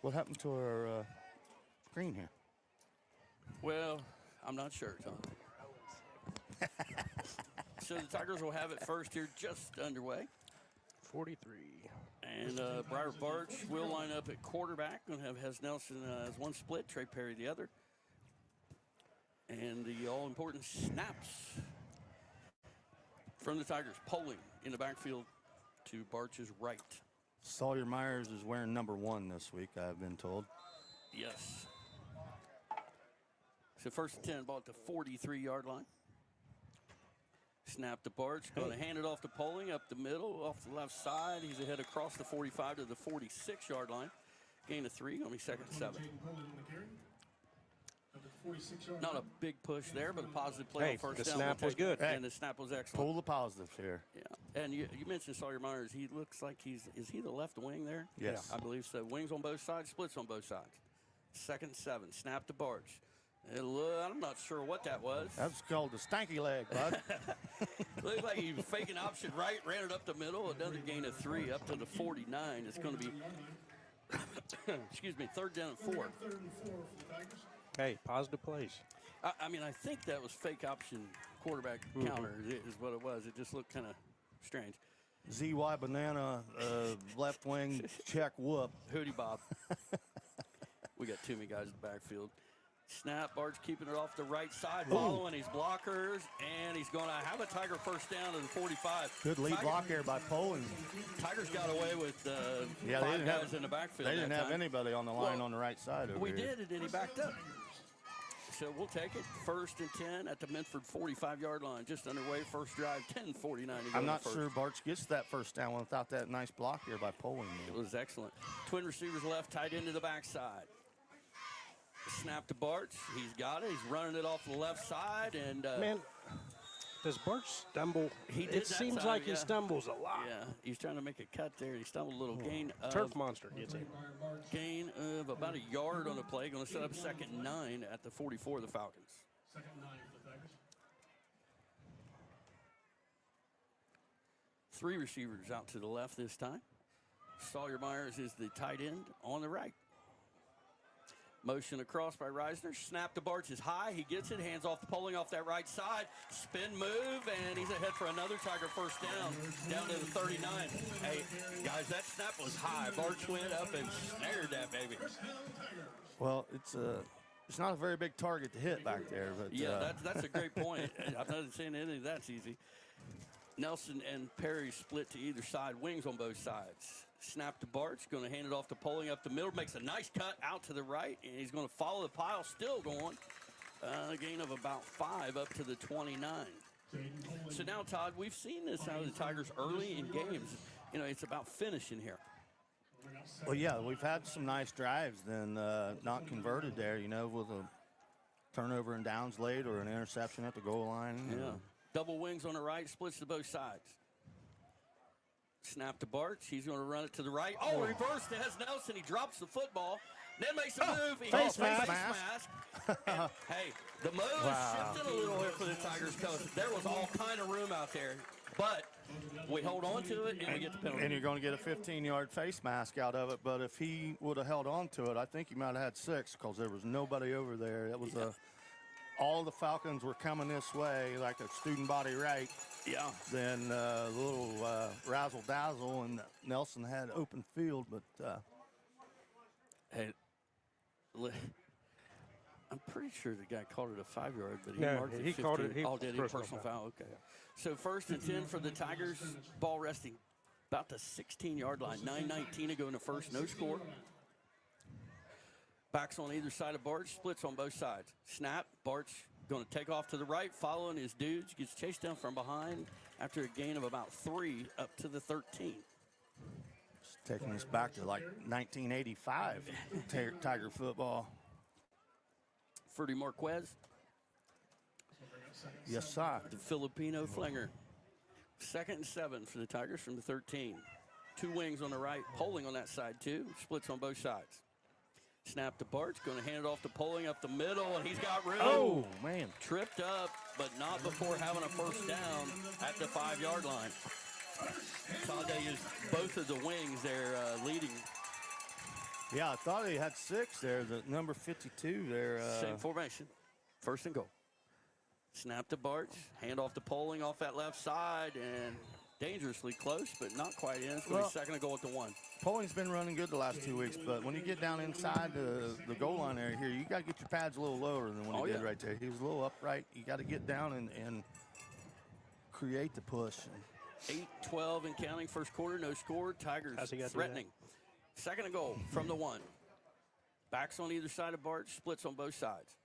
What happened to our screen here? Well, I'm not sure, Tom. So the Tigers will have it first here, just underway. 43. And Briar Barch will line up at quarterback. Going to have Hez Nelson as one split, Trey Perry the other. And the all-important snaps from the Tigers. Polling in the backfield to Barch's right. Sawyer Myers is wearing number 1 this week, I've been told. Yes. So first and 10, ball at the 43-yard line. Snap to Barch, going to hand it off to Polling up the middle, off the left side. He's ahead across the 45 to the 46-yard line. Gain of 3, going to be 2nd and 7. Not a big push there, but a positive play on first down. The snap was good. And the snap was excellent. Pull the positives here. Yeah, and you mentioned Sawyer Myers. He looks like is he the left wing there? Yes. Yeah, I believe so. Wings on both sides, splits on both sides. 2nd and 7, snap to Barch. I'm not sure what that was. That's called the stanky leg, bud. Looks like he was faking option right, ran it up the middle. Another gain of 3 up to the 49. It's going to be, excuse me, 3rd down and 4. Hey, positive plays. I mean, I think that was fake option quarterback counter is what it was. It just looked kind of strange. ZY Banana, left wing, check whoop. Hootie Bob. We got too many guys in the backfield. Snap, Barch keeping it off the right side, following his blockers, and he's going to have a Tiger first down to the 45. Good lead block here by Poland. Tigers got away with 5 guys in the backfield. They didn't have anybody on the line on the right side over We here. did, and then he backed up. So we'll take it. 1st and 10 at the Minford 45-yard line. Just underway, first drive, 10:49 to go. I'm not sure Barch gets that first down without that nice block here by Poland. It was excellent. Twin receivers left, tight into the backside. Snap to Barch. He's got it. He's running it off the left side. And man, does Barch stumble? He did it seems time, like he stumbles a lot. Yeah, he's trying to make a cut there. He stumbled a little. Gain Turf monster gets it. Gain of about a yard on the play. Going to set up 2nd and 9 at the 44 of the Falcons. 2nd and 9 for the Tigers. 3 receivers out to the left this time. Sawyer Myers is the tight end on the right. Motion across by Reisner. Snap to Barch is high. He gets it. Hands off the Polling off that right side. Spin move, and he's ahead for another Tiger first down to the 39. Hey, guys, that snap was high. Barch went up and snared that baby. Well, it's not a very big target to hit back there. But yeah, that's a great point. I'm not saying anything that's easy. Nelson and Perry split to either side. Wings on both sides. Snap to Barch, going to hand it off to Polling up the middle, makes a nice cut out to the right, and he's going to follow the pile, still going. A gain of about 5 up to the 29. So now, Todd, we've seen this out of the Tigers early in games. You know, it's about finishing here. Well, yeah, we've had some nice drives, then not converted there, you know, with a turnover and downs late or an interception at the goal line. Yeah. Double wings on the right, splits to both sides. Snap to Barch. He's going to run it to the right. Oh, reverse to Hez Nelson. He drops the football. Then makes a move. He face mask. mask. And, hey, the move shifted a little here for the Tigers coach. There was all kind of room out there. But we hold on to it, and we get the penalty. And you're going to get a 15-yard face mask out of it. But if he would have held on to it, I think he might have had 6 because there was nobody over there. It was all the Falcons were coming this way like a student body right. Yeah. Then a little razzle-dazzle, and Nelson had open field. But, hey, I'm pretty sure the guy called it a 5-yard, but he No, marked it he 15. called it. Did he? Personal foul. Okay. So 1st and 10 for the Tigers. Ball resting about the 16-yard line. 9:19 to go in the first. No score. Backs on either side of Barch. Splits on both sides. Snap. Barch going to take off to the right, following his dudes. Gets chased down from behind after a gain of about 3 up to the 13. Just taking us back to like 1985 Tiger football. Ferdy Marquez. Yes, sir. The Filipino flinger. 2nd and 7 for the Tigers from the 13. 2 wings on the right. Polling on that side, too. Splits on both sides. Snap to Barch. Going to hand it off to Polling up the middle, and he's got room. Oh, man. Tripped up, but not before having a first down at the 5-yard line. Todd, they used both of the wings there leading Yeah, I thought he had 6 there. The number 52 there. Same formation. First and goal. Snap to Barch. Hand off to Poling off that left side. And dangerously close, but not quite in. It's going to be second and goal at the 1. Polling's been running good the last 2 weeks, but when you get down inside the goal line area here, you got to get your pads a little lower than when he did right there. He was a little upright. You got to get down and create the push. 8-12 and counting. First quarter, no score. Tigers threatening. Second and goal from the 1. Backs on either side of Barch, splits on both sides.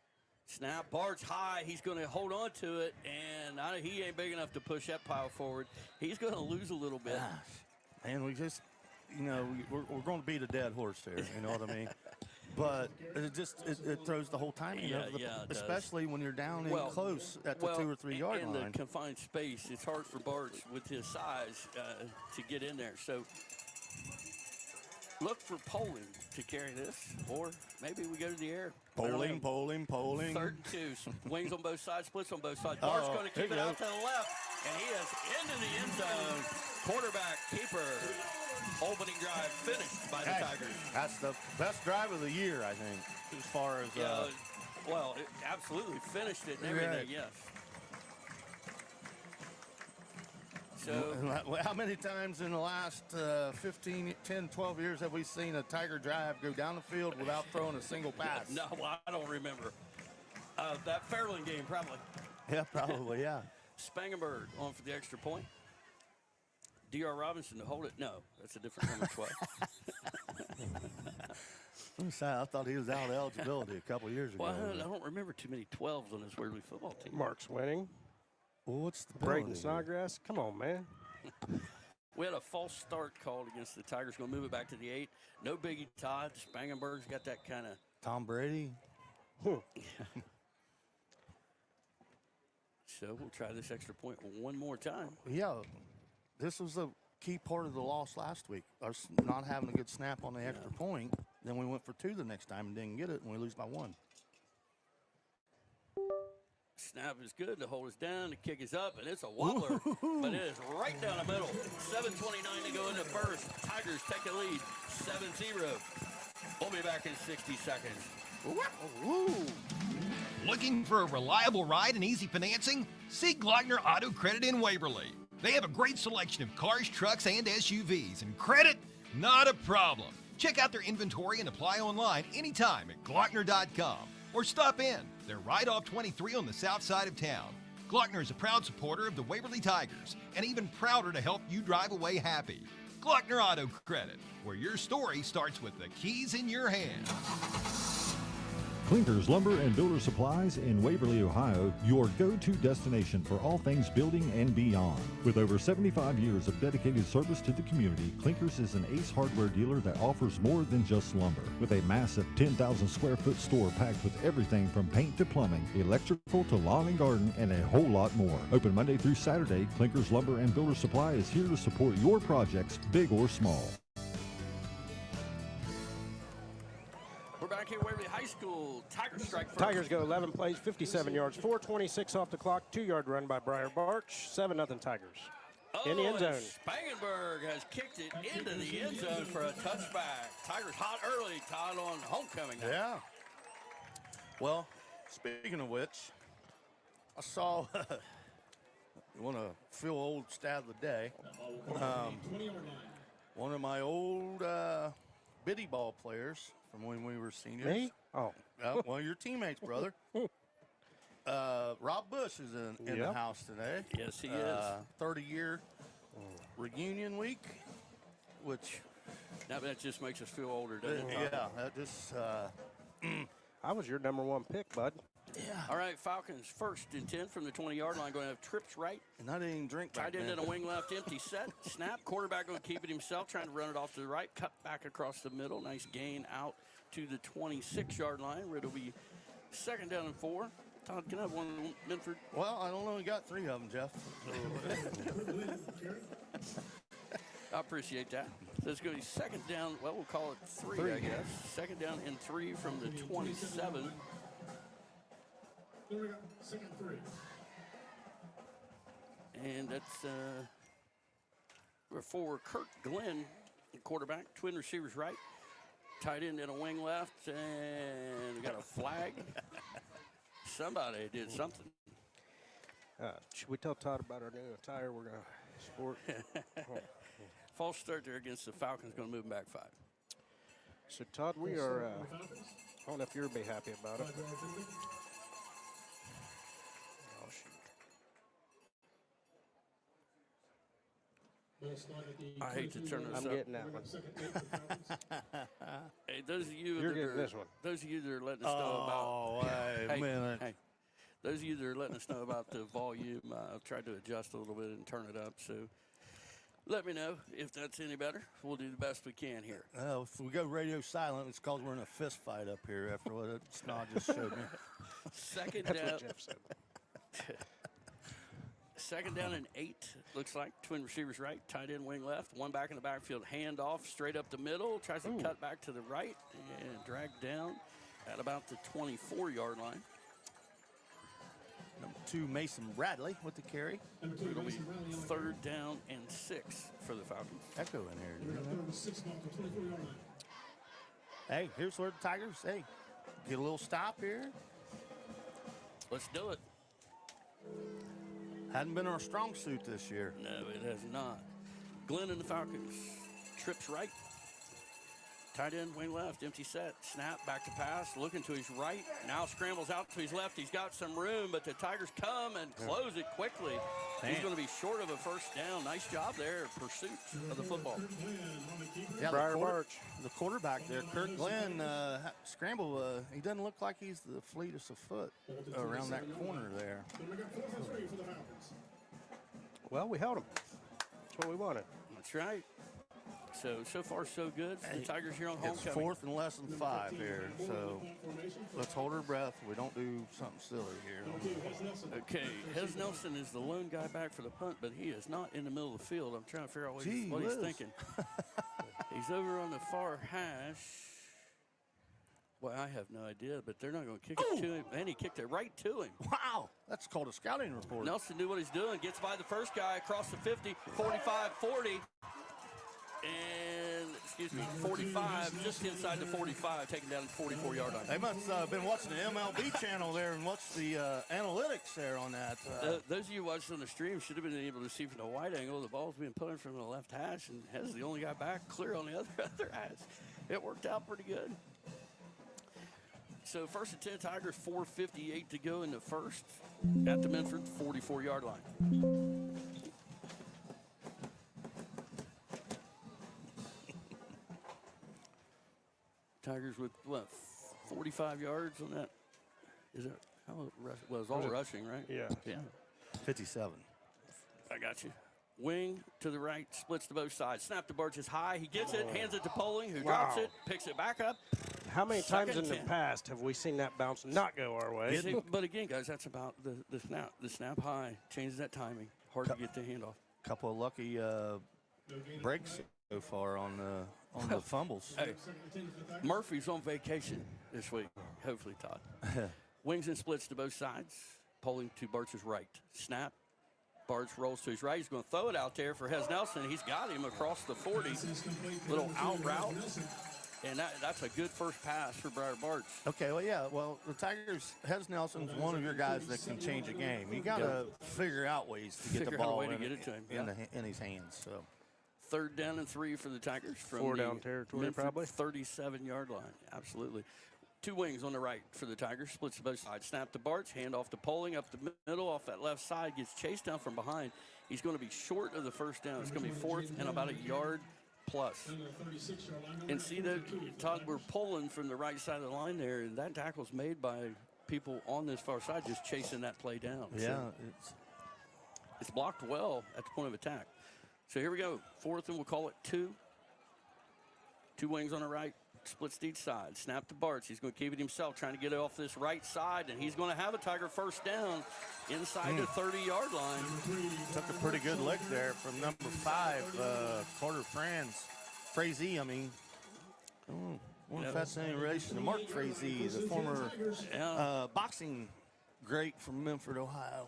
Snap, Barch high. He's going to hold on to it, and he ain't big enough to push that pile forward. He's going to lose a little bit. And we just, we're going to beat a dead horse there. You know what I mean? But it throws the whole timing especially when you're down in close at the 2 or 3 yard line. In the confined space, it's hard for Barch with his size to get in there. So look for Poling to carry this, or maybe we go to the air. Poling. 3rd and 2. Wings on both sides, splits on both sides. Bart's going to keep it out to the left, and he is into the end zone. Quarterback, keeper. Opening drive finished by the Tigers. That's the best drive of the year, I think, as far as. It absolutely finished it and everything, yes. So, how many times in the last 15, 10, 12 years have we seen a Tiger drive go down the field without throwing a single pass? No, I don't remember. That Fairland game, probably. Yeah, probably, yeah. Spangenberg on for the extra point. D.R. Robinson to hold it. No, that's a different number 12. I thought he was out of eligibility a couple years ago. Well, I don't remember too many 12s on this Waverly football team. Mark's winning. Well, what's the Braden Snodgrass? Come on, man. We had a false start called against the Tigers. Going to move it back to the 8. No biggie, Todd. Spangenberg's got that kind of. Tom Brady. So we'll try this extra point one more time. Yeah, this was the key part of the loss last week. Us not having a good snap on the extra point. Then we went for 2 the next time and didn't get it, and we lose by 1. Snap is good. The hold is down. The kick is up, and it's a wobbler. But it is right down the middle. 7:29 to go in the first. Tigers take the lead, 7-0. We'll be back in 60 seconds. Looking for a reliable ride and easy financing? See Glockner Auto Credit in Waverly. They have a great selection of cars, trucks, and SUVs, and credit, not a problem. Check out their inventory and apply online anytime at Glockner.com or stop in. They're right off 23 on the south side of town. Glockner is a proud supporter of the Waverly Tigers and even prouder to help you drive away happy. Glockner Auto Credit, where your story starts with the keys in your hand. Clinkers Lumber and Builder Supplies in Waverly, Ohio, your go-to destination for all things building and beyond. With over 75 years of dedicated service to the community, Clinkers is an Ace hardware dealer that offers more than just lumber. With a massive 10,000 square foot store packed with everything from paint to plumbing, electrical to lawn and garden, and a whole lot more. Open Monday through Saturday, Clinkers Lumber and Builder Supply is here to support your projects, big or small. We're back here at Waverly High School. Tigers strike first. Tigers go 11 plays, 57 yards, 4:26 off the clock, 2-yard run by Briar Barch, 7-0 Tigers. In the end zone. Spangenberg has kicked it into the end zone for a touchback. Tigers hot early, Todd, on homecoming night. Yeah. Well, speaking of which, I saw, you want to feel old stat of the day. One of my old biddy ball players from when we were seniors. Me? Oh. One of your teammates, brother. Rob Bush is in the house today. Yes, he is. 30-year reunion week, which... Now that just makes us feel older, doesn't it? Yeah, that just... I was your number 1 pick, bud. Yeah. All right, Falcons 1st and 10 from the 20-yard line. Going to have trips right. And I didn't even drink back Tight end then. and a wing left, empty set. Snap. Quarterback going to keep it himself, trying to run it off to the right. Cut back across the middle. Nice gain out to the 26-yard line, where it'll be 2nd down and 4. Todd, can I have one, Minford? Well, I don't know. We got 3 of them, Jeff. I appreciate that. So it's going to be 2nd down. Well, we'll call it 3, I guess. 2nd down and 3 from the 27. Here we go. 2nd 3. And that's for Kurt Glenn, the quarterback. Twin receivers right. Tight end and a wing left, and we got a flag. Somebody did something. Should we tell Todd about our new attire we're going to sport? False start there against the Falcons. Going to move them back 5. So, Todd, we are, I don't know if you'll be happy about it. Oh, shoot. I hate to turn this I'm up. getting that one. Hey, those of you You're that getting are, this one. those of you that are letting us know about. Oh, wait a minute. Hey, those of you that are letting us know about the volume, I've tried to adjust a little bit and turn it up. So let me know if that's any better. We'll do the best we can here. If we go radio silent, it's because we're in a fist fight up here after what Snod just showed me. Second That's down. what Jeff said. Second down and 8, looks like. Twin receivers right, tight end, wing left. One back in the backfield, hand off straight up the middle. Tries to cut back to the right and drag down at about the 24-yard line. Number 2, Mason Bradley with the carry. It'll be third down and 6 for the Falcons. Echo in here. Third and 6 off the 24-yard line. Hey, here's where the Tigers, hey, get a little stop here. Let's do it. Hadn't been our strong suit this year. No, it has not. Glenn and the Falcons. Trips right. Tight end, wing left, empty set. Snap, back to pass, looking to his right. Now scrambles out to his left. He's got some room, but the Tigers come and close it quickly. He's going to be short of a first down. Nice job there, pursuit of the football. Yeah, Briar March. the quarterback there, Kirk Glenn, scramble. He doesn't look like he's the fleetest of foot around that corner there. Well, we held him. That's what we wanted. That's right. So far, so good for the Tigers here on It's homecoming. 4th and less than 5 here, so let's hold our breath. We don't do something silly here. Okay, Hez Nelson is the lone guy back for the punt, but he is not in the middle of the field. I'm trying to figure out what he's thinking. He's over on the far hash. Well, I have no idea, but they're not going to kick it to him. And he kicked it right to him. Wow, that's called a scouting report. Nelson knew what he's doing. Gets by the first guy across the 50, 45, 40. And, 45, just inside the 45, taken down the 44-yard line. They must have been watching the MLB channel there and watched the analytics there on that. Those of you watching on the stream should have been able to see from the wide angle the ball's being put in from the left hash, and Hez the only guy back clear on the other hash. It worked out pretty good. So 1st and 10 Tigers, 4:58 to go in the first at the Minford 44-yard line. Tigers with, 45 yards on that? Is it? How rush? Well, it's all rushing, right? Yeah. Yeah. 57. I got you. Wing to the right, splits to both sides. Snap to Birch is high. He gets it, hands it to Poling, who drops it, picks it back up. How many times in the 10. past have we seen that bounce not go our way? See, but again, guys, that's about the snap. The snap high changes that timing. Hard to get the handoff. Couple of lucky breaks so far on the fumbles. Hey, Murphy's on vacation this week. Hopefully, Todd. Wings and splits to both sides. Poling to Birch's right. Snap. Birch rolls to his right. He's going to throw it out there for Hez Nelson. He's got him across the 40. Little out route. And that's a good first pass for Briar Barch. Okay, well, yeah. Well, the Tigers, Hez Nelson's one of your guys that can change a game. You got to figure out ways to get the ball in his hands. So, 3rd down and 3 for the Tigers from 4 down territory, probably 37-yard line. Absolutely. 2 wings on the right for the Tigers. Splits to both sides. Snap to Barch. Hand off to Poling up the middle. Off that left side. Gets chased down from behind. He's going to be short of the first down. It's going to be 4th and about a yard plus. And see that, Todd, we're pulling from the right side of the line there, and that tackle's made by people on this far side just chasing that play down. Yeah. So it's blocked well at the point of attack. So here we go. 4th and we'll call it 2. 2 wings on the right. Splits to each side. Snap to Barch. He's going to keep it himself, trying to get it off this right side, and he's going to have a Tiger first down inside the 30-yard line. Took a pretty good lick there from number 5, Carter Frazee. I mean, I wonder if that's any relation to Mark Frazee, the former boxing great from Minford, Ohio.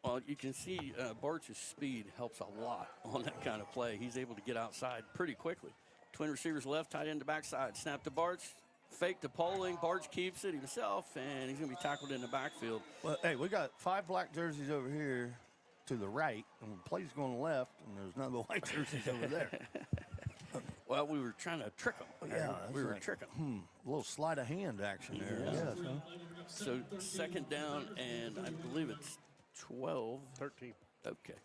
Well, you can see Barch's speed helps a lot on that kind of play. He's able to get outside pretty quickly. Twin receivers left, tight end to backside. Snap to Barch. Fake to Poling. Barch keeps it himself, and he's going to be tackled in the backfield. Well, hey, we got 5 black jerseys over here to the right, and the play's going left, and there's none of the white jerseys over there. Well, we were trying to trick them. Yeah, we were tricking them. A little sleight of hand action there. Yeah. Yes, huh? So second down, and I believe it's 12. 13. Okay.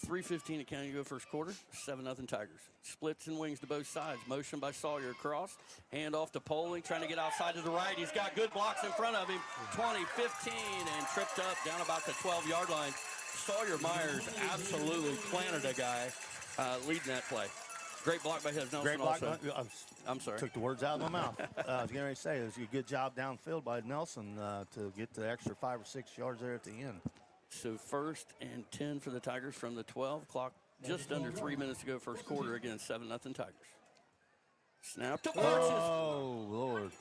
3:15 at county to go first quarter. 7-0 Tigers. Splits and wings to both sides. Motion by Sawyer across. Hand off to Poling, trying to get outside to the right. He's got good blocks in front of him. 20, 15, and tripped up down about the 12-yard line. Sawyer Myers absolutely planted a guy leading that play. Great block by Hez Nelson. Great block. Also. I'm sorry. Took the words out of my mouth. I was getting ready to say it was a good job downfield by Nelson to get the extra 5 or 6 yards there at the end. So 1st and 10 for the Tigers from the 12. Clock just under 3 minutes to go first quarter against 7-0 Tigers. Snap to Barches. Oh, Lord.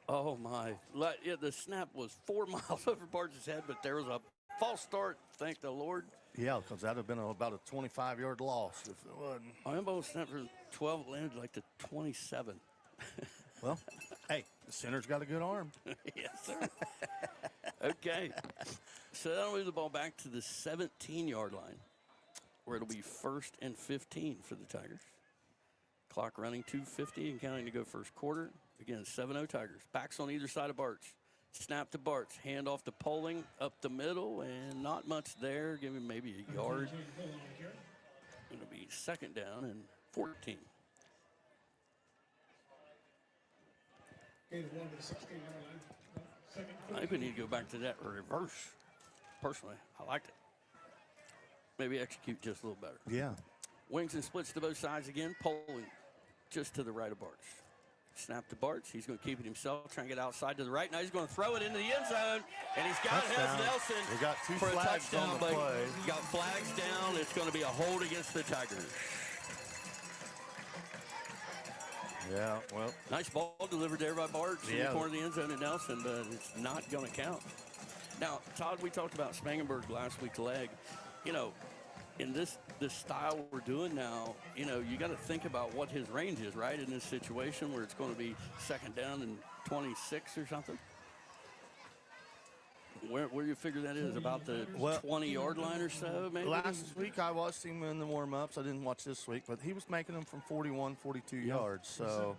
Oh, my. Yeah, the snap was 4 miles over Barches' head, but there was a false start, thank the Lord. Yeah, because that would have been about a 25-yard loss if it wasn't. I almost snapped for 12, landed like the 27. Well, hey, the center's got a good arm. Yes, sir. Okay. So that'll move the ball back to the 17-yard line, where it'll be 1st and 15 for the Tigers. Clock running 2:50 and counting to go first quarter. Again, 7-0 Tigers. Backs on either side of Barch. Snap to Barch. Hand off to Poling up the middle, and not much there. Give him maybe a yard. It'll be 2nd down and 14. I think we need to go back to that reverse. Personally, I liked it. Maybe execute just a little better. Yeah. Wings and splits to both sides again. Poling just to the right of Barch. Snap to Barch. He's going to keep it himself, trying to get outside to the right. Now he's going to throw it into the end zone, and he's got Hez Nelson They got 2 for a flags touchdown. on the play. Got flags down. It's going to be a hold against the Tigers. Yeah, well. Nice ball delivered there by Barch in the Yeah. corner of the end zone at Nelson, but it's not going to count. Now, Todd, we talked about Spangenberg last week's leg. You know, in this style we're doing now, you know, you got to think about what his range is, right, in this situation where it's going to be 2nd down and 26 or something. Where do you figure that is? About the 20-yard line or so, maybe? Last week I watched him in the warm-ups. I didn't watch this week, but he was making them from 41, 42 yards. So,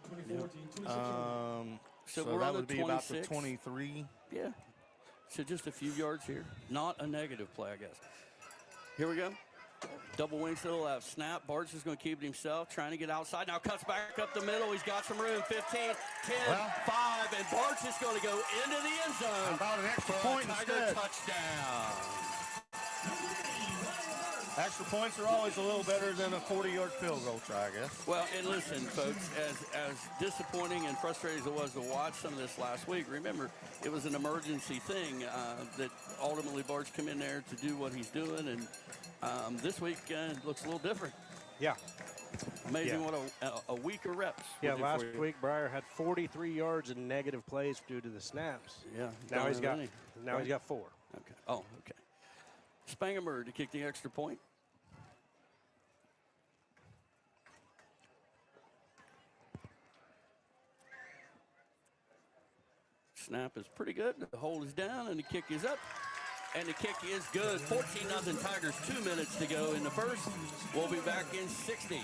So so we're that on would the be about the 26. 23. Yeah. So just a few yards here. Not a negative play, I guess. Here we go. Double wings to the left. Snap. Barch is going to keep it himself, trying to get outside. Now cuts back up the middle. He's got some room. 15, 10, 5, and Barch is going to go into the end zone. About an extra for point a Tiger instead. touchdown. Extra points are always a little better than a 40-yard field goal try, I guess. Well, and listen, folks, as disappointing and frustrating as it was to watch some of this last week, remember, it was an emergency thing that ultimately Barch come in there to do what he's doing, and this week looks a little different. Yeah. Amazing what a week of reps. Yeah, will do last for you. week Breyer had 43 yards in negative plays due to the snaps. Yeah. Now he's got Right. he's got 4. Okay. Oh, okay. Spangenberg to kick the extra point. Snap is pretty good. The hold is down, and the kick is up. And the kick is good. 14-0 Tigers, 2 minutes to go in the first. We'll be back in 60.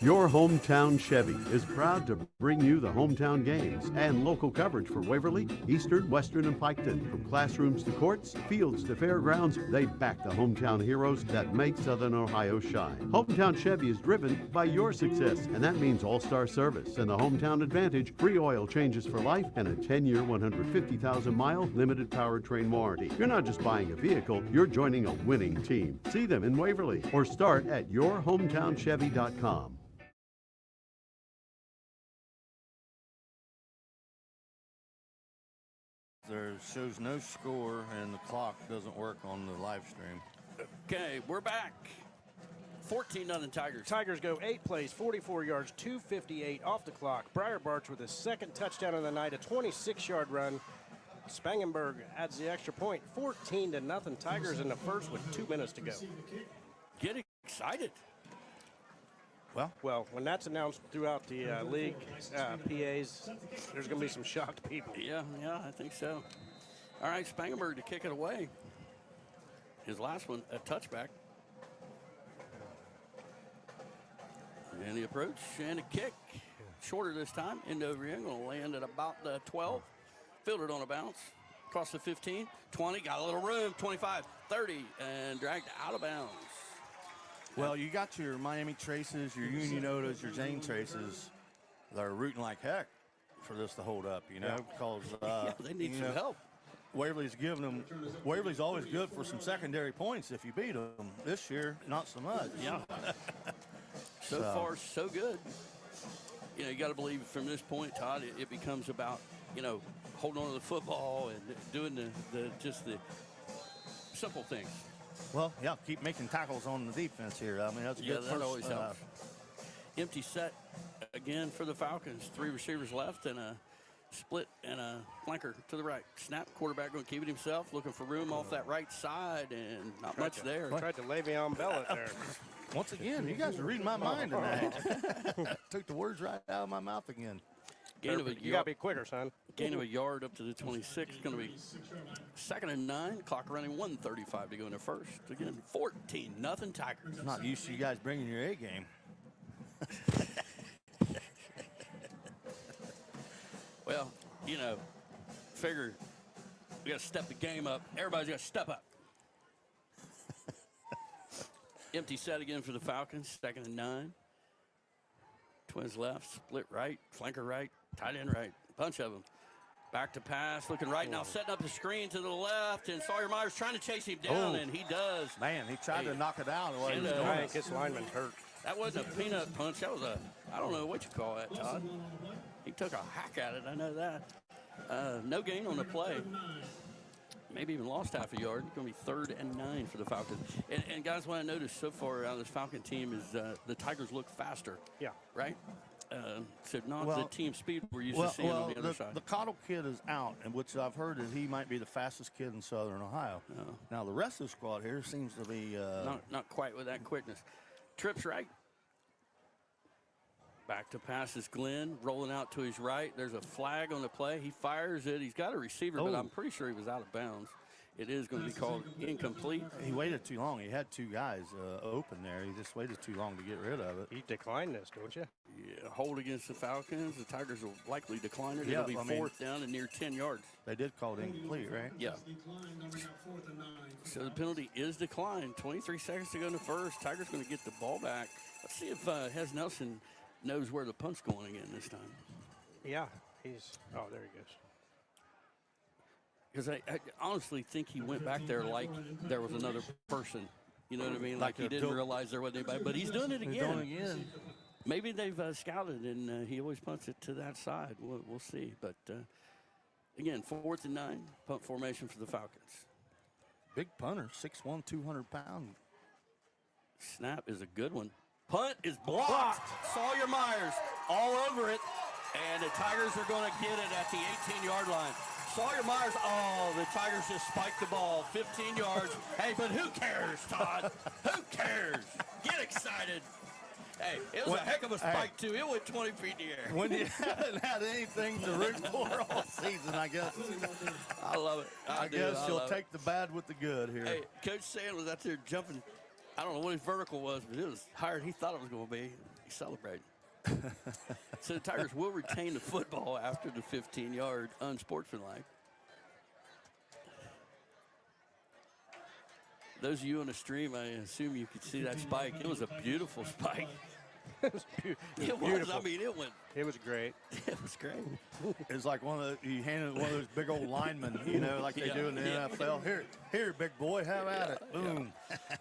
Your hometown Chevy is proud to bring you the hometown games and local coverage for Waverly, Eastern, Western, and Piketon. From classrooms to courts, fields to fairgrounds, they back the hometown heroes that make Southern Ohio shine. Hometown Chevy is driven by your success, and that means all-star service and the hometown advantage, free oil changes for life, and a 10-year, 150,000-mile limited powertrain warranty. You're not just buying a vehicle, you're joining a winning team. See them in Waverly or start at yourhometownchevy.com. There shows no score, and the clock doesn't work on the live stream. Okay, we're back. 14-0 Tigers. Tigers go 8 plays, 44 yards, 2:58 off the clock. Breyer Barch with his 2nd touchdown of the night, a 26-yard run. Spangenberg adds the extra point, 14-0 Tigers in the first with 2 minutes to go. Get excited. Well, when that's announced throughout the league, PAs, there's going to be some shocked people. Yeah, I think so. All right, Spangenberg to kick it away. His last one, a touchback. And the approach and a kick. Shorter this time. End over end. Going to land at about the 12. Fielded on a bounce. Across the 15, 20. Got a little room. 25, 30. And dragged out of bounds. Well, you got your Miami Traces, your Union Otas, your Zane Traces. They're rooting like heck for this to hold up, because they need some help. Waverly's giving them. Waverly's always good for some secondary points if you beat them. This year, not so much. Yeah. So far, so good. You got to believe from this point, Todd, it becomes about, holding on to the football and doing the simple things. Well, yeah, keep making tackles on the defense here. I mean, that's a good that first, always helps. Empty set again for the Falcons. 3 receivers left and a split and a flanker to the right. Snap, quarterback going to keep it himself, looking for room off that right side, and not much there. Tried to Le'Veon Bell it there. Once again, you guys are reading my mind tonight. Took the words right out of my mouth again. You got to be quicker, son. Gain of a yard up to the 26. Going to be 2nd and 9. Clock running 1:35 to go into first. Again, 14-0 Tigers. I'm not used to you guys bringing your A game. Well, figure we got to step the game up. Everybody's got to step up. Empty set again for the Falcons. 2nd and 9. Twins left, split right, flanker right, tight end right. Bunch of them. Back to pass, looking right now, setting up the screen to the left, and Sawyer Myers trying to chase him down, and he does. Man, he tried to knock it out. I think his lineman's hurt. That wasn't a peanut punch. That was I don't know what you call that, Todd. He took a hack at it, I know that. No gain on the play. Maybe even lost half a yard. It's going to be 3rd and 9 for the Falcons. And guys, what I noticed so far out of this Falcon team is the Tigers look faster. Yeah. Right? So not the team speed we're used to seeing on the other side. The Cottle kid is out, and which I've heard is he might be the fastest kid in Southern Ohio. Now, the rest of the squad here seems to be... Not quite with that quickness. Trips right. Back to pass is Glenn, rolling out to his right. There's a flag on the play. He fires it. He's got a receiver, but I'm pretty sure he was out of bounds. It is going to be called incomplete. He waited too long. He had 2 guys open there. He just waited too long to get rid of it. You decline this, don't you? Yeah, hold against the Falcons. The Tigers will likely decline it. It'll be 4th down and near 10 yards. They did call it incomplete, right? Yeah. So the penalty is declined. 23 seconds to go in the first. Tigers going to get the ball back. Let's see if Hez Nelson knows where the punt's going again this time. Yeah, he's. Oh, there he goes. Because I honestly think he went back there like there was another person. You know what I mean? Like he didn't realize there wasn't anybody. But he's doing it again. He's doing it again. Maybe they've scouted, and he always punts it to that side. We'll see. But, again, 4th and 9, punt formation for the Falcons. Big punter, 6'1", 200-pound. Snap is a good one. Punt is blocked. Sawyer Myers all over it. And the Tigers are going to get it at the 18-yard line. Sawyer Myers, the Tigers just spiked the ball 15 yards. Hey, but who cares, Todd? Who cares? Get excited. Hey, it was a heck of a spike, too. It went 20 feet in the air. When you haven't had anything to root for all season, I guess. I love it. I guess you'll take the bad with the good here. Hey, Coach Sand was out there jumping. I don't know what his vertical was, but it was higher than he thought it was going to be. He celebrated. So the Tigers will retain the football after the 15-yard unsportsmanlike. Those of you on the stream, I assume you could see that spike. It was a beautiful spike. It was beautiful. I mean, it went. It was great. It was great. It's like you handed one of those big old linemen, like they do in the NFL. Here, big boy, have at it. Boom.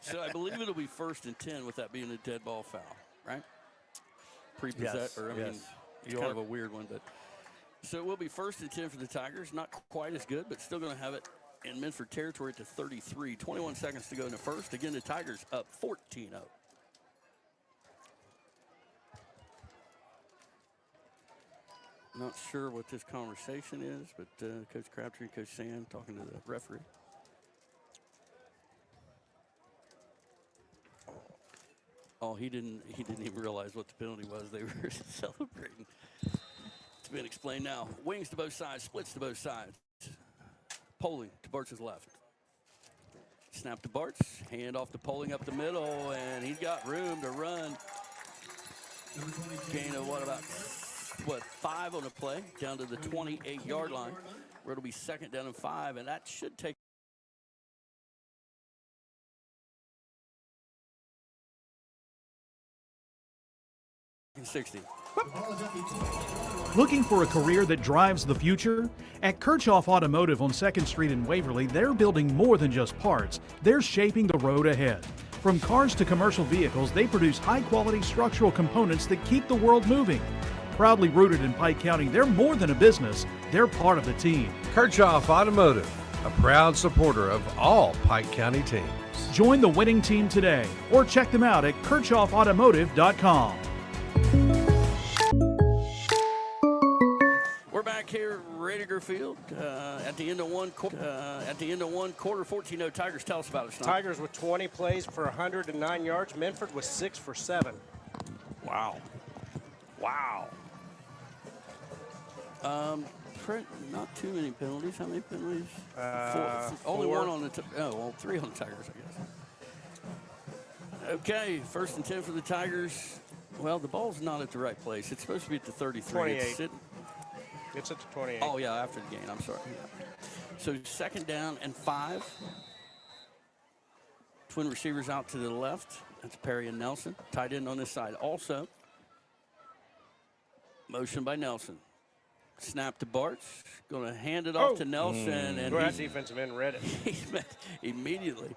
So I believe it'll be 1st and 10 with that being a dead ball foul, right? Pre-possess, it's kind of a weird one, but so it will be 1st and 10 for the Tigers. Not quite as good, but still going to have it in Minford territory to 33. 21 seconds to go in the first. Again, the Tigers up 14-0. Not sure what this conversation is, but Coach Crabtree and Coach Sand talking to the referee. he didn't even realize what the penalty was. They were celebrating. It's been explained now. Wings to both sides, splits to both sides. Poling to Bart's left. Snap to Bart's, hand off to Poling up the middle, and he's got room to run. Gain of about 5 on the play, down to the 28-yard line, where it'll be 2nd down and 5, and that should take 60. Looking for a career that drives the future? At Kirchhoff Automotive on 2nd Street in Waverly, they're building more than just parts. They're shaping the road ahead. From cars to commercial vehicles, they produce high-quality structural components that keep the world moving. Proudly rooted in Pike County, they're more than a business. They're part of the team. Kirchhoff Automotive, a proud supporter of all Pike County teams. Join the winning team today or check them out at KirchhoffAutomotive.com. We're back here, Radiger Field, at the end of one quarter. 14-0 Tigers. Tell us about it, Snob. Tigers with 20 plays for 109 yards. Minford with 6 for 7. Wow. Not too many penalties. How many penalties? 4. Only 1 on the. 3 on the Tigers, I guess. Okay, 1st and 10 for the Tigers. Well, the ball's not at the right place. It's supposed to be at the 33. 28. It's at the 28. Oh, yeah, after the gain. I'm sorry. So 2nd down and 5. Twin receivers out to the left. That's Perry and Nelson. Tight end on this side. Also, motion by Nelson. Snap to Bart's. Going to hand it off to Nelson. And that defensive end read it. He's immediately.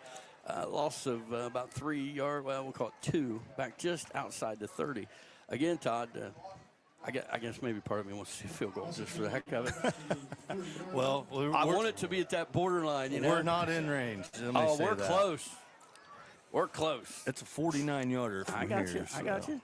Loss of about 3 yards. Well, we'll call it 2. Back just outside the 30. Again, Todd, I guess maybe part of me wants to see a field goal just for the heck of it. Well, I want it to be at that borderline. You know, we're not in range. We're close. We're close. It's a 49-yarder from I got here. you. I got you.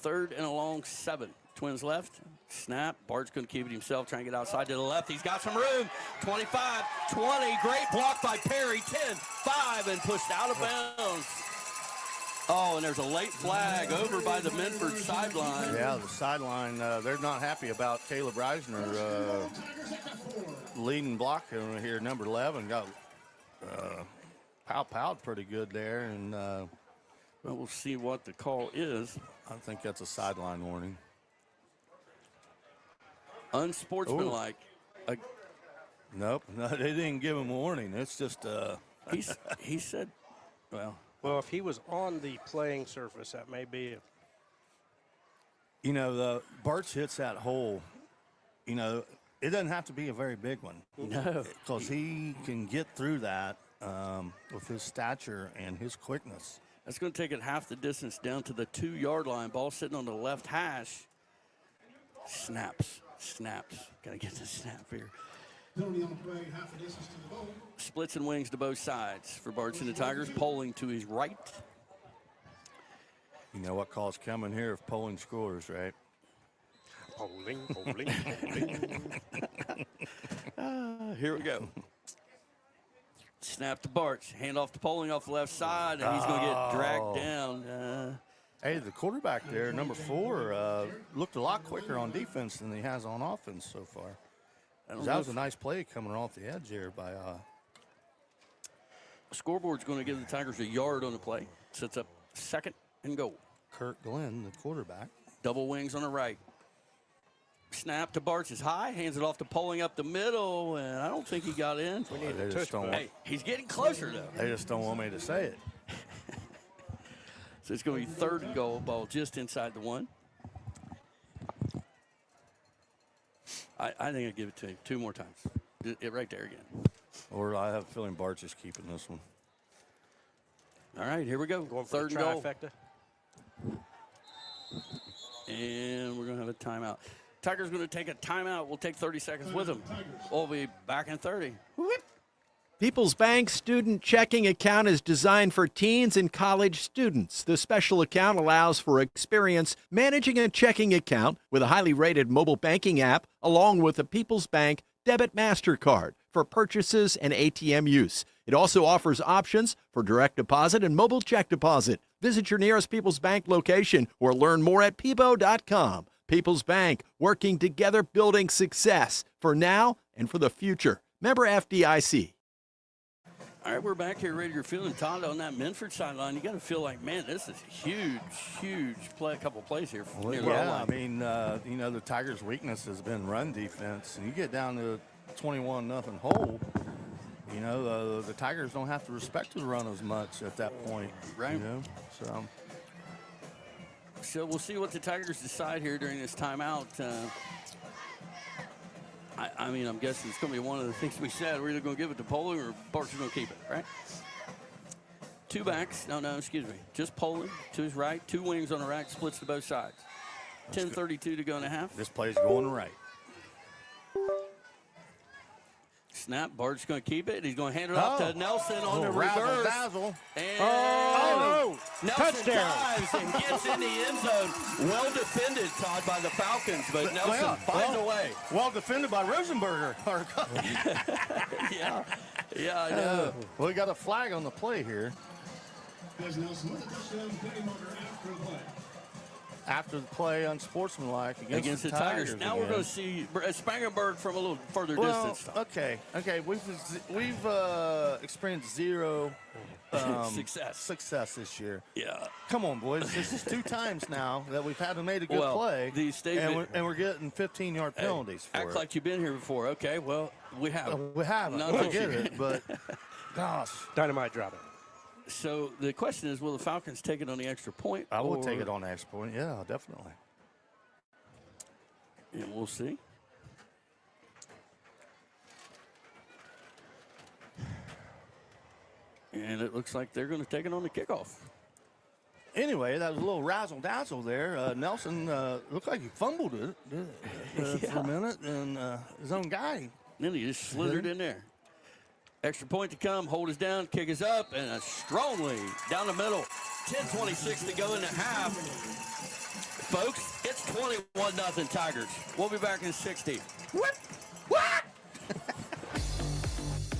3rd and a long 7. Twins left. Snap. Bart's going to keep it himself, trying to get outside to the left. He's got some room. 25, 20. Great block by Perry. 10, 5, and pushed out of bounds. Oh, and there's a late flag over by the Minford sideline. Yeah, the sideline, they're not happy about Caleb Reisner leading block over here. Number 11 got pow-powed pretty good there. And well, we'll see what the call is. I think that's a sideline warning. Unsportsmanlike. Nope, no, they didn't give him a warning. It's just he said, well, if he was on the playing surface, that may be it. You know, the Bart's hits that hole. You know, it doesn't have to be a very big one. No, because he can get through that with his stature and his quickness. That's going to take it half the distance down to the 2-yard line. Ball sitting on the left hash. Snaps. Got to get the snap here. Penalty on the play, half the distance to the goal. Splits and wings to both sides for Bart's and the Tigers. Poling to his right. You know what call's coming here if Poling scores, right? Poling. Here we go. Snap to Bart's. Hand off to Poling off the left side, and he's going to get dragged down. Hey, the quarterback there, number 4, looked a lot quicker on defense than he has on offense so far. That was a nice play coming off the edge here by. Scoreboard's going to give the Tigers a yard on the play. Sets up 2nd and goal. Kurt Glenn, the quarterback. Double wings on the right. Snap to Bart's is high. Hands it off to Poling up the middle, and I don't think he got in. We need a touchback. Hey, he's getting closer, though. They just don't want me to say it. So it's going to be 3rd and goal. Ball just inside the 1. I think I'll give it to him 2 more times. It right there again. Or I have a feeling Bart's just keeping this one. All right, here we go. Going for 3rd the and goal. trifecta. And we're going to have a timeout. Tigers going to take a timeout. We'll take 30 seconds with them. We'll be back in 30. Whoop. People's Bank Student Checking Account is designed for teens and college students. The special account allows for experience managing a checking account with a highly rated mobile banking app, along with a People's Bank Debit MasterCard for purchases and ATM use. It also offers options for direct deposit and mobile check deposit. Visit your nearest People's Bank location or learn more at peebo.com. People's Bank, working together, building success for now and for the future. Member FDIC. All right, we're back here, ready. You're feeling Todd on that Minford sideline. You got to feel like, man, this is a huge play. A couple plays here. Well, yeah, I mean, the Tigers' weakness has been run defense, and you get down to 21-0 hole. The Tigers don't have to respect the run as much at that point, right? So we'll see what the Tigers decide here during this timeout. I mean, I'm guessing it's going to be one of the things we said. We're either going to give it to Poling or Bart's going to keep it, right? Two backs. No, excuse me. Just Poling to his right. Two wings on the right. Splits to both sides. 10:32 to go in a half. This play's going right. Snap. Bart's going to keep it. He's going to hand it off to Nelson on the reverse. Dazzle. And Nelson touchdown. dives and gets in the end zone. Well defended, Todd, by the Falcons, but Nelson finds a way. Well defended by Rosenberger. Yeah, I know. Well, we got a flag on the play here. There's Nelson with a touchdown, penny marker after the play. After the play, unsportsmanlike against the Tigers. Now we're going to see Spangenberg from a little further distance. Okay. We've experienced zero success this year. Yeah. Come on, boys. This is 2 times now that we've had to make a good play, and we're getting 15-yard penalties for act it. like you've been here before. Okay, well, we haven't. We haven't. I get it, but gosh. Dynamite drop it. So the question is, will the Falcons take it on the extra point? I will take it on the extra point. Yeah, definitely. And we'll see. And it looks like they're going to take it on the kickoff. Anyway, that was a little razzle-dazzle there. Nelson looked like he fumbled it for a minute, and his own guy. Then he just slithered in there. Extra point to come, hold us down, kick us up, and a strong lead down the middle. 10:26 to go in the half. Folks, it's 21-0 Tigers. We'll be back in 60. What?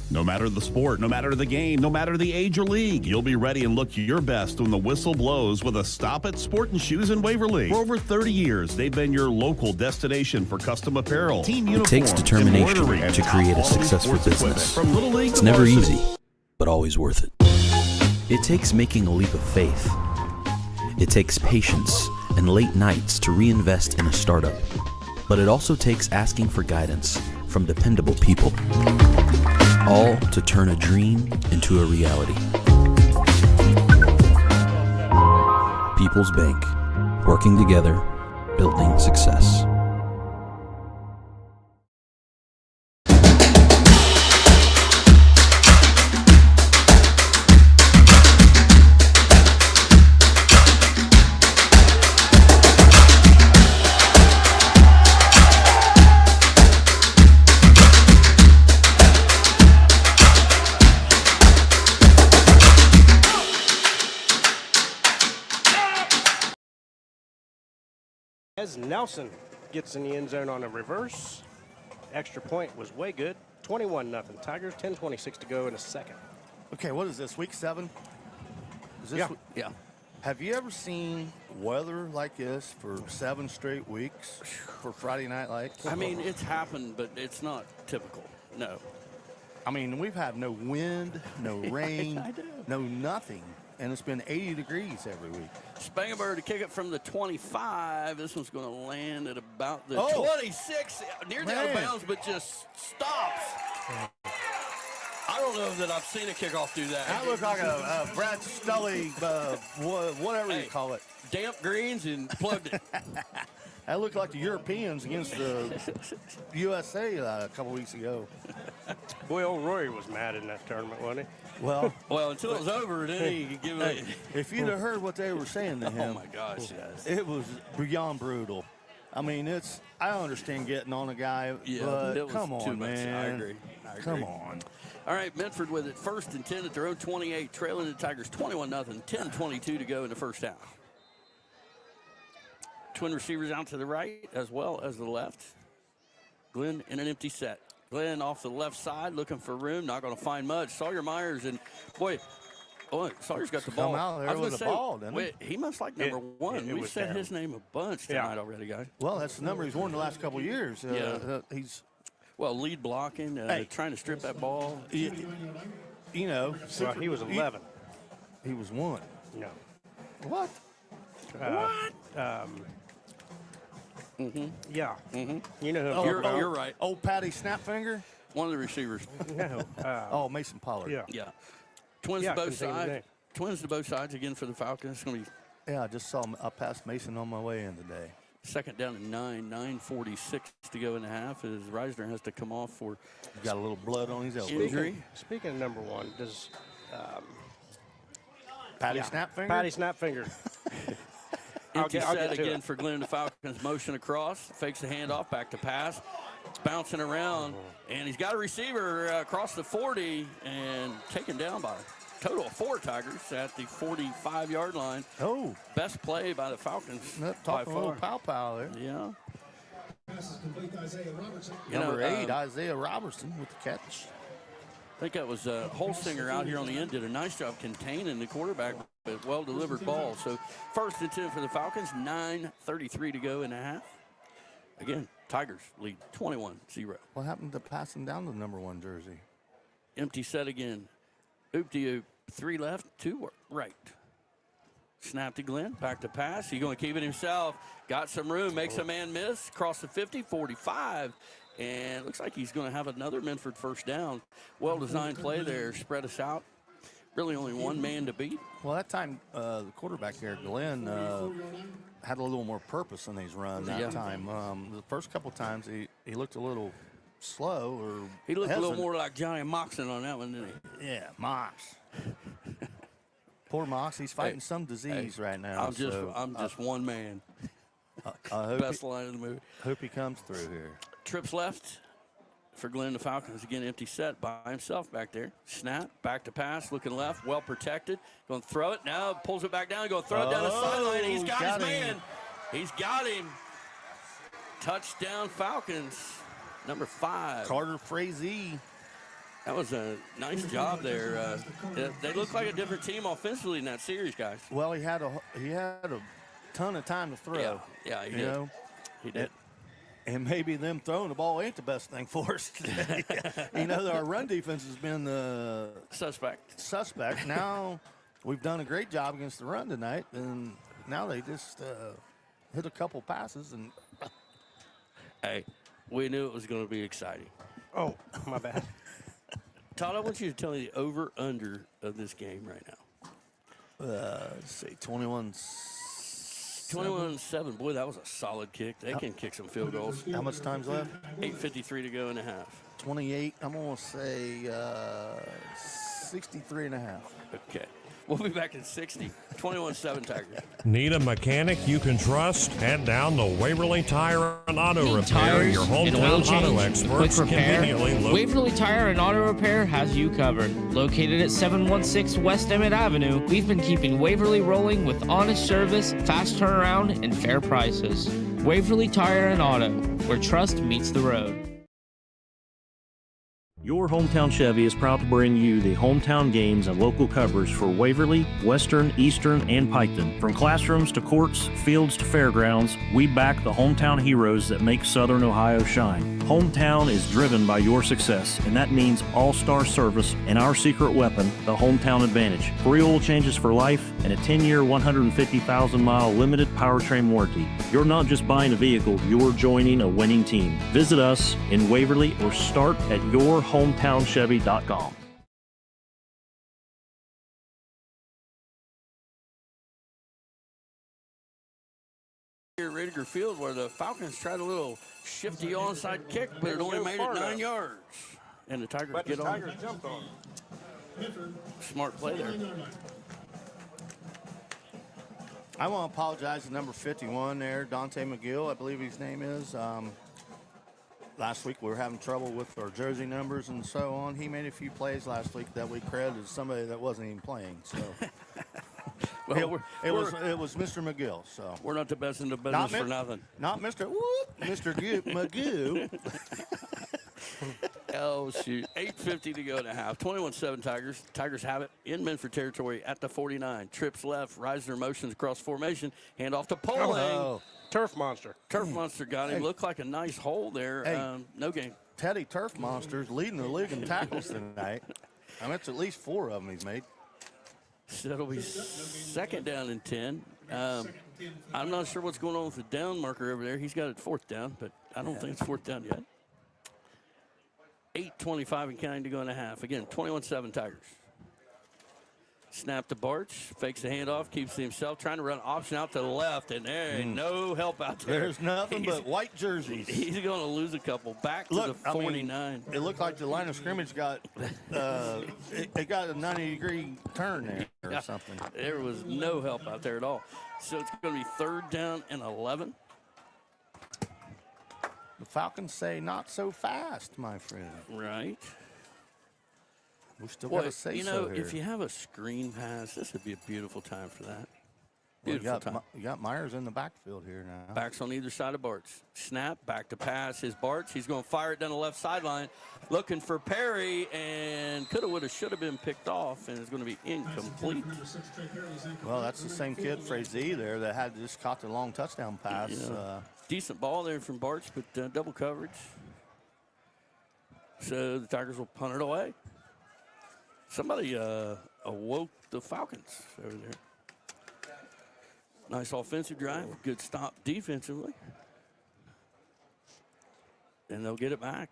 No matter the sport, no matter the game, no matter the age or league, you'll be ready and look your best when the whistle blows with a stop at Sport and Shoes in Waverly. For over 30 years, they've been your local destination for custom apparel, team uniforms, it takes determination to create a successful business. From Little League it's never easy, but always worth it. It takes making a leap of faith. It takes patience and late nights to reinvest in a startup. But it also takes asking for guidance from dependable people. All to turn a dream into a reality. People's Bank. Working together, building success. As Nelson gets in the end zone on a reverse. Extra point was way good. 21-0 Tigers, 10:26 to go in a second. Okay, what is this, week 7? Is this Yeah. Have you ever seen weather like this for 7 straight weeks for Friday Night Lights? I mean, it's happened, but it's not typical. No. I mean, we've had no wind, no rain, no nothing. And it's been 80 degrees every week. Spangenberg to kick it from the 25. This one's going to land at about the 26, near out of bounds, but just stops. I don't know that I've seen a kickoff do that. That looked like a Brad Stully, whatever you call it. Damp greens and plugged it. That looked like the Europeans against the USA a couple weeks ago. Boy, old Rory was mad in that tournament, wasn't he? Well, until it was over, then he could give it. If you'd have heard what they were saying to him, oh my gosh, yes, it was beyond brutal. I mean, I understand getting on a guy, but come on, man. I agree. Come on. All right, Minford with it. 1st and 10 at their own 28, trailing the Tigers 21-0. 10:22 to go in the first half. Twin receivers out to the right as well as the left. Glenn in an empty set. Glenn off the left side looking for room. Not going to find much. Sawyer Myers, and boy, Oh, Sawyer's got the Come ball. out there I was with gonna the say, ball, didn't he? wait, he must like number one. We've said his name a bunch tonight already, guys. Well, that's the number he's worn the last couple of years. He's lead blocking, trying to strip that ball. You know. Well, he was 11. He was 1. No. What? What? Yeah. You know who Oh, you're right. Old Patty Snapfinger? One of the receivers. No. Mason Pollard. Yeah. Twins to both sides. Twins to both sides again for the Falcons. It's going to be. Yeah, I just saw him. I passed Mason on my way in today. Second down and 9:46 to go in the half as Reisner has to come off for. He's got a little blood on his elbow. Injury. Speaking of number 1, does Patty Snapfinger? Patty Snapfinger. Empty I'll set get to again it. for Glenn. The Falcons motion across, fakes the handoff, back to pass. It's bouncing around, and he's got a receiver across the 40 and taken down by a total of 4 Tigers at the 45-yard line. Oh. Best play by the Falcons by Talking a little far. pow there. Yeah. Pass is complete to Isaiah Robertson. Number 8, Isaiah Robertson with the catch. I think that was Holsinger out here on the end, did a nice job containing the quarterback, but well-delivered ball. So 1st and 10 for the Falcons, 9:33 to go in the half. Again, Tigers lead 21-0. What happened to passing down the number 1 jersey? Empty set again. Oop-de-oop. 3 left, 2 right. Snap to Glenn, back to pass. He's going to keep it himself. Got some room, makes a man miss. Across the 50, 45. And looks like he's going to have another Minford first down. Well-designed play there. Spread us out. Really only one man to beat. Well, that time the quarterback there, Glenn, had a little more purpose in his run that time. The first couple times he looked a little slow or he looked hesitant. a little more like Johnny Moxon on that one, didn't he? Yeah, Mox. Poor Mox. He's fighting some disease right now. I'm just one man. Best line of the movie. Hope he comes through here. Trips left for Glenn. The Falcons again empty set by himself back there. Snap, back to pass, looking left, well protected. Going to throw it now, pulls it back down, going to throw it down the sideline. He's got his man. He's got him. Touchdown Falcons, number 5. Carter Frazee. That was a nice job there. They look like a different team offensively in that series, guys. Well, he had a ton of time to throw. Yeah, he did. He did. And maybe them throwing the ball ain't the best thing for us today. Our run defense has been the suspect. Now we've done a great job against the run tonight, and now they just hit a couple passes. And hey, we knew it was going to be exciting. Oh, my bad. Todd, I want you to tell me the over-under of this game right now. Let's see, 21-7. 21-7. Boy, that was a solid kick. They can kick some field goals. How much time's left? 8:53 to go in the half. 28. I'm going to say 63.5. Okay. We'll be back in 60. 21-7 Tigers. Need a mechanic you can trust? Head down to Waverly Tire and Auto Need Repair. tires, Your an oil hometown change, auto quick experts repair. conveniently located. Waverly Tire and Auto Repair has you covered. Located at 716 West Emmett Avenue, we've been keeping Waverly rolling with honest service, fast turnaround, and fair prices. Waverly Tire and Auto, where trust meets the road. Your Hometown Chevy is proud to bring you the hometown games and local coverage for Waverly, Western, Eastern, and Piketon. From classrooms to courts, fields to fairgrounds, we back the hometown heroes that make Southern Ohio shine. Hometown is driven by your success, and that means all-star service and our secret weapon, the Hometown Advantage. Free oil changes for life and a 10-year, 150,000-mile limited powertrain warranty. You're not just buying a vehicle, you're joining a winning team. Visit us in Waverly or start at yourhometownchevy.com. Here at Ridger Field, where the Falcons tried a little shifty onside kick, but it only made it 9 yards. And the Tigers get on. Jumped on. Smart play there. I want to apologize to number 51 there, Dante McGill, I believe his name is. Last week we were having trouble with our jersey numbers and so on. He made a few plays last week that we credited somebody that wasn't even playing. So Well, it was Mr. McGill. So we're not the best in the business for nothing. Not Mr. Magoo. Oh, shoot. 8:50 to go in a half. 21-7 Tigers. Tigers have it in Minford territory at the 49. Trips left, rises their motions across formation. Hand off to Poling. Oh. Turf Monster. Turf Monster got him. Looked like a nice hole there. Hey. No gain. Teddy Turf Monster's leading the league in tackles tonight. I mean, it's at least 4 of them he's made. So it'll be second down and 10. I'm not sure what's going on with the down marker over there. He's got it 4th down, but I don't think it's 4th down yet. 8:25 and counting to go in a half. Again, 21-7 Tigers. Snap to Barch, fakes the handoff, keeps to himself, trying to run option out to the left, and there ain't no help out there. There's nothing but white jerseys. He's going to lose a couple. Back to the 49. I mean, it looked like the line of scrimmage got it got a 90-degree turn there or something. There was no help out there at all. So it's going to be 3rd down and 11. The Falcons say not so fast, my friend. Right. We still got to say you so know, here. if you have a screen pass, this would be a beautiful time for that. Beautiful time. You got Myers in the backfield here now. Backs on either side of Bartz. Snap, back to pass. His Bartz. He's going to fire it down the left sideline. Looking for Perry, and coulda, woulda, shoulda been picked off, and it's going to be incomplete. Well, that's the same kid, Frazee, there that had just caught the long touchdown pass. Yeah. Decent ball there from Bartz, but double coverage. So the Tigers will punt it away. Somebody awoke the Falcons over there. Nice offensive drive, good stop defensively. And they'll get it back.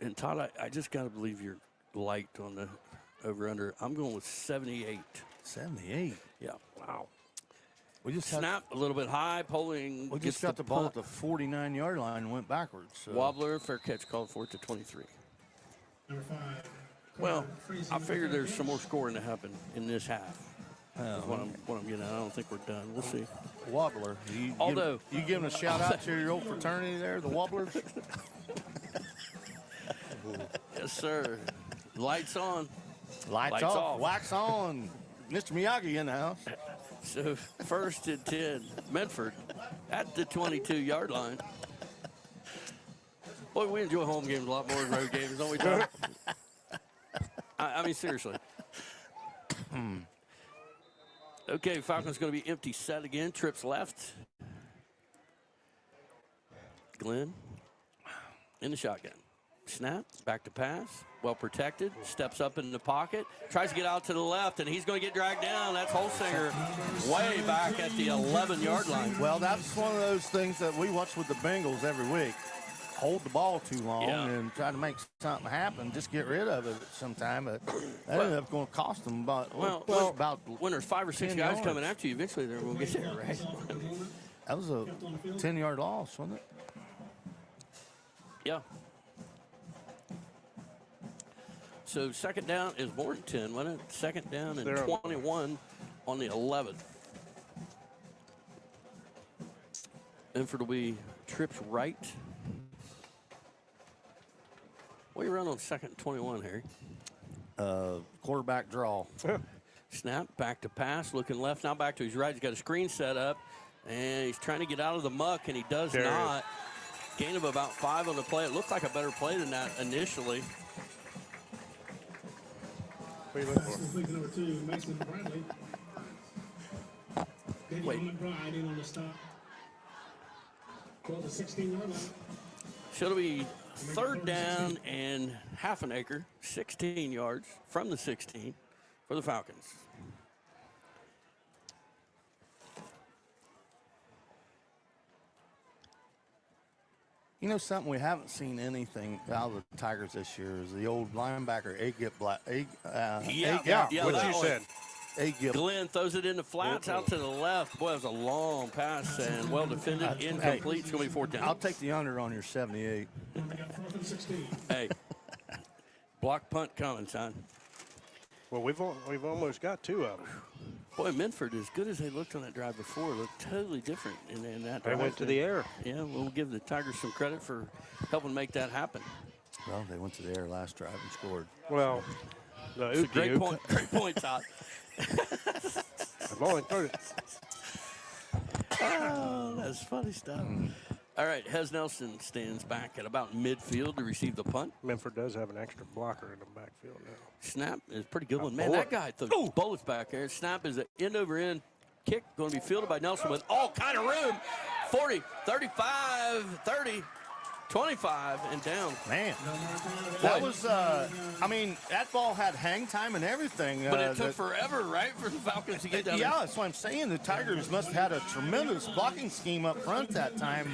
And Todd, I just got to believe you're light on the over-under. I'm going with 78. 78? Yeah. Wow. We just snap a little bit high, Poling. We just got the ball at the 49-yard line and went backwards. So. Wobbler, fair catch called for it to 23. Well, I figure there's some more scoring to happen in this half. What I'm getting at. I don't think we're done. We'll see. Wobbler. You giving a shout out to your old fraternity there, the Wobblers? Yes, sir. Lights on. Lights off. Wax on. Mr. Miyagi in the house. So 1st and 10. Minford at the 22-yard line. Boy, we enjoy home games a lot more than road games, don't we, Tom? I mean, seriously. Okay, Falcons going to be empty set again. Trips left. Glenn in the shotgun. Snap, back to pass. Well protected. Steps up in the pocket. Tries to get out to the left, and he's going to get dragged down. That's Holsinger way back at the 11-yard line. Well, that's one of those things that we watch with the Bengals every week. Hold the ball too long and try to make something happen. Just get rid of it sometime. But that ended up going to cost them about, about when there's 5 or 6 guys yards. coming after you, eventually they're going to get there, right? That was a 10-yard loss, wasn't it? Yeah. So 2nd down is more than 10, wasn't it? 2nd down and 21 on the 11. Minford will be trips right. What do you run on 2nd and 21, Harry? Quarterback draw. Snap, back to pass, looking left, now back to his right. He's got a screen set up, and he's trying to get out of the muck, and he does not. Gain of about 5 on the play. It looked like a better play than that initially. What are you looking for? Number 2, Mason Bradley. Wait. McBride in on the stop. 12 to 16-yard line. Should be 3rd down and half an acre, 16 yards from the 16 for the Falcons. You know something, we haven't seen anything out of the Tigers this year is the old linebacker, What you said. Glenn throws it in the flats out to the left. Boy, it was a long pass and well defended, incomplete. It's going to be 4th down. I'll take the under on your 78. Hey, block punt coming, son. Well, we've almost got 2 of them. Boy, Minford, as good as they looked on that drive before, looked totally different in that They drive. went to the air. Yeah, we'll give the Tigers some credit for helping make that happen. Well, they went to the air last drive and scored. Well, It's a great point. Great point, Todd. I've only thrown it. Oh, that's funny stuff. All right, Hez Nelson stands back at about midfield to receive the punt. Minford does have an extra blocker in the backfield now. Snap is a pretty good one. Man, that guy threw bullets back there. Snap is an end-over-end kick going to be fielded by Nelson with all kind of room. 40, 35, 30, 25, and down. Man, that was, I mean, that ball had hang time and everything. But it took forever, right, for the Falcons to get down there? Yeah, that's what I'm saying. The Tigers must have had a tremendous blocking scheme up front that time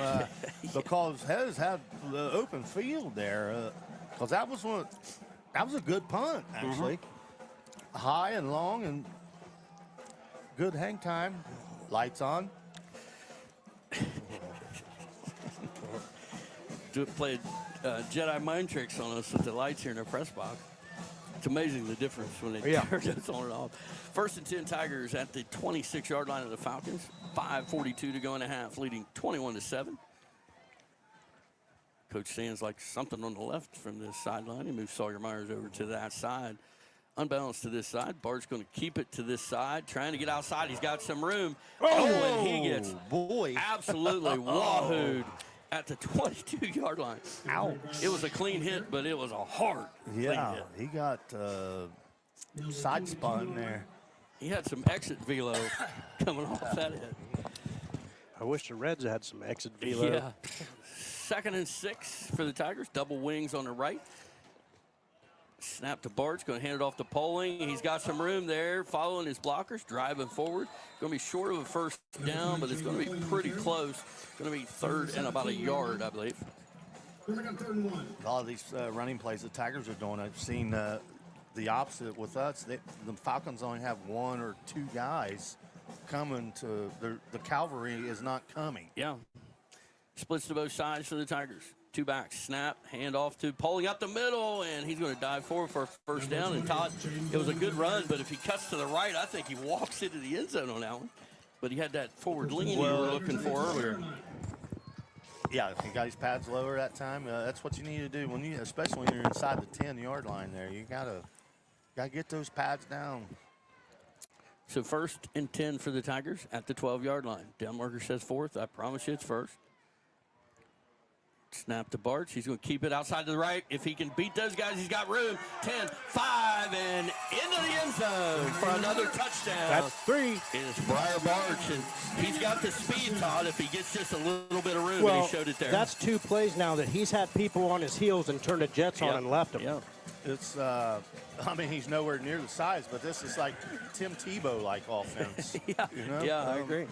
because Hez had the open field there. Because that was a good punt, actually. High and long and good hang time. Lights on. Played Jedi mind tricks on us with the lights here in our press box. It's amazing the difference when they turn this on and off. 1st and 10 Tigers at the 26-yard line of the Falcons. 5:42 to go in a half, leading 21-7. Coach Sands likes something on the left from this sideline. He moves Sawyer Myers over to that side. Unbalanced to this side. Bart's going to keep it to this side, trying to get outside. He's got some room. And he gets absolutely wahooed at the 22-yard line. Ow. It was a clean hit, but it was a hard clean hit. He got side spun there. He had some exit velo coming off that hit. I wish the Reds had some exit velo. Yeah. 2nd and 6 for the Tigers. Double wings on the right. Snap to Bart's going to hand it off to Poling. He's got some room there, following his blockers, driving forward. Going to be short of a first down, but it's going to be pretty close. It's going to be 3rd and about a yard, I believe. A lot of these running plays the Tigers are doing, I've seen the opposite with us. The Falcons only have 1 or 2 guys coming to the cavalry is not coming. Yeah. Splits to both sides for the Tigers. 2 backs, snap, hand off to Poling up the middle, and he's going to dive forward for a first down. And Todd, it was a good run, but if he cuts to the right, I think he walks into the end zone on that one. But he had that forward lean you were looking for earlier. Yeah, if he got his pads lower that time, that's what you need to do especially when you're inside the 10-yard line there. You gotta get those pads down. So 1st and 10 for the Tigers at the 12-yard line. Denmarker says 4th. I promise you it's 1st. Snap to Bartz. He's going to keep it outside to the right. If he can beat those guys, he's got room. 10, 5, and into the end zone for another touchdown. That's 3. It's Briar Bartz, and he's got the speed, Todd, if he gets just a little bit of room, well, and he showed it there. That's 2 plays now that he's had people on his heels and turned the Jets on and left them. Yeah. It's, I mean, he's nowhere near the size, but this is like Tim Tebow-like offense. Yeah, you know? Yeah, I agree.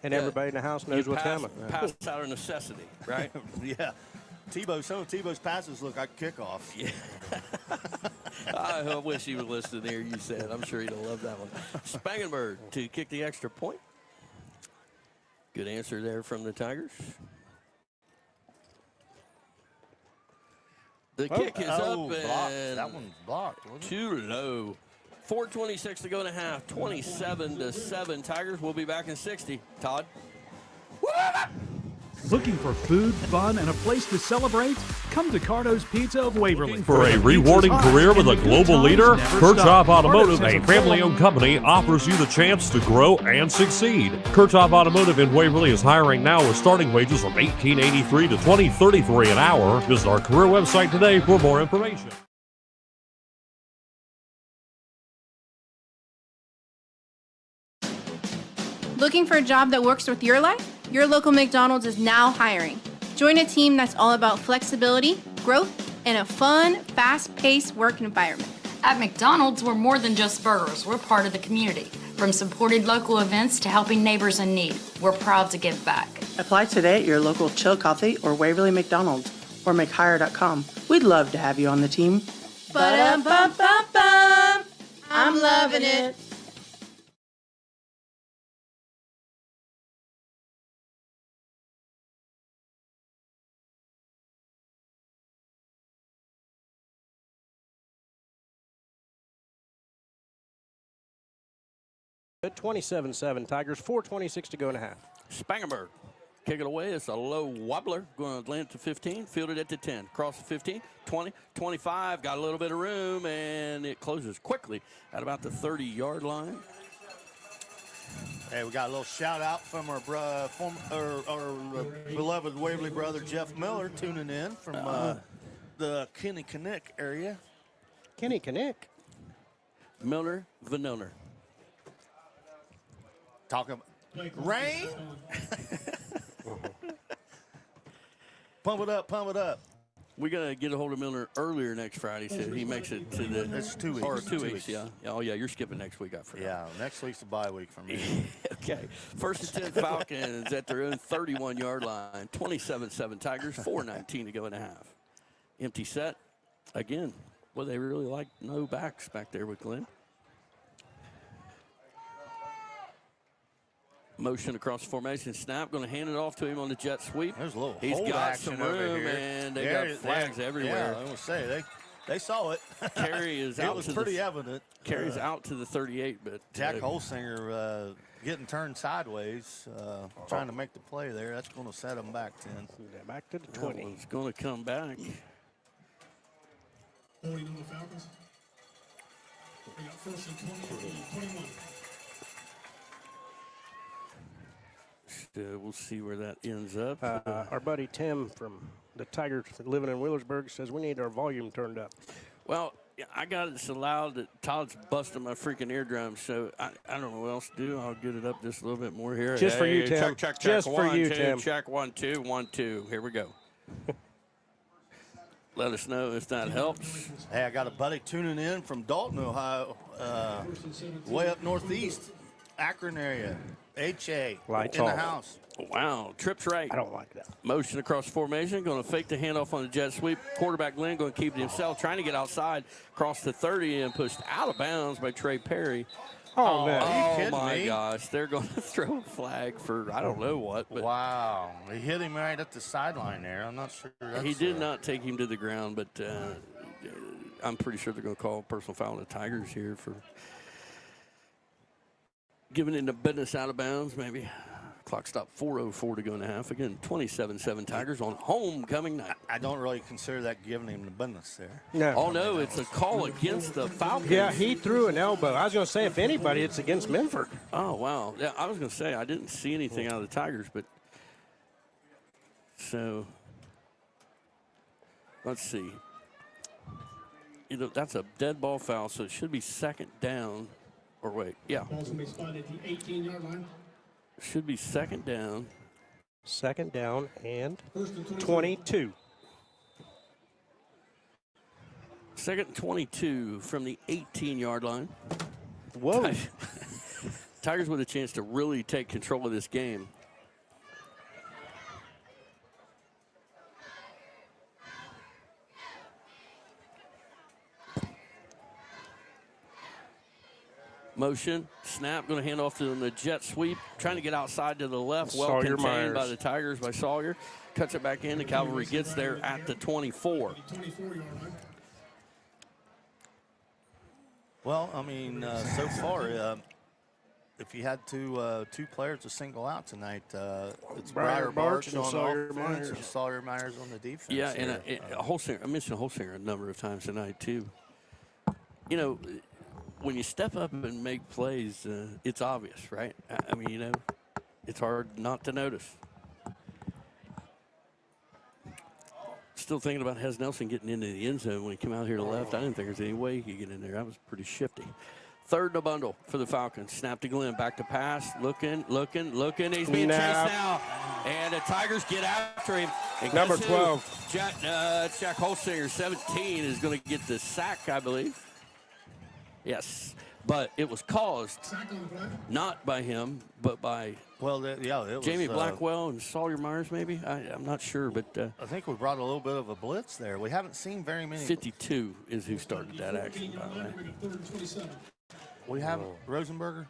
And everybody in the house knows what's coming. Pass out of necessity, right? Yeah. Some of Tebow's passes look like kickoffs. Yeah. I wish he would listen to hear you said. I'm sure he'd have loved that one. Spangenberg to kick the extra point. Good answer there from the Tigers. The kick is up blocked. and That one's blocked, wasn't it? Too low. 4:26 to go in a half. 27-7. Tigers will be back in 60. Todd. Looking for food, fun, and a place to celebrate? Come to Cardo's Pizza of Waverly. For a rewarding career with a global leader, Kirchhoff Automotive, a family-owned company, offers you the chance to grow and succeed. Kirchhoff Automotive in Waverly is hiring now with starting wages from $18.83 to $20.33 an hour. Visit our career website today for more information. Looking for a job that works with your life? Your local McDonald's is now hiring. Join a team that's all about flexibility, growth, and a fun, fast-paced work environment. At McDonald's, we're more than just burgers. We're part of the community. From supported local events to helping neighbors in need, we're proud to give back. Apply today at your local Chill Coffee or Waverly McDonald's or McHire.com. We'd love to have you on the team. Ba-dum-bum-bum-bum. I'm loving it. At 27-7, Tigers, 4:26 to go in a half. Spangenberg, kick it away. It's a low wobbler. Going to land to 15, fielded at the 10. Across the 15, 20, 25. Got a little bit of room, and it closes quickly at about the 30-yard line. Hey, we got a little shout out from our beloved Waverly brother Jeff Miller tuning in from the Kinnickinnick area. Kinnickinnick. Miller, Vanilla. Talking about rain. Pump it up, pump it up. We got to get a hold of Miller earlier next Friday so he makes it to the. It's 2 weeks. Or 2 weeks, yeah. Oh, yeah, you're skipping next week, I forgot. Yeah, next week's a bye week for me. Okay. 1st and 10 Falcons at their own 31-yard line. 27-7 Tigers, 4:19 to go in the half. Empty set. Again, well, they really like no backs back there with Glenn. Motion across the formation. Snap. Going to hand it off to him on the jet sweep. There's a little He's hold got action some over room, here. and they got flags everywhere. Yeah, I was going to say, they saw it. Carey is out. It was pretty evident. Carey's out to the 38, but Jack Holsinger getting turned sideways, trying to make the play there. That's going to set him back 10. Back to the 20. It's going to come back. 40 on the Falcons. They got 1st and 21. We'll see where that ends up. Our buddy Tim from the Tigers living in Wheelersburg says we need our volume turned up. Well, I got it so loud that Todd's busting my freaking eardrum, so I don't know what else to do. I'll get it up just a little bit more here. Just for you, Tim. Check. Just for you, Tim. Check 1, 2, 1, 2. Here we go. Let us know if that helps. Hey, I got a buddy tuning in from Dalton, Ohio, way up northeast, Akron area. H.A. Lights in off. the house. Wow, trips right. I don't like that. Motion across formation, going to fake the handoff on the jet sweep. Quarterback Glenn going to keep it himself, trying to get outside, cross the 30 and pushed out of bounds by Trey Perry. Oh, man. Are you Oh, kidding my me? gosh. They're going to throw a flag for I don't know what. But Wow. He hit him right at the sideline there. I'm not sure. he did not take him to the ground, but I'm pretty sure they're going to call a personal foul on the Tigers here for giving it the business out of bounds, maybe. Clock stop 4:04 to go in the half. Again, 27-7 Tigers on homecoming night. I don't really consider that giving him the business there. No. Oh, no, it's a call against the Falcons. Yeah, he threw an elbow. I was going to say, if anybody, it's against Minford. Oh, wow. Yeah, I was going to say, I didn't see anything out of the Tigers, but so let's see. You know, that's a dead ball foul, so it should be 2nd down. Or wait, yeah. Ball's going to be spotted at the 18-yard line. Should be 2nd down. 2nd down and 1st and 22. 2nd and 22 from the 18-yard line. Whoa. Tigers with a chance to really take control of this game. Motion, snap, going to hand off to them the jet sweep, trying to get outside to the left. Well Sawyer contained Myers. by the Tigers by Sawyer. Cuts it back in. The Cavalry gets there at the 24. 24-yard line. Well, I mean, so far, if you had two players to single out tonight, it's Briar Briar Barch Barch and on Sawyer offense Myers. and Sawyer Myers on the defense. Yeah, and here. Holsinger, I mentioned Holsinger a number of times tonight, too. You know, when you step up and make plays, it's obvious, right? I mean, you know, it's hard not to notice. Still thinking about Hez Nelson getting into the end zone when he came out here to the left. I didn't think there was any way he could get in there. That was pretty shifty. 3rd and a bundle for the Falcons. Snap to Glenn, back to pass, looking. He's being chased now. And the Tigers get after him. And Number guess who? 12. Jack Holsinger, 17, is going to get the sack, I believe. Yes, but it was caused not by him, but by it was, Jamie Blackwell and Sawyer Myers, maybe. I'm not sure, but I think we brought a little bit of a blitz there. We haven't seen very many. 52 is who started that action, by the way. We have Rosenberger.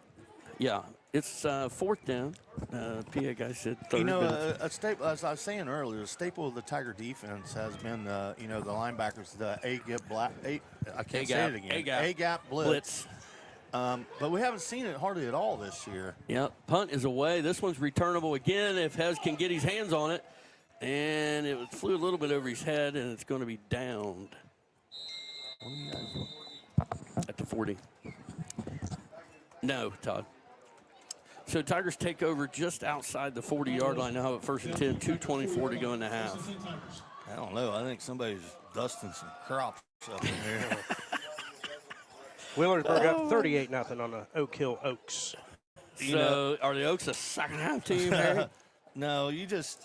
Yeah, it's 4th down. PA guy said 3rd. You know, a staple, as I was saying earlier, a staple of the Tiger defense has been, the linebackers, the A-gap blitz. But we haven't seen it hardly at all this year. Yep, punt is away. This one's returnable again if Hez can get his hands on it. And it flew a little bit over his head, and it's going to be downed at the 40. No, Todd. So Tigers take over just outside the 40-yard line now at 1st and 10, 2:24 to go in the half. I don't know. I think somebody's dusting some crops up in here. Wheelersburg up 38-0 on the Oak Hill Oaks. So are the Oaks a second-half team, Harry? No, you just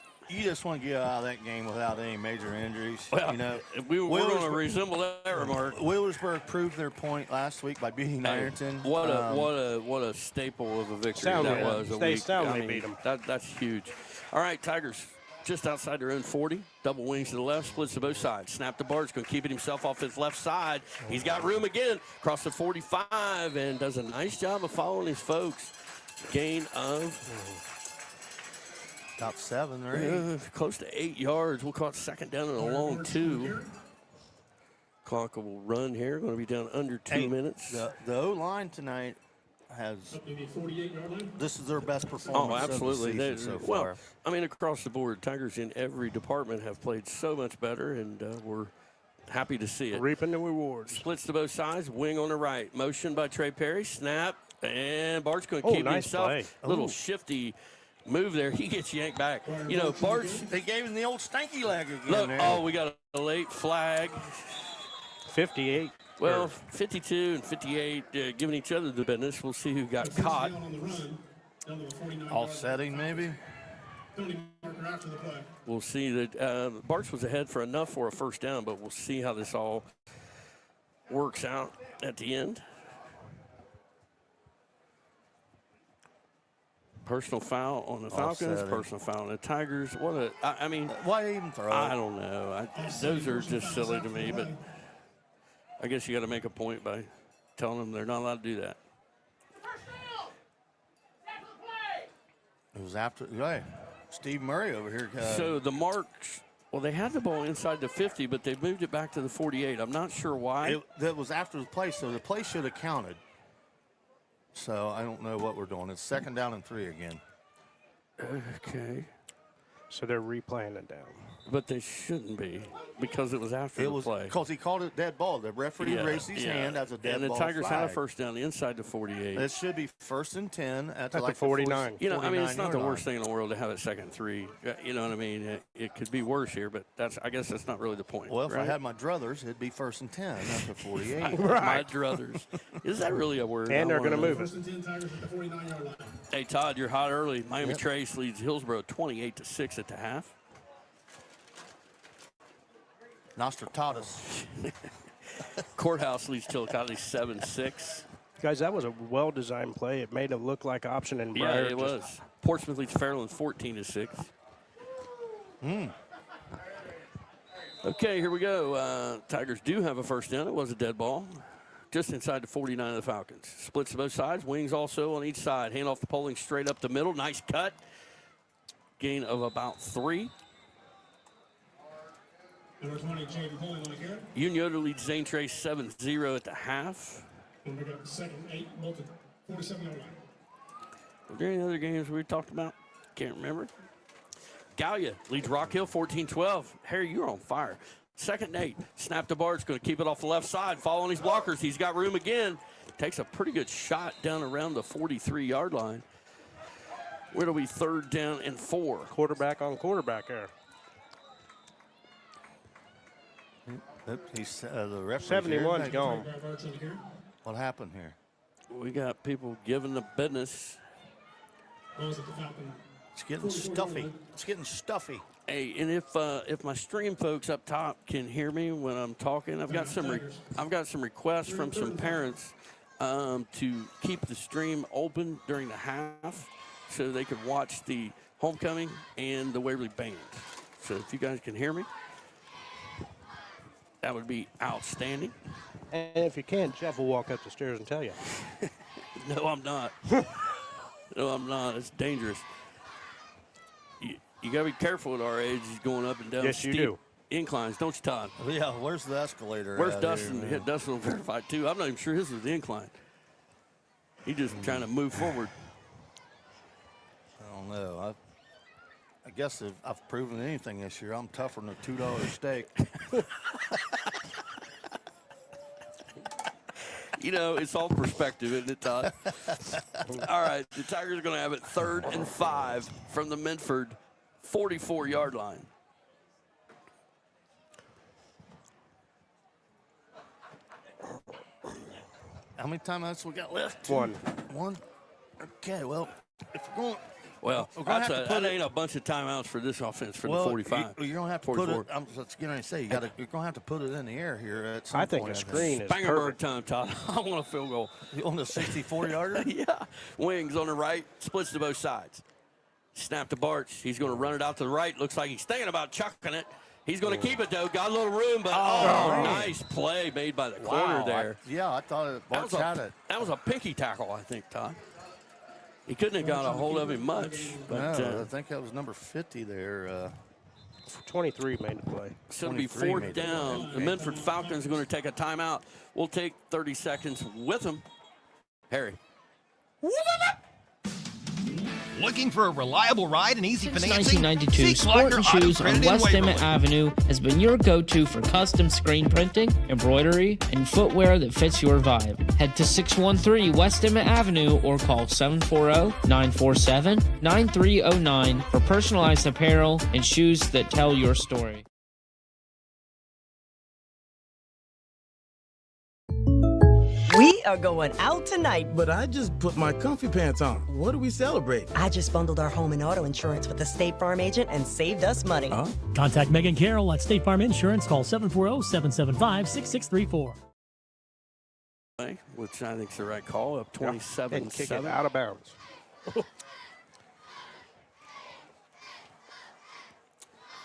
want to get out of that game without any major injuries. Well, you know, we're going to resemble that remark. Wheelersburg proved their point last week by beating Ironton. What a staple of a victory that was. They soundly beat them. That's huge. All right, Tigers just outside their own 40. Double wings to the left, splits to both sides. Snap to Bart's going to keep it himself off his left side. He's got room again across the 45 and does a nice job of following his folks. Gain of about 7 or 8. Close to 8 yards. We'll call it second down and a long 2. Clock will run here. Going to be down under 2 minutes. The O-line tonight has this is their best performance. Oh, absolutely. Of the season so far. Well, I mean, across the board, Tigers in every department have played so much better, and we're happy to see it. Reaping the rewards. Splits to both sides. Wing on the right. Motion by Trey Perry. Snap. And Bart's going to keep himself. Play. A little shifty move there. He gets yanked back. You know, Bart's. They gave him the old stanky leg again. Look, there. we got a late flag. 58. Well, 52 and 58 giving each other the business. We'll see who got caught. Offsetting, maybe. We'll see that Bart's was ahead for enough for a first down, but we'll see how this all works out at the end. Personal foul on the Falcons, personal foul on the Tigers. I mean, why even throw it? I don't know. Those are just silly to me, but I guess you got to make a point by telling them they're not allowed to do that. It was after, Steve Murray over here. So the marks, well, they had the ball inside the 50, but they moved it back to the 48. I'm not sure why. That was after the play, so the play should have counted. So I don't know what we're doing. It's second down and 3 again. Okay. So they're replaying it down. But they shouldn't be because it was after the play. Because he called it dead ball. The referee raised his hand as a dead ball. And the Tigers flag. had a first down inside the 48. It should be 1st and 10 at the 49. You know, I mean, it's not the worst thing in the world to have it 2nd and 3. You know what I mean? It could be worse here, but I guess that's not really the point. Well, if right? I had my druthers, it'd be 1st and 10 at the 48. My druthers. Is that really a word? And they're going to move it. Hey, Todd, you're hot early. Miami Trace leads Hillsborough 28-6 at the half. Nostradamus. Courthouse leads Chillicothe 7-6. Guys, that was a well-designed play. It made it look like option and Briar. Yeah, it was. Portsmouth leads Fairland 14-6. Okay, here we go. Tigers do have a first down. It was a dead ball. Just inside the 49 of the Falcons. Splits to both sides. Wings also on each side. Hand off the Poling straight up the middle. Nice cut. Gain of about 3. Number 20, Jaden Poling on the carry. Union leads Zane Trace 7-0 at the half. And we got the second 8, 47-yard line. Were there any other games we talked about? Can't remember. Gallia leads Rock Hill 14-12. Harry, you're on fire. 2nd and 8. Snap to Bart's going to keep it off the left side. Following his blockers. He's got room again. Takes a pretty good shot down around the 43-yard line. Where'll be 3rd down and 4. Quarterback on quarterback there. He's the referee. 71's gone. What happened here? We got people giving the business. It's getting stuffy. It's getting stuffy. Hey, and if my stream folks up top can hear me when I'm talking, I've got some requests from some parents to keep the stream open during the half so they could watch the homecoming and the Waverly band. So if you guys can hear me, that would be outstanding. And if you can, Jeff will walk up the stairs and tell you. No, I'm not. No, I'm not. It's dangerous. You got to be careful at our age. He's going up and down steep inclines, don't you, Todd? Yeah, where's the escalator? Where's Dustin? Hit Dustin will verify, too. I'm not even sure his was the incline. He's just trying to move forward. I don't know. I guess if I've proven anything this year, I'm tougher than a $2 steak. You know, it's all perspective, isn't it, Todd? All right, the Tigers are going to have it 3rd and 5 from the Minford 44-yard line. How many timeouts we got left? One. Okay, well, if we're going. Well, that ain't a bunch of timeouts for this offense for the 45. You're going to have to 44. put it. I'm just going to say you're going to have to put it in the air here at some I think point. a screen is Spangenberg perfect. time, Todd. I want a field goal. On the 64-yarder? Yeah. Wings on the right, splits to both sides. Snap to Barch. He's going to run it out to the right. Looks like he's thinking about chucking it. He's going to keep it, though. Got a little room, but nice play made by the corner there. I thought Barch had it. That was a pinky tackle, I think, Todd. He couldn't have got a hold of him much. But, no, I think that was number 50 there. 23 made the play. So it'll be 4th down. The Minford Falcons are going to take a timeout. We'll take 30 seconds with them. Harry. Looking for a reliable ride and easy Since financing? 1992, Seek Sport and Glockner Shoes Auto on Credit in West Emmett Waverly. Avenue has been your go-to for custom screen printing, embroidery, and footwear that fits your vibe. Head to 613 West Emmett Avenue or call 740-947-9309 for personalized apparel and shoes that tell your story. We are going out tonight. But I just put my comfy pants on. What do we celebrate? I just bundled our home and auto insurance with a State Farm agent and saved us money. Huh? Contact Megan Carroll at State Farm Insurance. Call 740-775-6634. Which I think is the right call, up 27-7. And kick it out of bounds.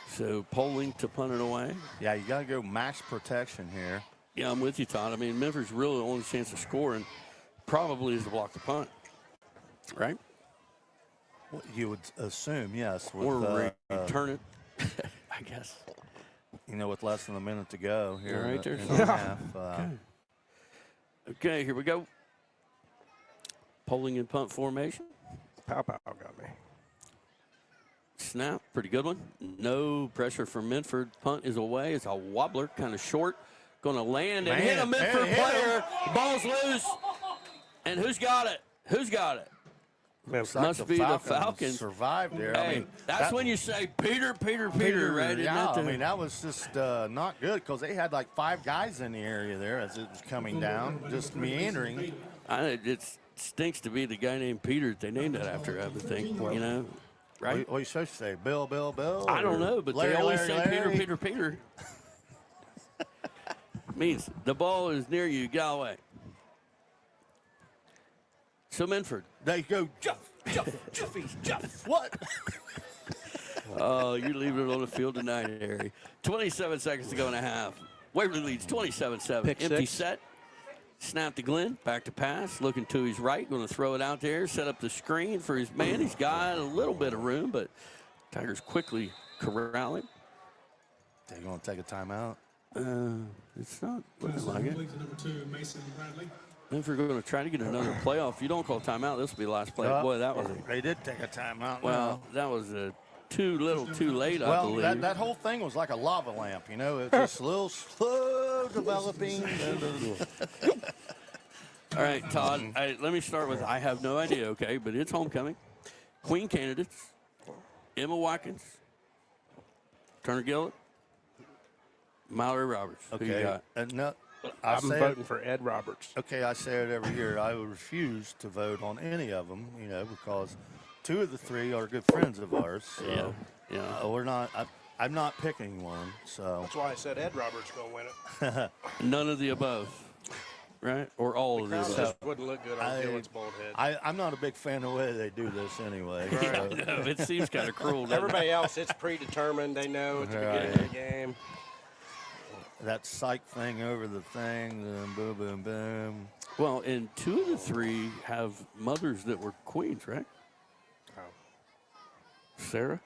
So Poling to punt it away. Yeah, you got to go max protection here. Yeah, I'm with you, Todd. I mean, Minford's really the only chance of scoring probably is to block the punt, right? Well, you would assume, yes. With, or return it, I guess. You know, with less than a minute to go here. Right there. In the half, Okay, here we go. Poling in punt formation. Pow got me. Snap, pretty good one. No pressure from Minford. Punt is away. It's a wobbler, kind of short. Going to land and hit a Minford player. Ball's loose. And who's got it? Who's got it? Must be the Falcons. Survived there. Hey, I mean, that's when you say Peter, right? Yeah, I mean, that was just not good because they had like 5 guys in the area there as it was coming down, just meandering. It stinks to be the guy named Peter. They named that after, I would think, you know. Right? What are you supposed to say? Bill? I don't know, but Larry, they always Larry, say Larry. Peter. Means the ball is near you, Galway. So Minford. They go, Jeff. What? Oh, you're leaving it on the field tonight, Harry. 27 seconds to go and a half. Waverly leads 27-7. Empty set. Snap to Glenn. Back to pass. Looking to his right. Going to throw it out there. Set up the screen for his man. He's got a little bit of room, but Tigers quickly corral him. They're going to take a timeout. It's not looking like it. Number 2, Mason Bradley. If we're going to try to get another playoff, if you don't call timeout, this will be the last play. Boy, that was They did take a timeout. well, that was too little, too late, I believe. Well, that whole thing was like a lava lamp, you know. It's just a little slow developing. All right, Todd, let me start with I have no idea, okay, but it's homecoming. Queen candidates, Emma Watkins, Turner Gillett, Mallory Roberts. Okay. Who you got? I'm voting for Ed Roberts. Okay, I say it every year. I would refuse to vote on any of them, you know, because 2 of the 3 are good friends of ours. So yeah. We're not. I'm not picking one. So That's why I said Ed Roberts going to win it. None of the above, right? Or all of the above. Just wouldn't look good on Gillett's bald head. I'm not a big fan of the way they do this anyway. Yeah, I know. It seems kind of cruel. Everybody else, it's predetermined. They know at the beginning of the game. That psych thing over the thing, boom, boom, boom. Well, and 2 of the 3 have mothers that were queens, right? Oh. Sarah,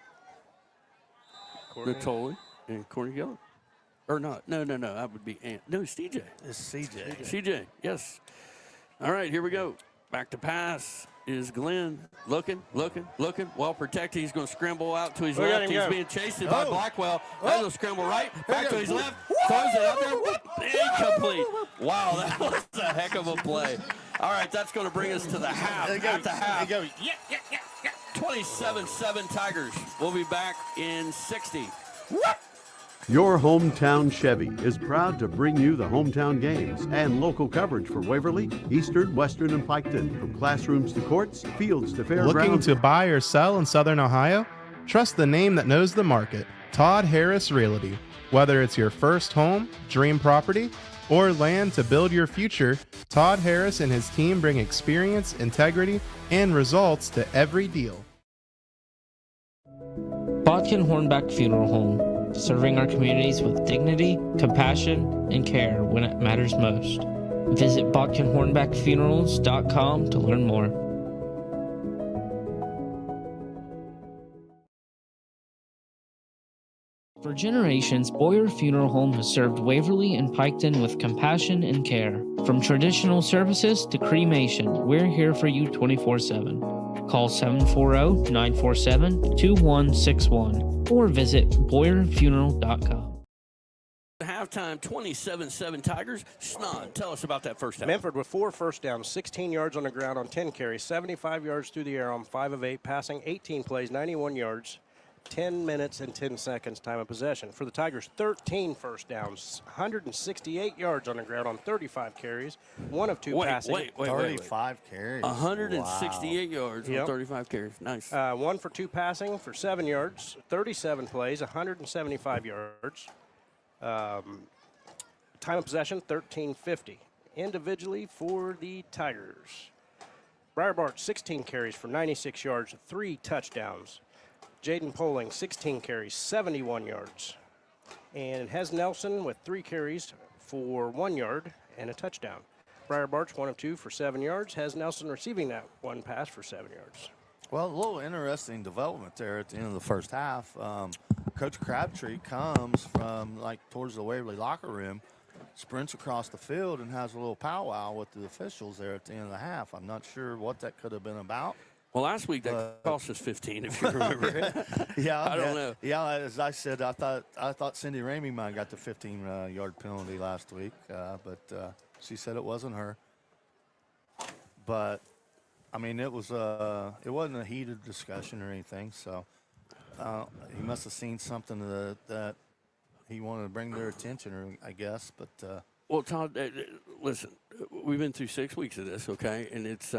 Natoli, and Corny Gillett. Or not. No. That would be Aunt. No, it's CJ. It's CJ. CJ, yes. All right, here we go. Back to pass is Glenn. Looking. Well protected. He's going to scramble out to his left. He's being chased by Blackwell. That'll scramble right. Back to his left. throws it out there. Incomplete. Wow, that was a heck of a play. All right, that's going to bring us to the half. At the half. 27-7 Tigers. We'll be back in 60. Your hometown Chevy is proud to bring you the hometown games and local coverage for Waverly, Eastern, Western, and Piketon. From classrooms to courts, fields to fairgrounds. Looking to buy or sell in Southern Ohio? Trust the name that knows the market, Todd Harris Realty. Whether it's your first home, dream property, or land to build your future, Todd Harris and his team bring experience, integrity, and results to every deal. Bodkin Hornbeck Funeral Home, serving our communities with dignity, compassion, and care when it matters most. Visit BodkinHornbeckFunerals.com to learn more. For generations, Boyer Funeral Home has served Waverly and Piketon with compassion and care. From traditional services to cremation, we're here for you 24/7. Call 740-947-2161 or visit BoyerFuneral.com. Halftime, 27-7 Tigers. Snon, tell us about that first half. Minford with 4 first downs, 16 yards on the ground on 10 carries, 75 yards through the air on 5 of 8, passing 18 plays, 91 yards. 10 minutes and 10 seconds time of possession. For the Tigers, 13 first downs, 168 yards on the ground on 35 carries, 1 of 2 passing. Wait. 35 carries. 168 yards on 35 carries. Nice. 1 for 2 passing for 7 yards, 37 plays, 175 yards. Time of possession, 13:50. Individually for the Tigers, Briar Bart, 16 carries for 96 yards, 3 touchdowns. Jaden Poling, 16 carries, 71 yards. And Hez Nelson with 3 carries for 1 yard and a touchdown. Briar Barch, 1 of 2 for 7 yards. Hez Nelson receiving that 1 pass for 7 yards. Well, a little interesting development there at the end of the first half. Coach Crabtree comes from, towards the Waverly locker room, sprints across the field, and has a little powwow with the officials there at the end of the half. I'm not sure what that could have been about. Well, last week that cost us 15, if you remember. Yeah, I don't know. Yeah, as I said, I thought Cindy Ramey might have got the 15-yard penalty last week, but she said it wasn't her. But I mean, it wasn't a heated discussion or anything. So he must have seen something that he wanted to bring their attention, or I guess. But well, Todd, listen, we've been through 6 weeks of this, okay, and it's.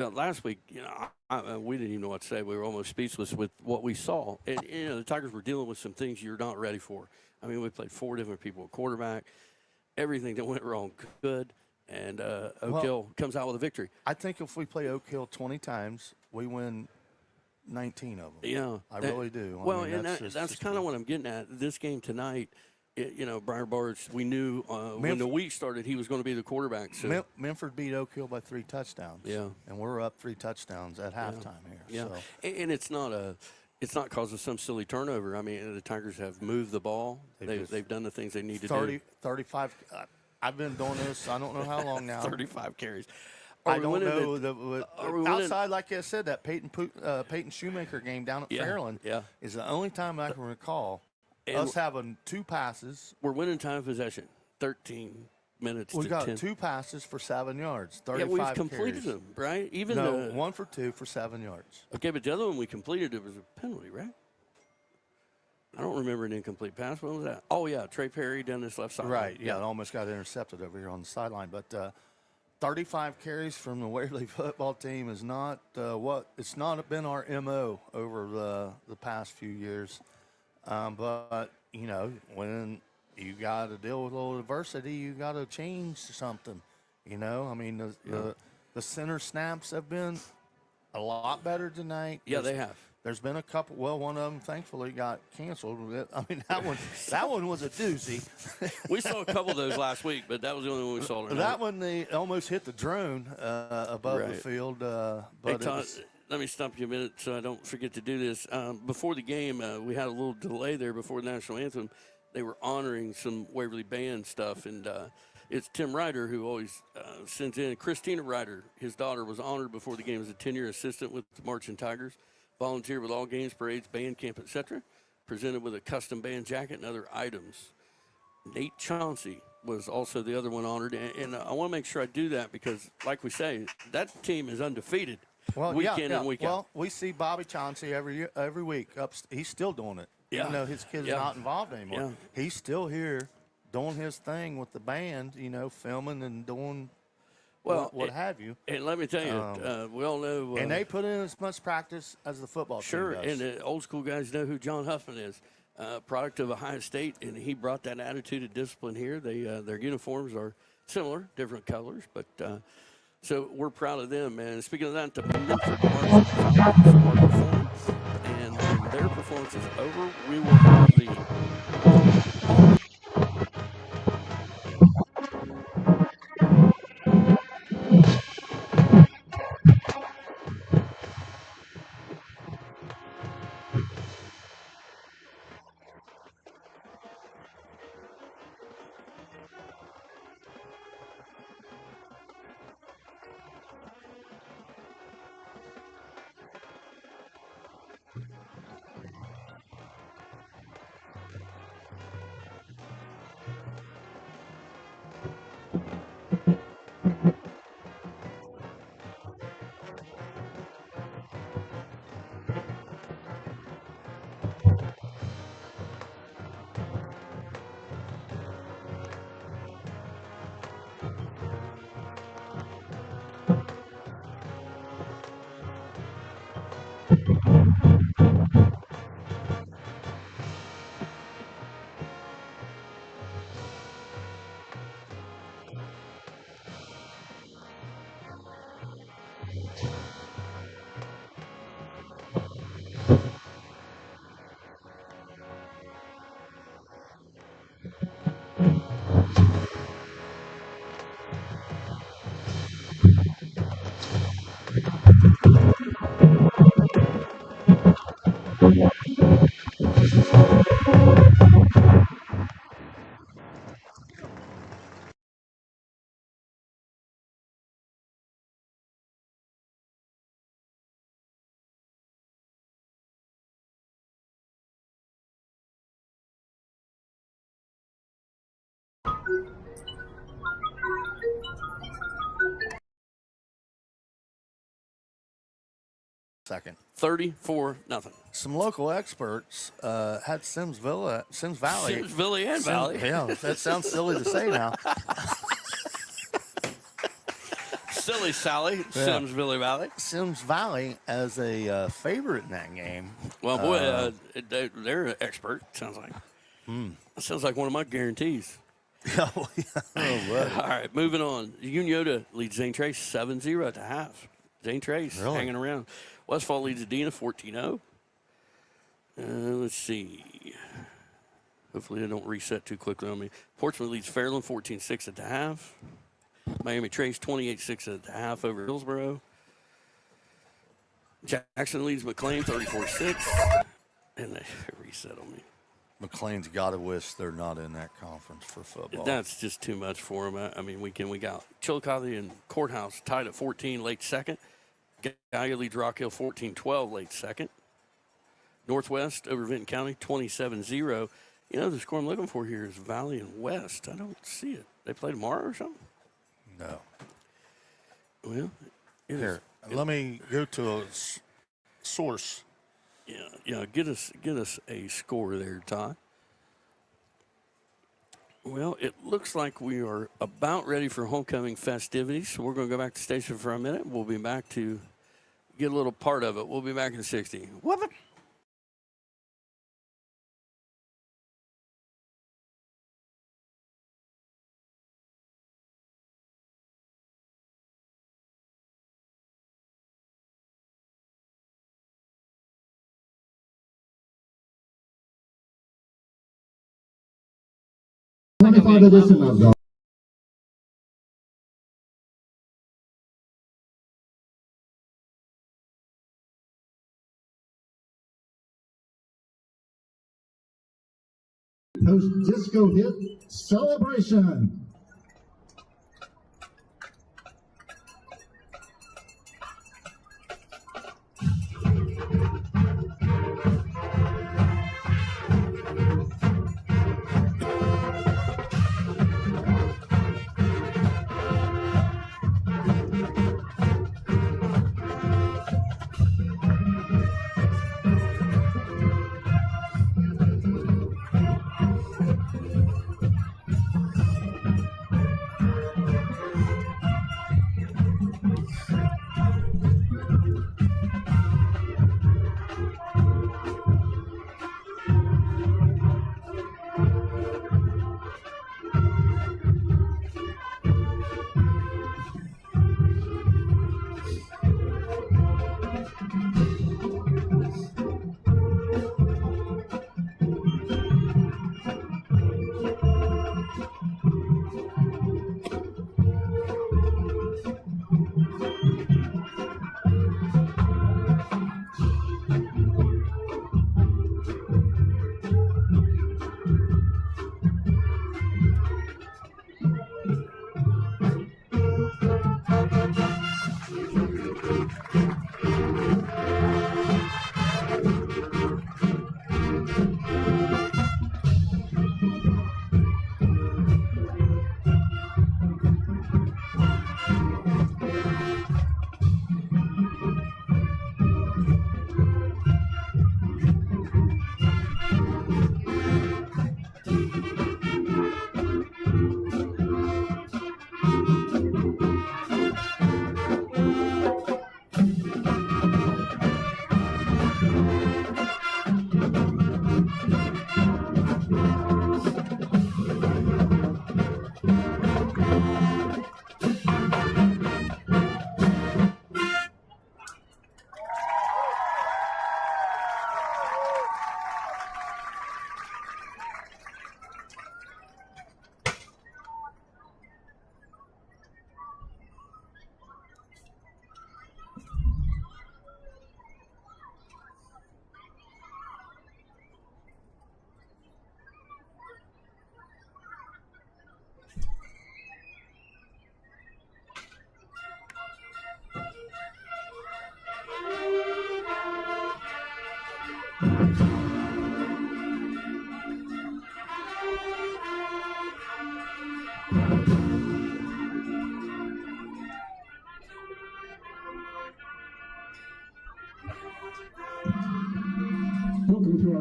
Last week, we didn't even know what to say. We were almost speechless with what we saw. And, the Tigers were dealing with some things you're not ready for. I mean, we played 4 different people at quarterback. Everything that went wrong good. And Oak Hill comes out with a victory. I think if we play Oak Hill 20 times, we win 19 of them. Yeah. I really do. Well, that's kind of what I'm getting at. This game tonight, Briar Barge, we knew when the week started he was going to be the quarterback. So. Minford beat Oak Hill by 3 touchdowns. Yeah. And we're up 3 touchdowns at halftime here. Yeah. So. And it's not because of some silly turnover. I mean, the Tigers have moved the ball. They've done the things they need to do. 35. I've been doing this, I don't know how long now. 35 carries. I don't know. Outside, like I said, that Peyton Shoemaker game down at Fairland is the only time I can recall us having 2 passes. We're winning time of possession, 13 minutes we to 10. We got 10. 2 passes for 7 yards, 35 we've completed carries. them, right? 1 for 2 for 7 yards. Okay, but the other one we completed, it was a penalty, right? I don't remember an incomplete pass. What was that? Oh, yeah, Trey Perry down this left side. Right, yeah, it almost got intercepted over here on the sideline. But 35 carries from the Waverly football team is not it's not been our MO over the past few years. But, when you got to deal with a little adversity, you got to change something, I mean, the center snaps have been a lot better tonight. Yeah, they have. There's been a couple. Well, one of them thankfully got canceled. I mean, that one was a doozy. We saw a couple of those last week, but that was the only one we saw tonight. That one, they almost hit the drone above the field. But hey, Todd, let me stop you a minute so I don't forget to do this. Before the game, we had a little delay there before the national anthem. They were honoring some Waverly band stuff, and it's Tim Ryder who always sends in. Christina Ryder, his daughter, was honored before the game as a 10-year assistant with the Marching Tigers. Volunteered with all games, parades, band camp, etc. Presented with a custom band jacket and other items. Nate Chauncey was also the other one honored. And I want to make sure I do that because, like we say, that team is undefeated week in and week out. Well, we see Bobby Chauncey every week. He's still doing it. Yeah. Even though his kid's not involved anymore. Yeah. He's still here doing his thing with the band, filming and doing what have you. And let me tell you, we all know. And they put in as much practice as the football team does. And the old school guys know who John Huffman is. Product of Ohio State, and he brought that attitude and discipline here. Their uniforms are similar, different colors, but so we're proud of them. And speaking of that, the Minford Falcons, and when their performance is over, we will have the second. 34-0. Some local experts had Sims Valley. Sims Valley and Valley. Yeah, that sounds silly to say now. Silly Sally, Sims Valley. Sims Valley as a favorite in that game. Well, boy, they're an expert, sounds like. That sounds like one of my guarantees. Oh, yeah. All right, moving on. Unioda leads Zane Trace 7-0 at the half. Zane Trace hanging around. Westfall leads Adena 14-0. Let's see. Hopefully they don't reset too quickly on me. Portsmouth leads Fairland 14-6 at the half. Miami Trace 28-6 at the half over Hillsboro. Jackson leads McLean 34-6. And they reset on me. McLean's got to wish they're not in that conference for football. That's just too much for them. I mean, we got Chillicothe and Courthouse tied at 14, late second. Gallia leads Rock Hill 14-12, late second. Northwest over Vinton County 27-0. The score I'm looking for here is Valley and West. I don't see it. They play tomorrow or something? No. Well, here, let me go to a source. Yeah. Get us a score there, Todd. Well, it looks like we are about ready for homecoming festivities, so we're going to go back to the station for a minute. We'll be back to get a little part of it. We'll be back in 60. Whoop it. Edition of the Post-disco hit celebration.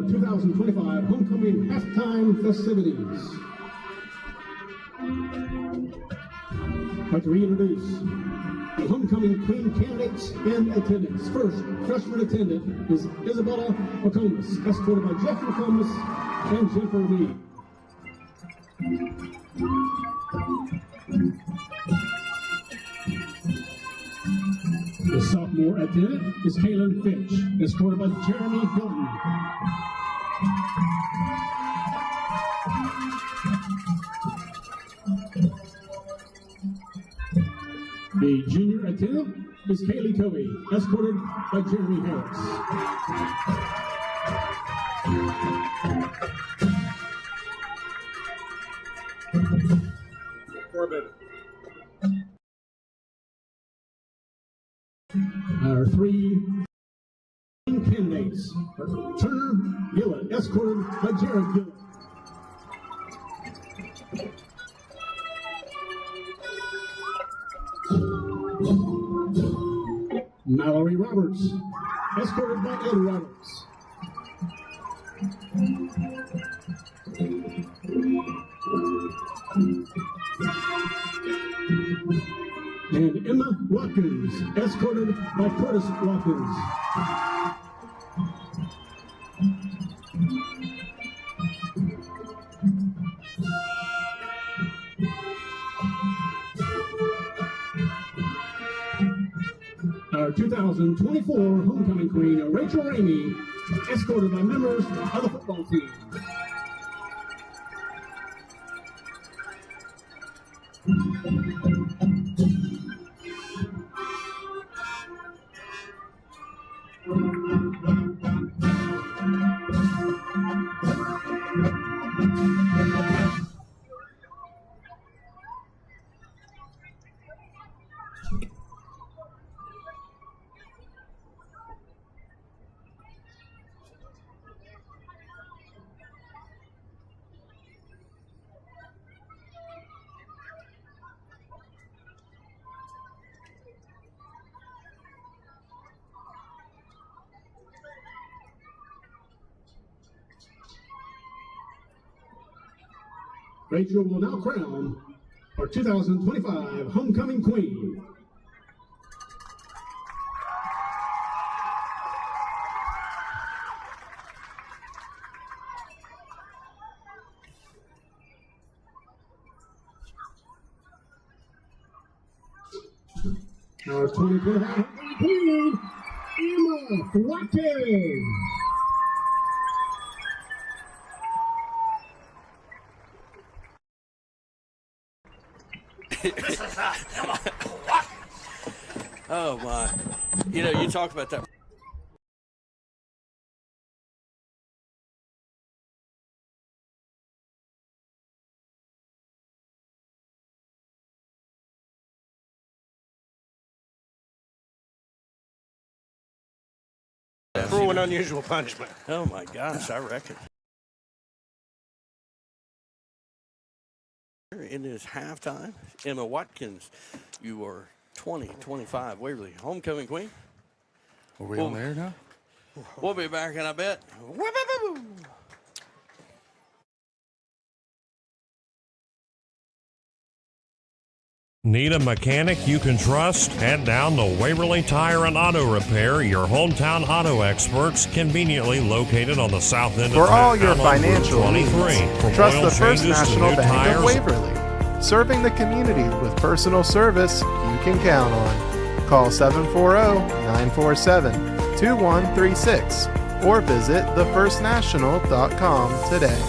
2025 homecoming halftime festivities. I'd like to reintroduce the homecoming queen candidates and attendants. First, freshman attendant is Isabella McComas, escorted by Jeff McComas and Jennifer Reed. The sophomore attendant is Kaylin Finch, escorted by Jeremy Hilton. The junior attendant is Kaylee Covey, escorted by Jeremy Harris. Our three candidates are Turner Gillett, escorted by Jared Gillett. Mallory Roberts, escorted by Ed Roberts. And Emma Watkins, escorted by Curtis Watkins. Our 2024 homecoming queen, Rachel Ramey, escorted by members of the football team. Rachel will now crown our 2025 homecoming queen. Our 2025 homecoming queen, Emma Watkins. Oh my. You know, you talk about that. Cruel and unusual punishment. Oh my gosh, I reckon. It is halftime. Emma Watkins, you are 2025 Waverly homecoming queen. Are we on there now? We'll be back in a bit. Need a mechanic you can trust? Head down to Waverly Tire and Auto Repair, your hometown auto experts, conveniently located on the south end For of all town your on financial Route needs, 23. From trust oil the First changes to National new Bank tires. of Waverly. Serving the community with personal service you can count on. Call 740-947-2136 or visit thefirstnational.com today.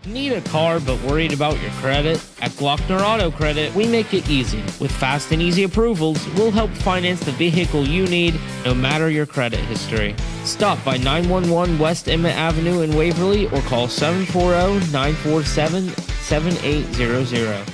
Need a car but worried about your credit? At Glockner Auto Credit, we make it easy. With fast and easy approvals, we'll help finance the vehicle you need, no matter your credit history. Stop by 911 West Emmett Avenue in Waverly or call 740-947-7800.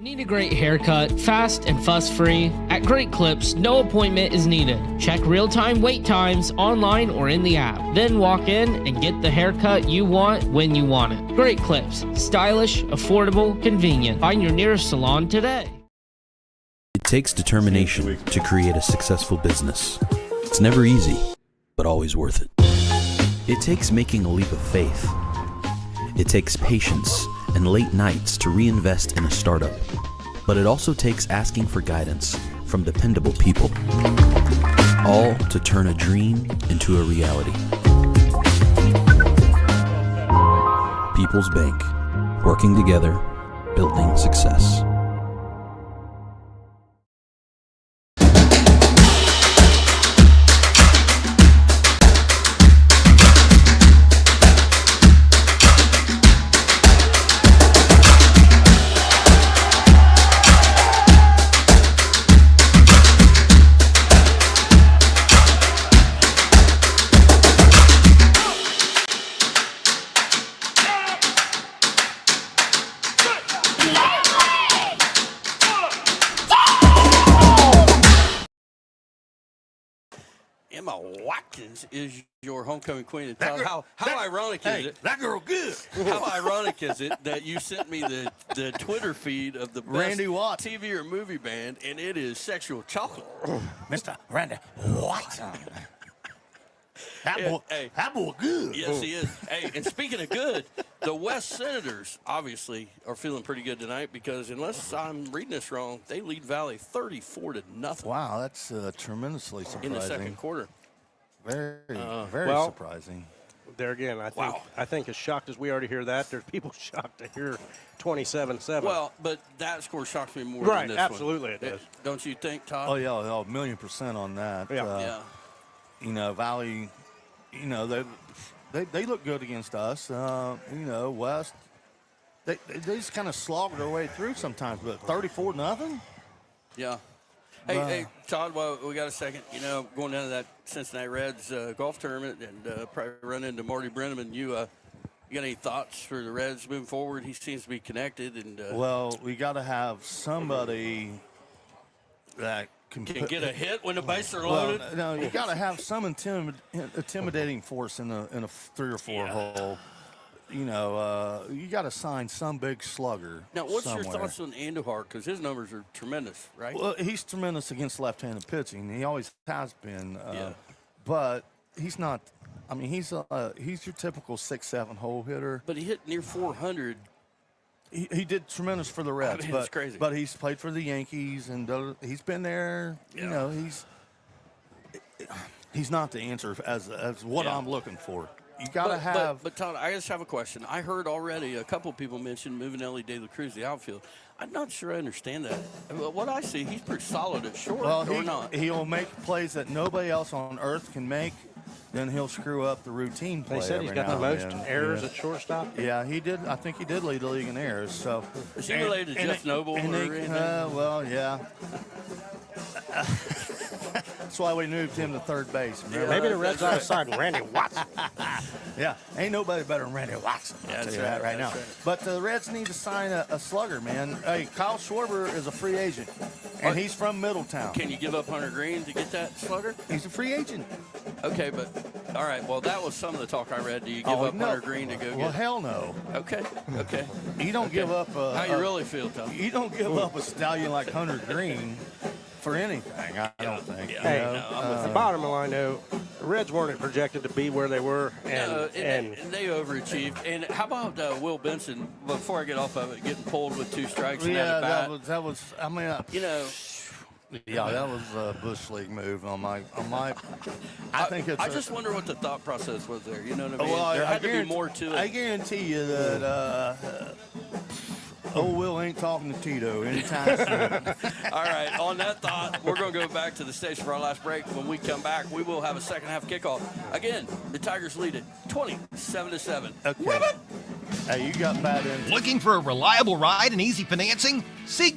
Need a great haircut, fast and fuss-free? At Great Clips, no appointment is needed. Check real-time wait times online or in the app. Then walk in and get the haircut you want when you want it. Great Clips. Stylish, affordable, convenient. Find your nearest salon today. It takes determination to create a successful business. It's never easy, but always worth it. It takes making a leap of faith. It takes patience and late nights to reinvest in a startup. But it also takes asking for guidance from dependable people. All to turn a dream into a reality. People's Bank. Working together, building success. Emma Watkins is your homecoming queen. And how ironic is it? That girl good. How ironic is it that you sent me the Twitter feed of the best Randy Watts TV or movie band, and it is Sexual Chocolate. Mr. Randy Watts. That boy good. Yes, he is. Hey, and speaking of good, the West Senators obviously are feeling pretty good tonight because unless I'm reading this wrong, they lead Valley 34-0. Wow, that's tremendously surprising. In the second quarter. Very well, surprising. There again, I think as shocked as we already hear that, there's people shocked to hear 27-7. Well, but that score shocks me more right, than this absolutely one. it does. Don't you think, Todd? Oh, yeah, 1,000,000% on that. Yeah. You know, Valley, you know, they look good against us. You know, West, they just kind of slog their way through sometimes, but 34-0? Yeah. Hey, Todd, well, we got a second. You know, going down to that Cincinnati Reds golf tournament and probably run into Marty Brenneman. You got any thoughts for the Reds moving forward? He seems to be connected. And well, we got to have somebody that can get a hit when the bases are loaded. No, you got to have some intimidating force in a 3 or 4 hole. You know, you got to sign some big slugger. Now, what's somewhere. your thoughts on Andujar? Because his numbers are tremendous, right? Well, he's tremendous against left-handed pitching. He always has been. Yeah. But he's not. I mean, he's your typical 6-7 hole hitter. But he hit near 400. He did tremendous for the Reds. I mean, it's crazy. But he's played for the Yankees, and he's been there. Yeah. You know, he's not the answer as what I'm looking for. You got to have. But Todd, I just have a question. I heard already a couple of people mention moving Ellie De La Cruz to the outfield. I'm not sure I understand that. What I see, he's pretty solid at short, or not. He'll make plays that nobody else on earth can make. Then he'll screw up the routine play. They said he's got the most errors at shortstop. Yeah, he did. I think he did lead the league in errors. So is he related to Jeff Noble or anything? Well, yeah. That's why we moved him to third base. Maybe the Reds ought to sign Randy Watson. Yeah, ain't nobody better than Randy Watson. I'll tell you that right now. But the Reds need to sign a slugger, man. Hey, Kyle Schwarber is a free agent, and he's from Middletown. Can you give up Hunter Green to get that slugger? He's a free agent. Okay, but all right. Well, that was some of the talk I read. Do you give up Hunter Green to go get? Well, hell no. Okay. You don't give up. How you really feel, Tom? You don't give up a stallion like Hunter Green for anything. I don't think. Hey, the bottom line though, the Reds weren't projected to be where they were, and they overachieved. And how about Will Benson? Before I get off of it, getting pulled with 2 strikes. Yeah, and bat. that was. I mean, you know. Yeah, that was a Bush League move on my. I think it's. I just wonder what the thought process was there. You know what I mean? Well, there had to be more to it. I guarantee you that old Will ain't talking to Tito anytime soon. All right. On that thought, we're going to go back to the station for our last break. When we come back, we will have a second half kickoff. Again, the Tigers lead it 27-7. Okay. Hey, you got bad in. Looking for a reliable ride and easy financing? See.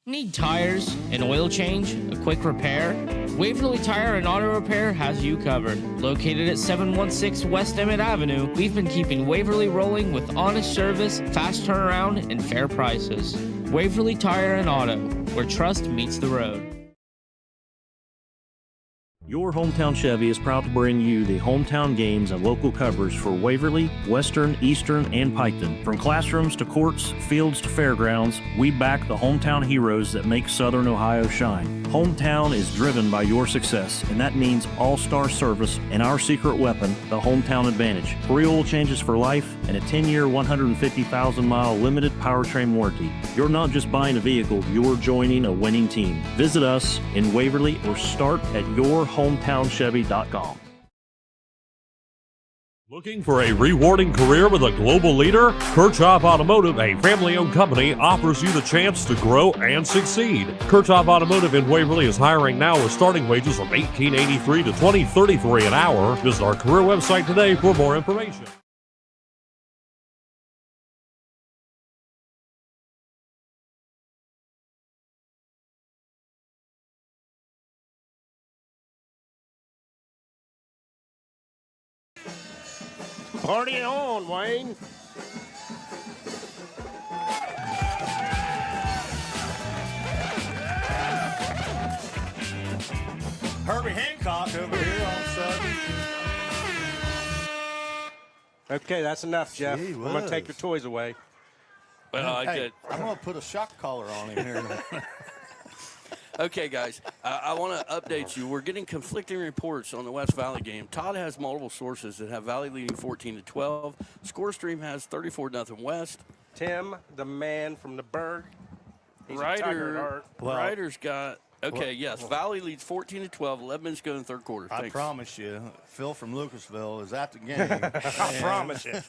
Need tires, an oil change, a quick repair? Waverly Tire and Auto Repair has you covered. Located at 716 West Emmett Avenue, we've been keeping Waverly rolling with honest service, fast turnaround, and fair prices. Waverly Tire and Auto, where trust meets the road. Your Hometown Chevy is proud to bring you the hometown games and local coverage for Waverly, Western, Eastern, and Piketon. From classrooms to courts, fields to fairgrounds, we back the hometown heroes that make Southern Ohio shine. Hometown is driven by your success, and that means all-star service and our secret weapon, the Hometown Advantage. Free oil changes for life and a 10-year, 150,000-mile limited powertrain warranty. You're not just buying a vehicle, you're joining a winning team. Visit us in Waverly or start at yourhometownchevy.com. Looking for a rewarding career with a global leader? Kirchhoff Automotive, a family-owned company, offers you the chance to grow and succeed. Kirchhoff Automotive in Waverly is hiring now with starting wages from $18.83 to $20.33 an hour. Visit our career website today for more information. Party on, Wayne. Herbie Hancock over here all of a sudden. Okay, that's enough, Jeff. Gee I'm going to whiz. take your toys away. Well, Hey, I'm going to put a shock collar on him here. Okay, guys, I want to update you. We're getting conflicting reports on the West Valley game. Todd has multiple sources that have Valley leading 14-12. ScoreStream has 34-0 West. Tim, the man from the Berg. He's a Tiger at heart. Ryder's got Valley leads 14-12. 11 minutes to go in the third quarter. I Thanks. promise you, Phil from Lucasville is at the game. I promise you.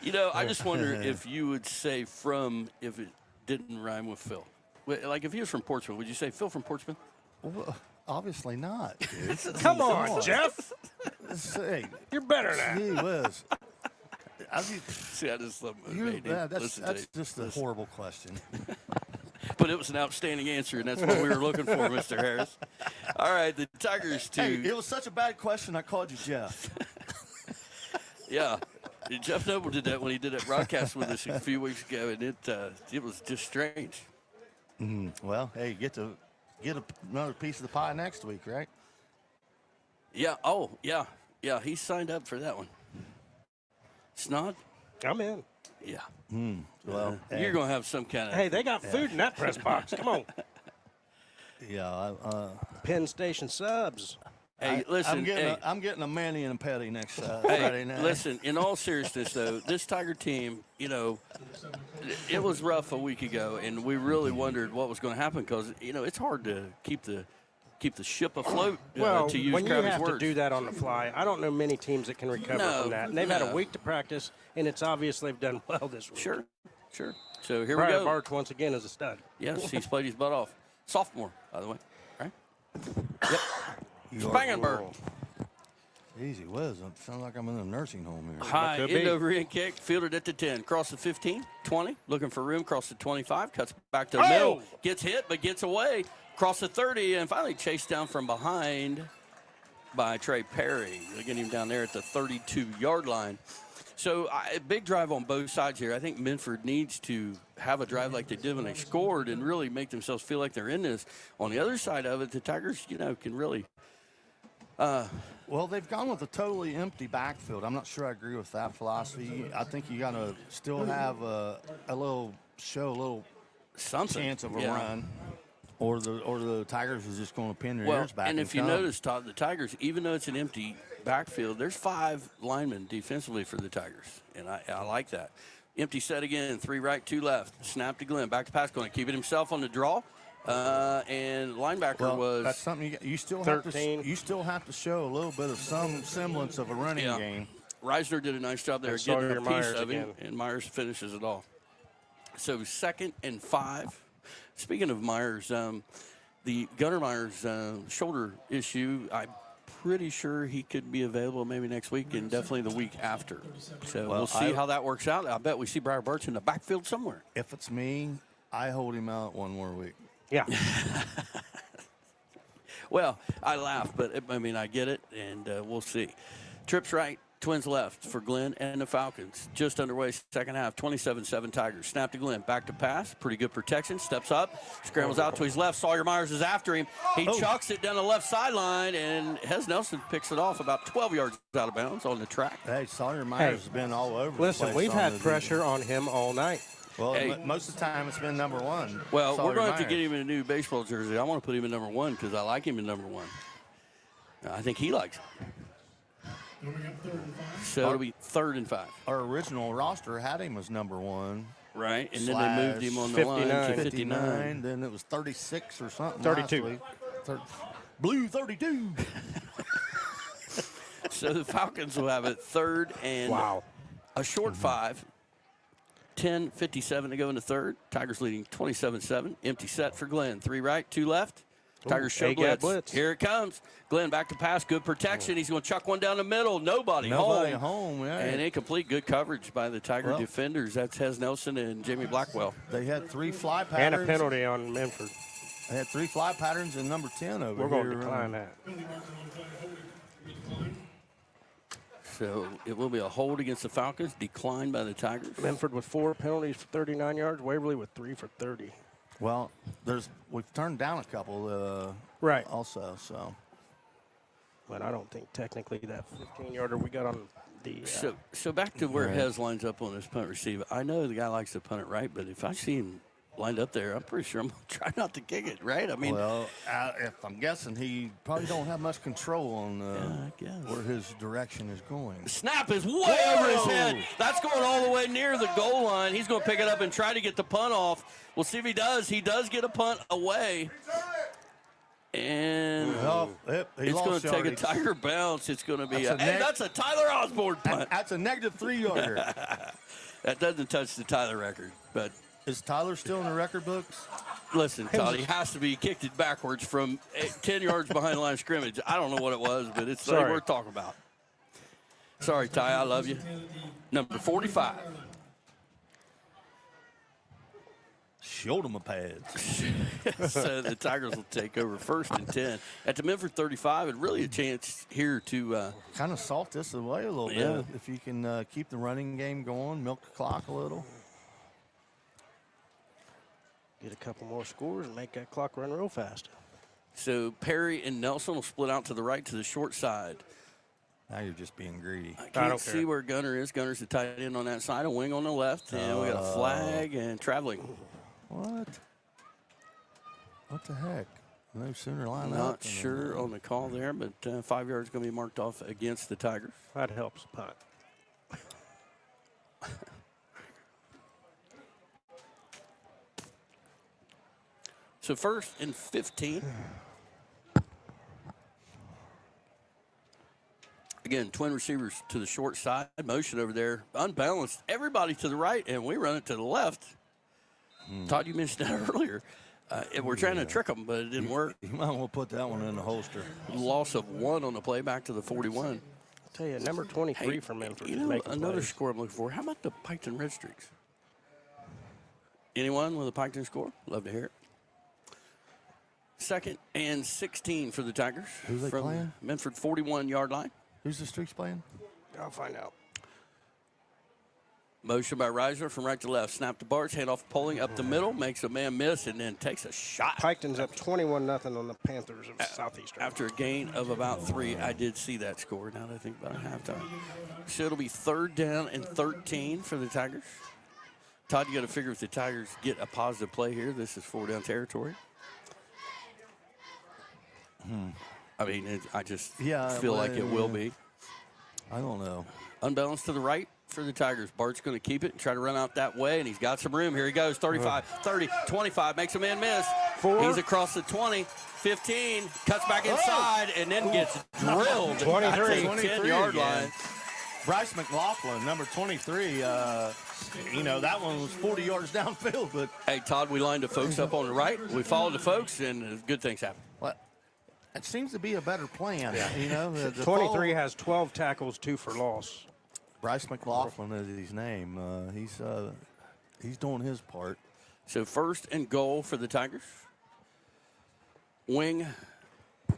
You know, I just wonder if you would say from if it didn't rhyme with Phil. Like if he was from Portsmouth, would you say Phil from Portsmouth? Well, obviously not, dude. Come on, Jeff. Hey, you're better than Gee that. whiz. See, I just love That's just a horrible question. But it was an outstanding answer, and that's what we were looking for, Mr. Harris. All right, the Tigers Hey, it was such a bad question, I called you Jeff. Yeah. Jeff Noble did that when he did that broadcast with us a few weeks ago, and it was just strange. Well, hey, get another piece of the pie next week, right? Yeah. Oh, yeah. Yeah, he signed up for that one. Snod? I'm in. Yeah. Well, you're going to have some kind of... Hey, they got food in that press box. Come on. Yeah. Penn Station subs. Hey, listen. I'm getting a Manny and a Petty next Hey, Friday night. listen, in all seriousness, though, this Tiger team, you know, it was rough a week ago, and we really wondered what was going to happen because, you know, it's hard to keep the ship afloat, Well, to use when you Kramer's have words. to do that on the fly, I don't know many teams that can recover from that. And they've had a week to practice, and it's obvious they've done well this week. Sure. So here Brian we go. Barch, once again, is a stud. Yes, he's played his butt off. Sophomore, by the way. Right? Yep. You are Spangenberg. cool. Easy whiz. It sounds like I'm in a nursing home here. High end over end kick, fielded at the 10. Cross the 15, 20, looking for room, cross the 25, cuts back to the middle, gets hit but gets away, cross the 30, and finally chased down from behind by Trey Perry. They get him down there at the 32-yard line. So a big drive on both sides here. I think Minford needs to have a drive like they did when they scored and really make themselves feel like they're in this. On the other side of it, the Tigers, you know, can really well, they've gone with a totally empty backfield. I'm not sure I agree with that philosophy. I think you got to still have a little something chance of a run, or the Tigers is just going to pin their well, ears back. and if you notice, Todd, the Tigers, even though it's an empty backfield, there's 5 linemen defensively for the Tigers, and I like that. Empty set again, 3 right, 2 left. Snap to Glenn, back to pass, going to keep it himself on the draw. And linebacker was that's something you still 13. You still have to show a little bit of some semblance of a running game. Reisner did a nice job there getting a piece of him, and Myers finishes it all. So 2nd and 5. Speaking of Myers, the Gunnar Myers shoulder issue, I'm pretty sure he could be available maybe next week and definitely the week after. So we'll see how that works out. I bet we see Briar Birch in the backfield somewhere. If it's me, I hold him out one more week. Yeah. Well, I laugh, but I mean, I get it, and we'll see. Trips right, Twins left for Glenn and the Falcons. Just underway, second half, 27-7 Tigers. Snap to Glenn, back to pass, pretty good protection, steps up, scrambles out to his left. Sawyer Myers is after him. He chucks it down the left sideline, and Hez Nelson picks it off about 12 yards out of bounds on the track. Hey, Sawyer Myers has been all over. Listen, the place we've had pressure on him all night. Well, Hey. most of the time it's been number one. Well, Sawyer we're going to Myers. get him in a new baseball jersey. I want to put him in number 1 because I like him in number 1. I think he likes it. So it'll be 3rd and 5. Our original roster had him as number 1. Right, and then they moved him on the line to 59. Then it was 36 or something. 32. last week. Blue 32. So the Falcons will have it 3rd and a short 5. 10:57 to go in the 3rd. Tigers leading 27-7. Empty set for Glenn. 3 right, 2 left. Tigers show blitz. Here it comes. Glenn back to pass. Good protection. He's going to chuck one down the middle. Nobody home. Yeah. And incomplete. Good coverage by the Tiger defenders. That's Hez Nelson and Jamie Blackwell. They had 3 fly patterns. And a penalty on Minford. They had 3 fly patterns and number 10 over We're here. going to decline that. So it will be a hold against the Falcons, declined by the Tigers. Minford with 4 penalties for 39 yards. Waverly with 3 for 30. Well, we've turned down a couple right. also, so. But I don't think technically that 15-yarder we got on the So back to where Hez lines up on his punt receiver. I know the guy likes to punt it right, but if I see him lined up there, I'm pretty sure I'm going to try not to kick it, right? I mean, well, if I'm guessing, he probably don't have much control on where his direction is going. The snap is way over his head. That's going all the way near the goal line. He's going to pick it up and try to get the punt off. We'll see if he does. He does get a punt away. And it's going to take a Tiger bounce. It's going to be that's a Tyler Osborne punt. That's a negative 3-yarder. That doesn't touch the Tyler record, but. Is Tyler still in the record books? Listen, Todd, he has to be kicked it backwards from 10 yards behind the line of scrimmage. I don't know what it was, but it's worth talking about. Sorry, Ty, I love you. Number 45. Showed him a pads. So the Tigers will take over 1st and 10. At the Minford 35, and really a chance here to kind of salt this away a little bit. If you can keep the running game going, milk the clock a little. Get a couple more scores and make that clock run real fast. So Perry and Nelson will split out to the right to the short side. Now you're just being greedy. I can't see where Gunner is. Gunner's the tight end on that side, a wing on the left, and we got a flag and traveling. What? What the heck? No sooner line up. Not sure on the call there, but 5 yards going to be marked off against the Tigers. That helps punt. So 1st and 15. Again, twin receivers to the short side. Motion over there. Unbalanced. Everybody to the right, and we run it to the left. Todd, you mentioned that earlier. We're trying to trick them, but it didn't work. You might want to put that one in the holster. Loss of 1 on the play back to the 41. I'll tell you, number 23 for Minford. You know, another score I'm looking for. How about the Piketon Red Streaks? Anyone with a Piketon score? Love to hear it. 2nd and 16 for the Tigers. Who's they playing? Minford 41-yard line. Who's the Streaks playing? I'll find out. Motion by Reiser from right to left. Snap to Bartz. Hand off Poling up the middle. Makes a man miss and then takes a shot. Piketon's up 21-0 on the Panthers of Southeastern. After a gain of about 3. I did see that score now that I think about halftime. So it'll be 3rd down and 13 for the Tigers. Todd, you got to figure if the Tigers get a positive play here, this is 4-down territory. I mean, I just feel like it will be. I don't know. Unbalanced to the right for the Tigers. Bart's going to keep it and try to run out that way, and he's got some room. Here he goes, 35, 30, 25, makes a man miss. 4. He's across the 20, 15, cuts back inside, and then gets drilled 23. at the 10-yard line. Bryce McLaughlin, number 23. That one was 40 yards downfield. But hey, Todd, we lined the folks up on the right. We followed the folks, and good things happen. It seems to be a better plan. The 23 has 12 tackles, 2 for loss. Bryce McLaughlin is his name. He's doing his part. So 1st and goal for the Tigers. Wing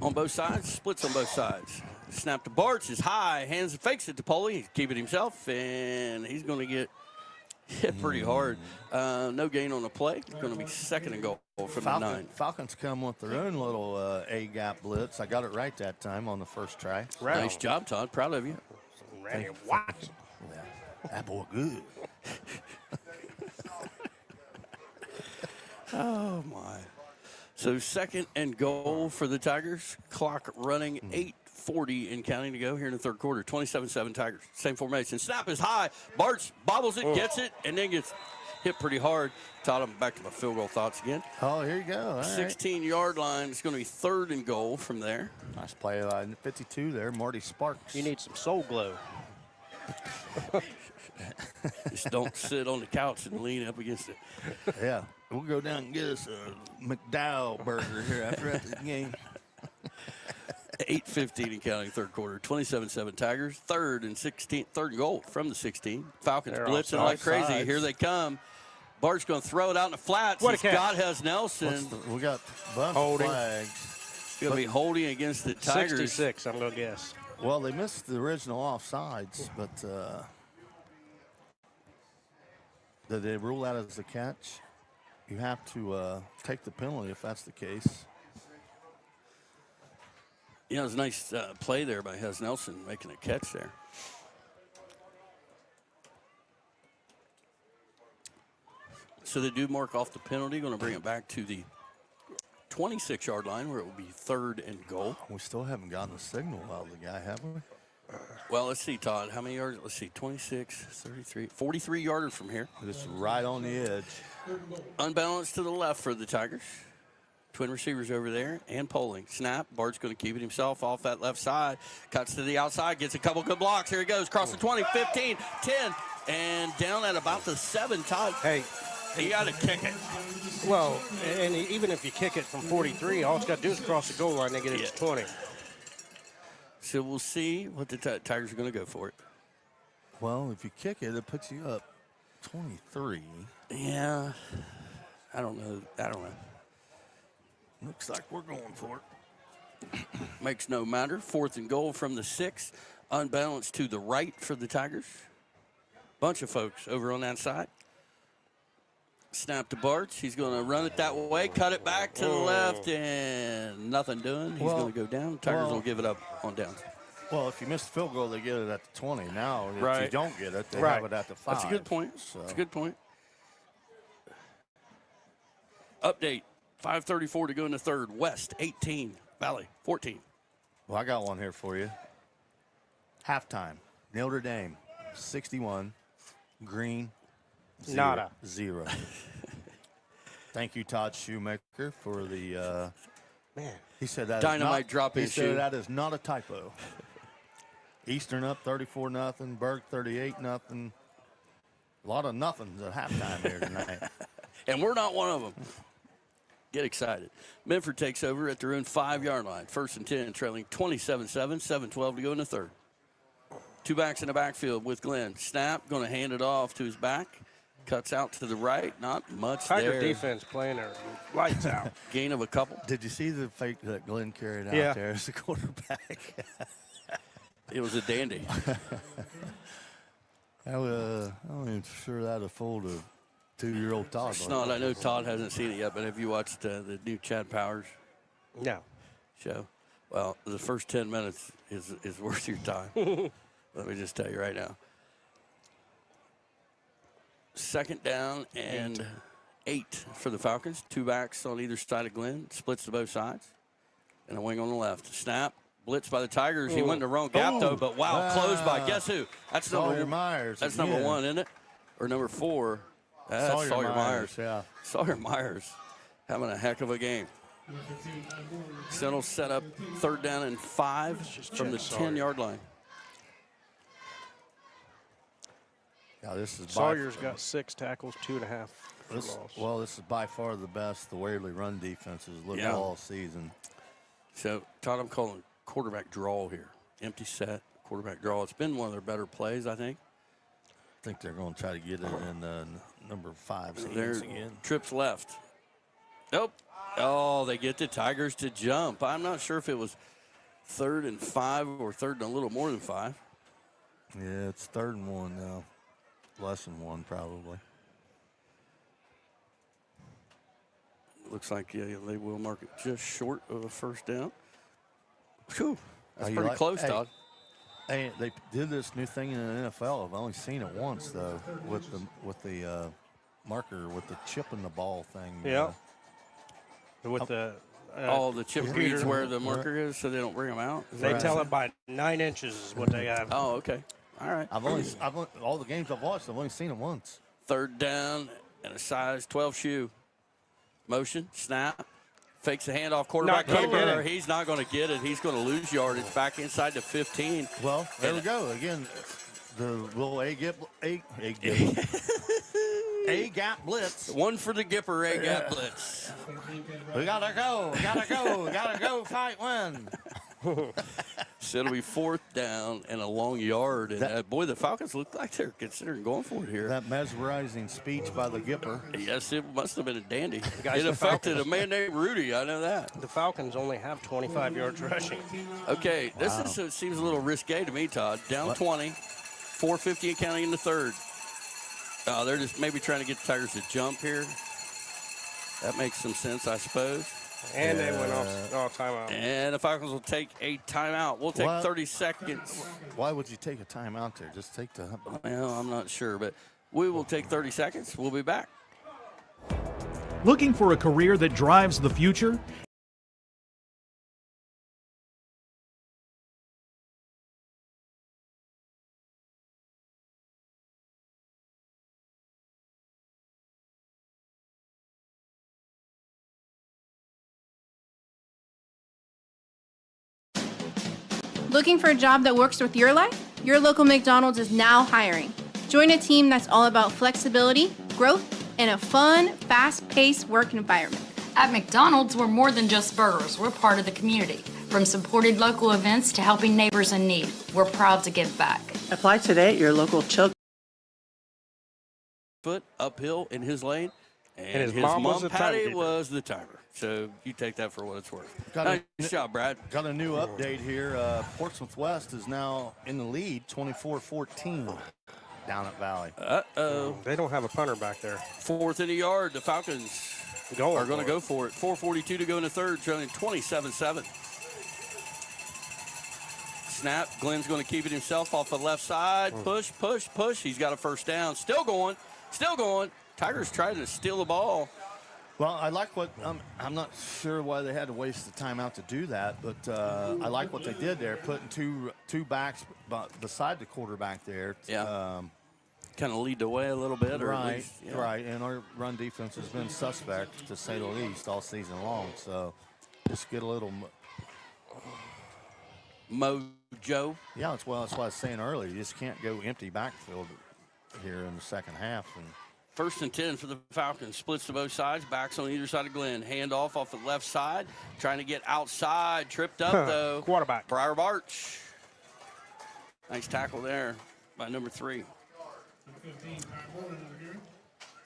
on both sides, splits on both sides. Snap to Bartz is high. Hands and fakes it to Poley. He's keeping himself, and he's going to get hit pretty hard. No gain on the play. It's going to be 2nd and goal from the 9. Falcons come with their own little A-gap blitz. I got it right that time on the first try. Nice job, Todd. Proud of you. Randy Watson. Yeah. That boy good. Oh, my. So 2nd and goal for the Tigers. Clock running, 8:40 and counting to go here in the 3rd quarter. 27-7 Tigers. Same formation. Snap is high. Bartz bobbles it, gets it, and then gets hit pretty hard. Todd, I'm back to my field goal thoughts again. Oh, here you go. 16-yard line. It's going to be 3rd and goal from there. Nice play line. 52 there. Marty Sparks. You need some soul glow. Just don't sit on the couch and lean up against it. Yeah. We'll go down and get us a McDowell burger here after the game. 8:15 and counting, 3rd quarter. 27-7 Tigers. 3rd and goal from the 16. Falcons blitzing like crazy. Here they come. Bart's going to throw it out in the flats. What a catch. Scott has Nelson. We got a bunch of flags. Going to be holding against the Tigers. 66, I'm going to guess. Well, they missed the original offsides, but did they rule that as a catch? You have to take the penalty if that's the case. Yeah, it was a nice play there by Hez Nelson making a catch there. So they do mark off the penalty, going to bring it back to the 26-yard line where it will be 3rd and goal. We still haven't gotten a signal out of the guy, have we? Well, let's see, Todd. How many yards? Let's see, 26, 33, 43-yarder from here. Just right on the edge. Unbalanced to the left for the Tigers. Twin receivers over there and polling. Snap. Bart's going to keep it himself off that left side. Cuts to the outside. Gets a couple good blocks. Here he goes. Across the 20, 15, 10, and down at about the 7. Todd. Hey. You got to kick it. Well, and even if you kick it from 43, all it's got to do is cross the goal line and get it to 20. So we'll see what the Tigers are going to go for it. Well, if you kick it, it puts you up 23. Yeah. I don't know. Looks like we're going for it. Makes no matter. 4th and goal from the 6. Unbalanced to the right for the Tigers. Bunch of folks over on that side. Snap to Bartz. He's going to run it that way, cut it back to the left, and nothing doing. He's going to go down. Tigers will give it up on downs. Well, if you miss the field goal, they get it at the 20. Now, if you don't get it, they have it at the 5. That's a good point. So. That's a good point. Update. 5:34 to go in the 3rd. West 18, Valley 14. Well, I got one here for you. Halftime. Notre Dame 61, Green 0. Nada. 0. Thank you, Todd Shoemaker, for the man. He said that dynamite is not, drop. He said that is not a typo. Eastern up 34-0. Berg 38-0. A lot of nothings at halftime here tonight. And we're not one of them. Get excited. Minford takes over at their own 5-yard line. 1st and 10, trailing 27-7, 7:12 to go in the 3rd. 2 backs in the backfield with Glenn. Snap, going to hand it off to his back. Cuts out to the right. Not much Tiger there. defense playing their lights out. Gain of a couple. Did you see the fake that Glenn carried out there as a quarterback? It was a dandy. I'm not even sure that'd fooled a 2-year-old Todd. Snot, I know Todd hasn't seen it yet, but have you watched the new Chad Powers No. show? Well, the first 10 minutes is worth your time. Let me just tell you right now. 2nd down and 8 for the Falcons. 2 backs on either side of Glenn. Splits to both sides. And a wing on the left. Snap. Blitz by the Tigers. He went in the wrong gap, though, but wow, closed by guess who? That's Sawyer Myers. That's number 1, isn't it? Or number 4. That's Sawyer Myers. Yeah. Sawyer Myers having a heck of a game. Sentinel set up 3rd down and 5 from the 10-yard line. Yeah, this is Sawyer's got 6 tackles, 2.5 for loss. Well, this is by far the best the Waverly run defense has looked all season. So, Todd, I'm calling quarterback draw here. Empty set, quarterback draw. It's been one of their better plays, I think. I think they're going to try to get it in number 5 again. Trips left. Nope. Oh, they get the Tigers to jump. I'm not sure if it was 3rd and 5 or 3rd and a little more than 5. Yeah, it's 3rd and 1 now. Less than 1 probably. Looks like they will mark it just short of a first down. Whew, that's Oh, pretty close, hey, Todd. Hey, they did this new thing in the NFL. I've only seen it once though, with the marker with the chip in the ball thing. Yeah. With the the chip reads where the marker is, so they don't bring them out. They tell it by 9 inches is what they have. Oh, okay. All right. I've only all the games I've watched, I've only seen it once. 3rd down and a size 12 shoe. Motion, snap, fakes the handoff, quarterback keeper. He's not going to get it. He's going to lose yardage back inside the 15. Well, there we go. Again, the little A-gap blitz. One for the Gipper A-gap blitz. We gotta go, fight, win. So it'll be 4th down and a long yard. And boy, the Falcons look like they're considering going for it here. That mesmerizing speech by the Gipper. Yes, it must have been a dandy. It affected a man named Rudy. I know that. The Falcons only have 25 yards rushing. Okay, this seems a little risque to me, Todd. Down 20, 4:50 and counting in the 3rd. They're just maybe trying to get the Tigers to jump here. That makes some sense, I suppose. And they went off timeout. And the Falcons will take a timeout. We'll take 30 seconds. Why would you take a timeout there? Just take the... Well, I'm not sure, but we will take 30 seconds. We'll be back. Looking for a career that drives the future? Looking for a job that works with your life? Your local McDonald's is now hiring. Join a team that's all about flexibility, growth, and a fun, fast-paced work environment. At McDonald's, we're more than just burgers. We're part of the community. From supported local events to helping neighbors in need, we're proud to give back. Apply today at your local Chill. Foot uphill in his lane, and his mom Patty timekeeper. was the timer. So you take that for what it's worth. Nice job, Brad. Got a new update here. Portsmouth West is now in the lead, 24-14 down at Valley. Uh-oh. They don't have a punter back there. 4th in the yard. The Falcons are going to go for it. 4:42 to go in the 3rd, trailing 27-7. Snap. Glenn's going to keep it himself off the left side. Push, push, push. He's got a first down. Still going. Still going. Tigers trying to steal the ball. Well, I like what I'm not sure why they had to waste the time out to do that, but I like what they did there, putting two backs beside the quarterback there. Yeah. Kind of lead the way a little bit. Or Right, at least, yeah. right. And our run defense has been suspect, to say the least, all season long. So just get a little mojo. Yeah, that's why I was saying earlier. You just can't go empty backfield here in the second half. And 1st and 10 for the Falcons. Splits to both sides. Backs on either side of Glenn. Handoff off the left side. Trying to get outside. Tripped up, though. Quarterback. Briar Barch. Nice tackle there by number 3.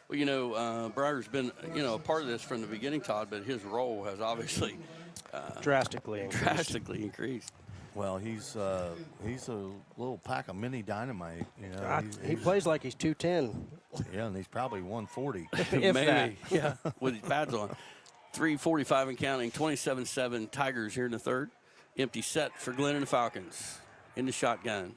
Well, you know, Briar's been, a part of this from the beginning, Todd, but his role has obviously drastically increased. Well, he's a little pack of mini dynamite. He plays like he's 210. Yeah, and he's probably 140. If Maybe, that. yeah, with his pads on. 3:45 and counting, 27-7 Tigers here in the 3rd. Empty set for Glenn and the Falcons. In the shotgun.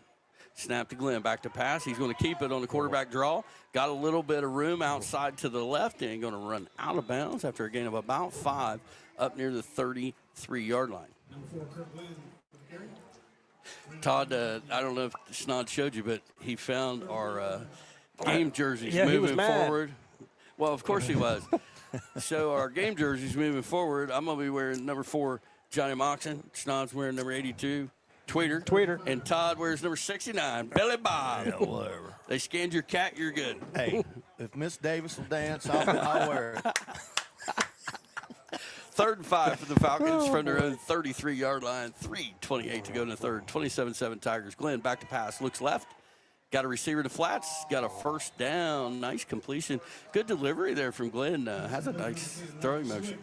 Snap to Glenn, back to pass. He's going to keep it on the quarterback draw. Got a little bit of room outside to the left and going to run out of bounds after a gain of about 5 up near the 33-yard line. Todd, I don't know if Snod showed you, but he found our game jerseys moving forward. Well, of course he was. So our game jerseys moving forward, I'm going to be wearing number 4, Johnny Moxon. Snod's wearing number 82, Tweeter. And Todd wears number 69, Billy Bob. Yeah, whatever. They scanned your cat, you're good. Hey, if Miss Davis will dance, I'll wear it. 3rd and 5 for the Falcons from their own 33-yard line. 3:28 to go in the 3rd. 27-7 Tigers. Glenn back to pass. Looks left. Got a receiver to flats. Got a first down. Nice completion. Good delivery there from Glenn. Has a nice throwing motion.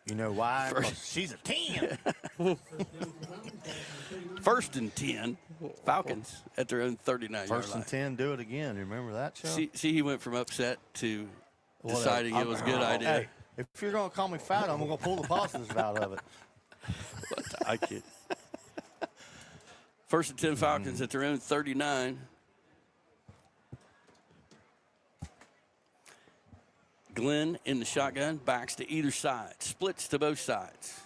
You know why? 'Cause she's a 10. 1st and 10. Falcons at their own 39-yard line. 1st and 10, do it again. You remember that, Sean? See, he went from upset to deciding it was a good idea. Hey, if you're going to call me fat, I'm going to pull the positives out of it. I kid. 1st and 10 Falcons at their own 39. Glenn in the shotgun, backs to either side, splits to both sides.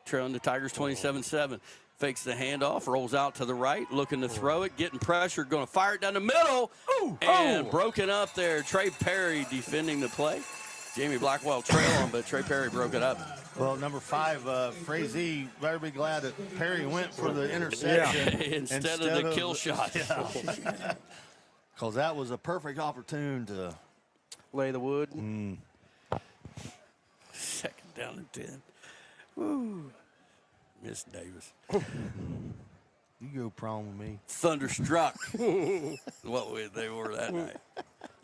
Trailing the Tigers 27-7. Fakes the handoff, rolls out to the right, looking to throw it, getting pressure, going to fire it down the middle, and broken up there. Trey Perry defending the play. Jamie Blackwell trailing, but Trey Perry broke it up. Well, number 5, Frazee, better be glad that Perry went for the interception instead of the kill shot. Because that was a perfect opportunity to lay the wood. 2nd down and 10. Woo. Miss Davis. You go prom with me. Thunderstruck. What they were that night.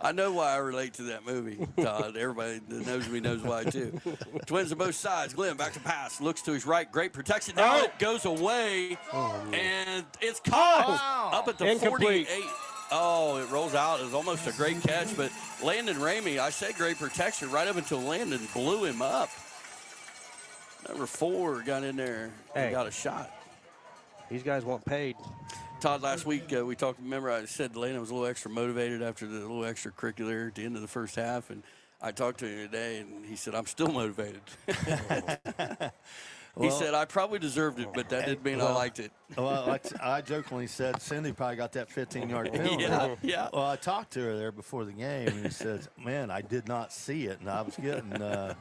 I know why I relate to that movie, Todd. Everybody that knows me knows why, too. Twins on both sides. Glenn back to pass. Looks to his right. Great protection. Now it goes away. And it's caught up at the Incomplete. 48. Oh, it rolls out. It was almost a great catch. But Landon Ramey, I said great protection right up until Landon blew him up. Number 4 got in there and got a shot. These guys want paid. Todd, last week we talked, remember I said Landon was a little extra motivated after the little extracurricular at the end of the first half, and I talked to him today, and he said, I'm still motivated. He said, I probably deserved it, but that didn't mean I liked it. Well, I jokingly said Cindy probably got that 15-yard penalty. Yeah. Well, I talked to her there before the game, and he says, man, I did not see it. And I was getting, I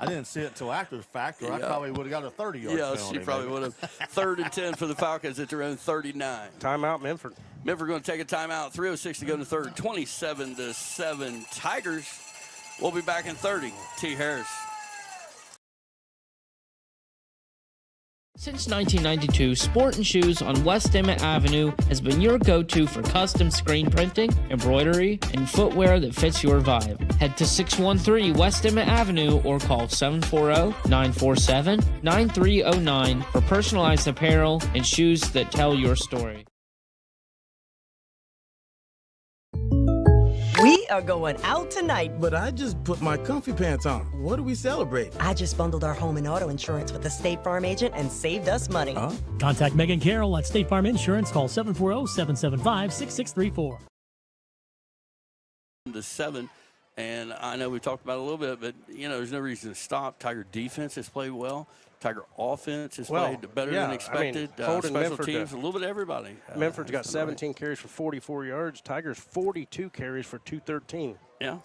didn't see it until after the fact, or I probably would have got a 30-yard penalty. Yeah, she probably would have. 3rd and 10 for the Falcons at their own 39. Timeout, Minford. Minford going to take a timeout. 3:06 to go in the 3rd. 27-7 Tigers. We'll be back in 30. T. Harris. Since 1992, Sport & Shoes on West Emmett Avenue has been your go-to for custom screen printing, embroidery, and footwear that fits your vibe. Head to 613 West Emmett Avenue or call 740-947-9309 for personalized apparel and shoes that tell your story. We are going out tonight. But I just put my comfy pants on. What do we celebrate? I just bundled our home and auto insurance with the State Farm agent and saved us money. Contact Megan Carroll at State Farm Insurance. Call 740-775-6634. 7, and I know we talked about it a little bit, but, there's no reason to stop. Tiger defense has played well. Tiger offense has played better than expected. Holding special Minford teams, a little bit of everybody. Minford's got 17 carries for 44 yards. Tiger's 42 carries for 213. Yeah.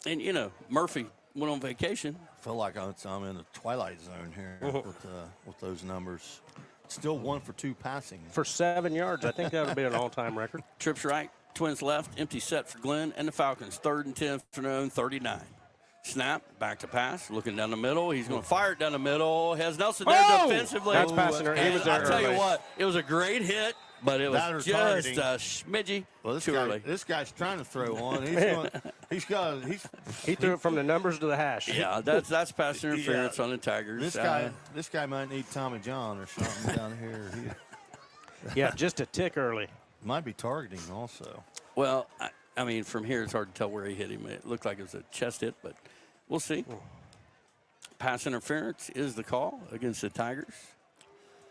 And, Murphy went on vacation. I feel like I'm in the twilight zone here with those numbers. Still 1 for 2 passing. For 7 yards. I think that would be an all-time record. Trips right, Twins left, empty set for Glenn and the Falcons. 3rd and 10 for their own 39. Snap, back to pass, looking down the middle. He's going to fire it down the middle. Has Nelson there defensively. That's passing her. He was there I'll tell you early. what, it was a great hit, but it was just a smidgy too early. This guy's trying to throw one. He threw it from the numbers to the hash. Yeah, that's pass interference on the Tigers. This guy might need Tommy John or something down here. Yeah, just a tick early. Might be targeting also. Well, I mean, from here it's hard to tell where he hit him. It looked like it was a chest hit, but we'll see. Pass interference is the call against the Tigers.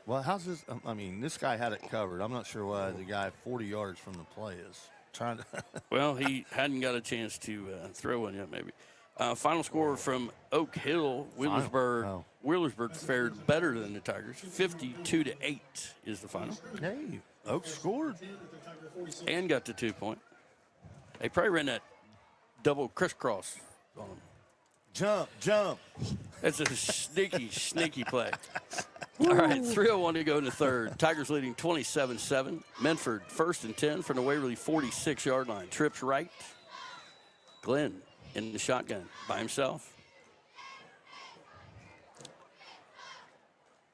Well, how's this? I mean, this guy had it covered. I'm not sure why the guy 40 yards from the play is trying to. Well, he hadn't got a chance to throw one yet, maybe. Final score from Oak Hill, Wheelersburg fared better than the Tigers. 52-8 is the final. Hey, Oak scored. And got the 2-point. They probably ran that double crisscross on him. Jump. That's a sneaky play. All right, 3:01 to go in the 3rd. Tigers leading 27-7. Minford 1st and 10 from the Waverly 46-yard line. Trips right. Glenn in the shotgun by himself.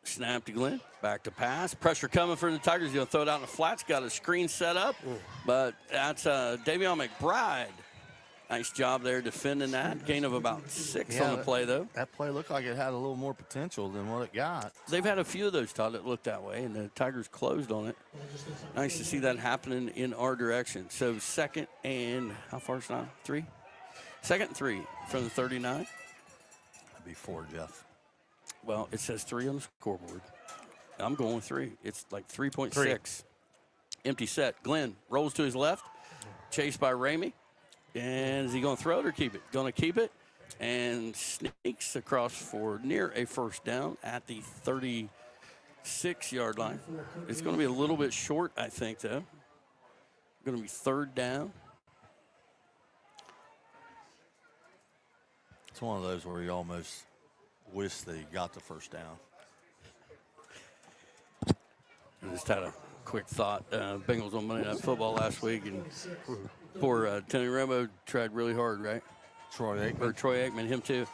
Snap to Glenn. Back to pass. Pressure coming from the Tigers. He's going to throw it out in the flats. Got a screen set up. But that's Davion McBride Nice job there defending that. Gain of about 6 on the play, though. That play looked like it had a little more potential than what it got. They've had a few of those, Todd, that looked that way, and the Tigers closed on it. Nice to see that happening in our direction. So second and how far is now? 3? Second and 3 from the 39. That'd be 4, Jeff. Well, it says 3 on the scoreboard. I'm going with 3. It's like 3.6. 3. Empty set. Glenn rolls to his left, chased by Ramey. And is he going to throw it or keep it? Going to keep it and sneaks across for near a first down at the 36-yard line. It's going to be a little bit short, I think, though. Going to be 3rd down. It's one of those where you almost wish they got the first down. I just had a quick thought. Bengals on Monday Night Football last week, and poor Tony Romo tried really hard, right? Troy Aikman, him too.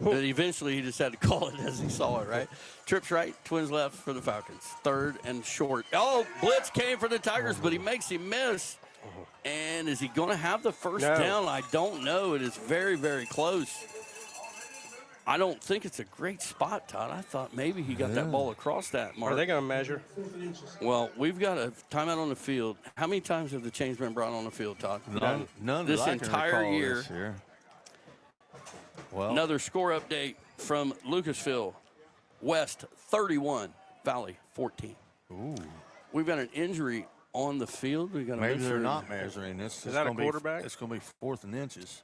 But eventually he just had to call it as he saw it, right? Trips right, twins left for the Falcons. 3rd and short. Oh, blitz came for the Tigers, but he makes him miss. And is he going to have the first down? I don't know. It is very, very close. I don't think it's a great spot, Todd. I thought maybe he got that ball across that mark. Are they going to measure? Well, we've got a timeout on the field. How many times have the chains been brought on the field, Todd? None this that I can entire recall year. This year. Well, another score update from Lucasville. West 31, Valley 14. Ooh. We've got an injury on the field. We got maybe they're not measuring this. Is that a quarterback? It's going to be 4th and inches.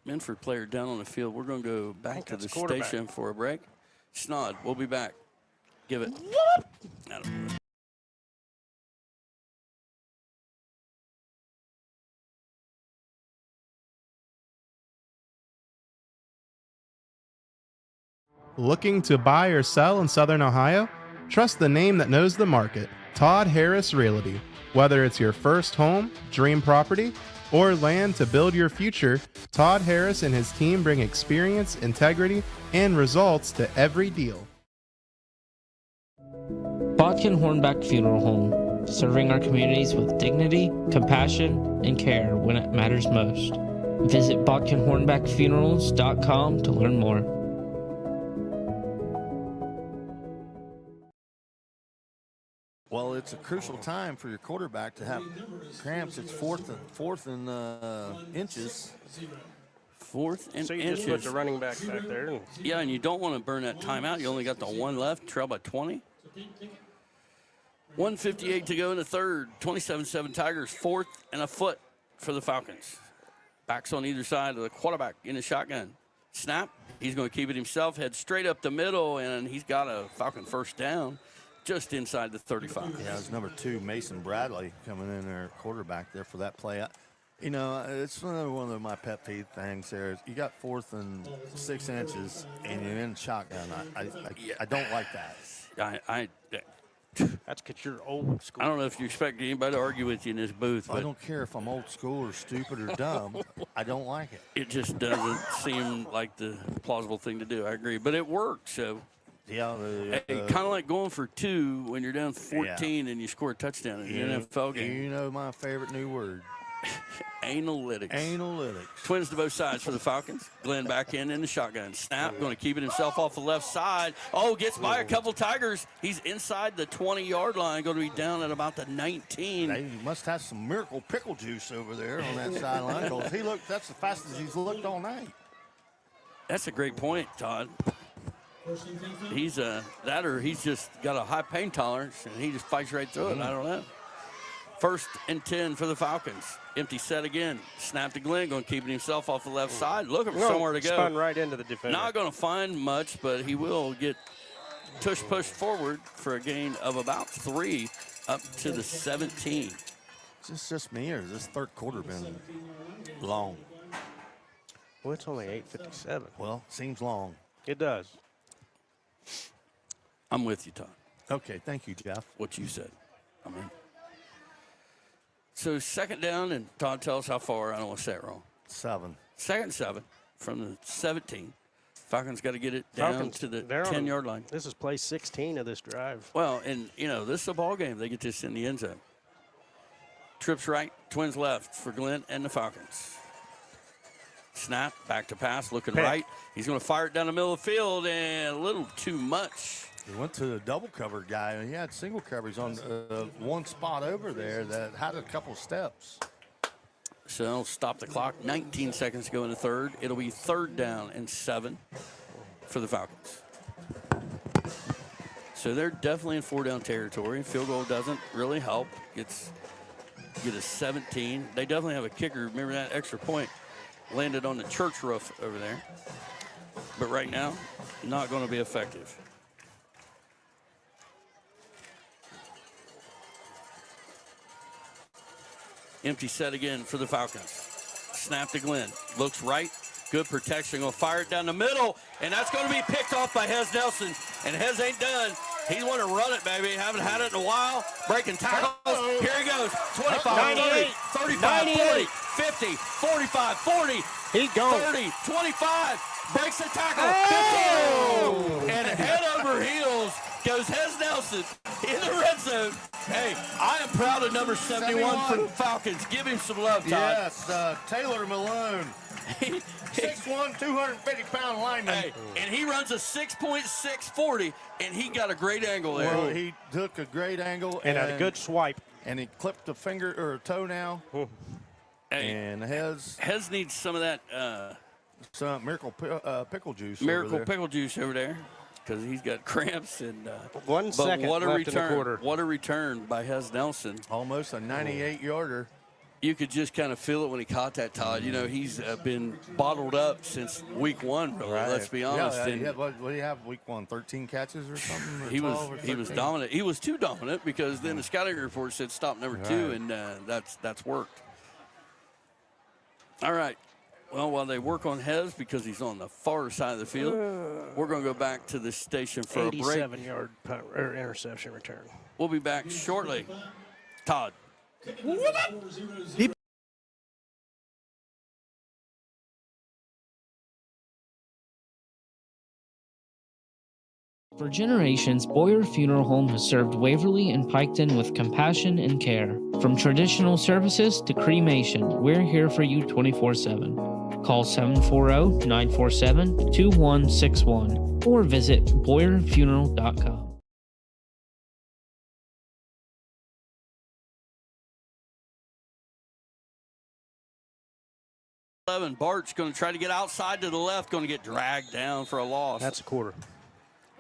Minford player down on the field. We're going to go back to the station for a break. Snod, we'll be back. Give it. Looking to buy or sell in Southern Ohio? Trust the name that knows the market, Todd Harris Realty. Whether it's your first home, dream property, or land to build your future, Todd Harris and his team bring experience, integrity, and results to every deal. Bodkin Hornback Funeral Home, serving our communities with dignity, compassion, and care when it matters most. Visit bodkinhornbackfunerals.com to learn more. Well, it's a crucial time for your quarterback to have cramps. It's fourth and inches. 4th and so you inches. just put the running back there. Yeah, and you don't want to burn that timeout. You only got the 1 left, trail by 20. 1:58 to go in the 3rd. 27-7 Tigers, 4th and a foot for the Falcons. Backs on either side of the quarterback in the shotgun. Snap. He's going to keep it himself. Head straight up the middle, and he's got a Falcon first down. Just inside the 35. Yeah, it's number 2, Mason Bradley, coming in there, quarterback there for that play. It's another one of my pet peeve things there. You got 4th and 6 inches, and you're in shotgun. I don't like that. That's because you're old school. I don't know if you expect anybody to argue with you in this booth. I don't care if I'm old school or stupid or dumb. I don't like it. It just doesn't seem like the plausible thing to do. I agree. But it works, so. Yeah, kind of like going for 2 when you're down 14 and you score a touchdown in an NFL game. You know my favorite new word. Analytics. Twins to both sides for the Falcons. Glenn back in the shotgun. Snap, going to keep it himself off the left side. Oh, gets by a couple Tigers. He's inside the 20-yard line, going to be down at about the 19. He must have some miracle pickle juice over there on that sideline. That's the fastest he's looked all night. That's a great point, Todd. He's he's just got a high pain tolerance, and he just fights right through it. I don't know. 1st and 10 for the Falcons. Empty set again. Snap to Glenn, going to keep it himself off the left side. Looking for somewhere to go. Spun right into the defender. Not going to find much, but he will get pushed forward for a gain of about 3 up to the 17. Is this just me, or has this 3rd quarter been long? Well, it's only 8:57. Well, seems long. It does. I'm with you, Todd. Okay, thank you, Jeff. What you said. I'm in. So 2nd down, and Todd, tell us how far. I don't want to say it wrong. 7. 2nd and 7 from the 17. Falcons got to get it down to the 10-yard line. This is play 16 of this drive. Well, and, this is a ball game. They get this in the end zone. Trips right, twins left for Glenn and the Falcons. Snap, back to pass, looking right. He's going to fire it down the middle of the field, and a little too much. He went to the double cover guy. He had single coverage on one spot over there that had a couple steps. So they'll stop the clock. 19 seconds to go in the third. It'll be 3rd down and 7 for the Falcons. So they're definitely in 4-down territory. Field goal doesn't really help. Get a 17. They definitely have a kicker. Remember that extra point landed on the church roof over there. But right now, not going to be effective. Empty set again for the Falcons. Snap to Glenn. Looks right. Good protection. Going to fire it down the middle. And that's going to be picked off by Hez Nelson. And Hez ain't done. He want to run it, baby. Haven't had it in a while. Breaking tackles. Here he goes. 25, 30, 35, 40, 50, 45, 40. He goes. 30, 25. Breaks the tackle. 50. And head over heels goes Hez Nelson in the red zone. Hey, I am proud of number 71 for the Falcons. Give him some love, Todd. Yes, Taylor Malone. 6'1", 250-pound lineman. Hey, and he runs a 6.640, and he got a great angle there. Well, he took a great angle. And had a good swipe. And he clipped a finger or a toenail. Hey, and Hez needs some of that some miracle pickle juice. Pickle juice over there. Because he's got cramps and 1 second what a left return! in the quarter. What a return by Hez Nelson! Almost a 98-yarder. You could just kind of feel it when he caught that, Todd. You know, he's been bottled up since week 1. Really, let's be honest. Yeah, what do you have week 1? 13 catches or something? Or he was dominant. He was too dominant because then the scouting report said stop number 2, and that's worked. All right. Well, while they work on Hez because he's on the far side of the field, we're going to go back to the station for a break. 87-yard interception return. We'll be back shortly. Todd. For generations, Boyer Funeral Home has served Waverly and Piketon with compassion and care. From traditional services to cremation, we're here for you 24/7. Call 740-947-2161 or visit BoyerFuneral.com. Bart's going to try to get outside to the left, going to get dragged down for a loss. That's a quarter.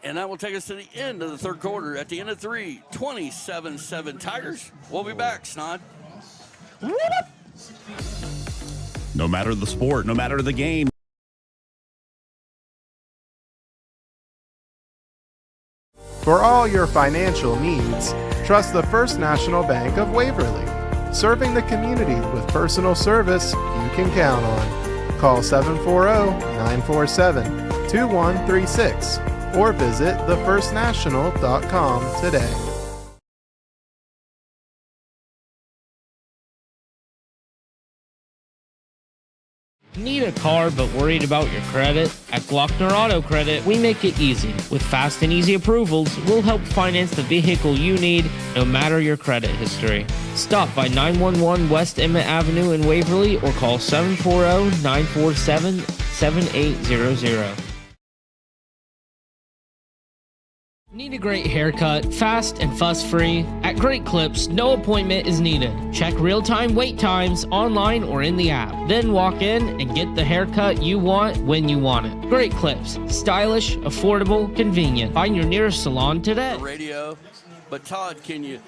And that will take us to the end of the third quarter. At the end of 3, 27-7 Tigers. We'll be back, Snod. No matter the sport, no matter the game. For all your financial needs, trust the First National Bank of Waverly. Serving the community with personal service you can count on. Call 740-947-2136 or visit thefirstnational.com today. Need a car but worried about your credit? At Glockner Auto Credit, we make it easy. With fast and easy approvals, we'll help finance the vehicle you need, no matter your credit history. Stop by 911 West Emmett Avenue in Waverly or call 740-947-7800. Need a great haircut, fast and fuss-free? At Great Clips, no appointment is needed. Check real-time wait times online or in the app. Then walk in and get the haircut you want when you want it. Great Clips. Stylish, affordable, convenient. Find your nearest salon today. Radio. But Todd, can you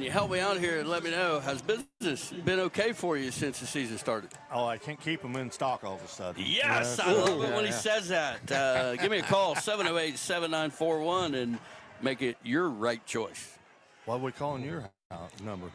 help me out here and let me know, has business been okay for you since the season started? Oh, I can't keep them in stock all of a sudden. Yes, I love it when he says that. Give me a call, 708-7941, and make it your right choice. Why are we calling your number?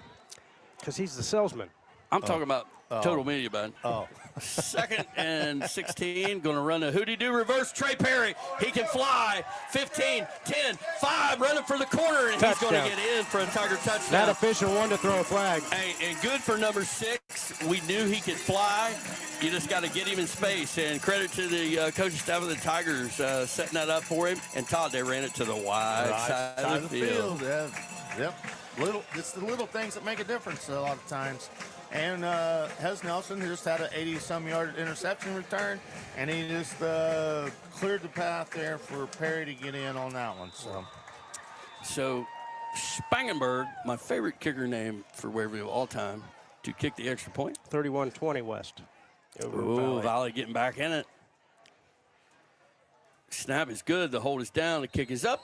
Because he's the salesman. I'm talking about total media, bud. Oh. 2nd and 16, going to run a hootie-doo reverse. Trey Perry, he can fly. 15, 10, 5, running for the corner, and Touchdown. he's going to get in for a Tiger touchdown. That official wanted to throw a flag. Hey, and good for number 6. We knew he could fly. You just got to get him in space. And credit to the coaching staff of the Tigers setting that up for him. And Todd, they ran it to the wide side of the field. Yeah. Yep. It's the little things that make a difference a lot of times. And Hez Nelson just had an 80-some-yard interception return, and he just cleared the path there for Perry to get in on that one. So Spangenberg, my favorite kicker name for Waverly of all time, to kick the extra point. 31-20 West. Ooh, Valley getting back in it. Snap is good. The hold is down. The kick is up.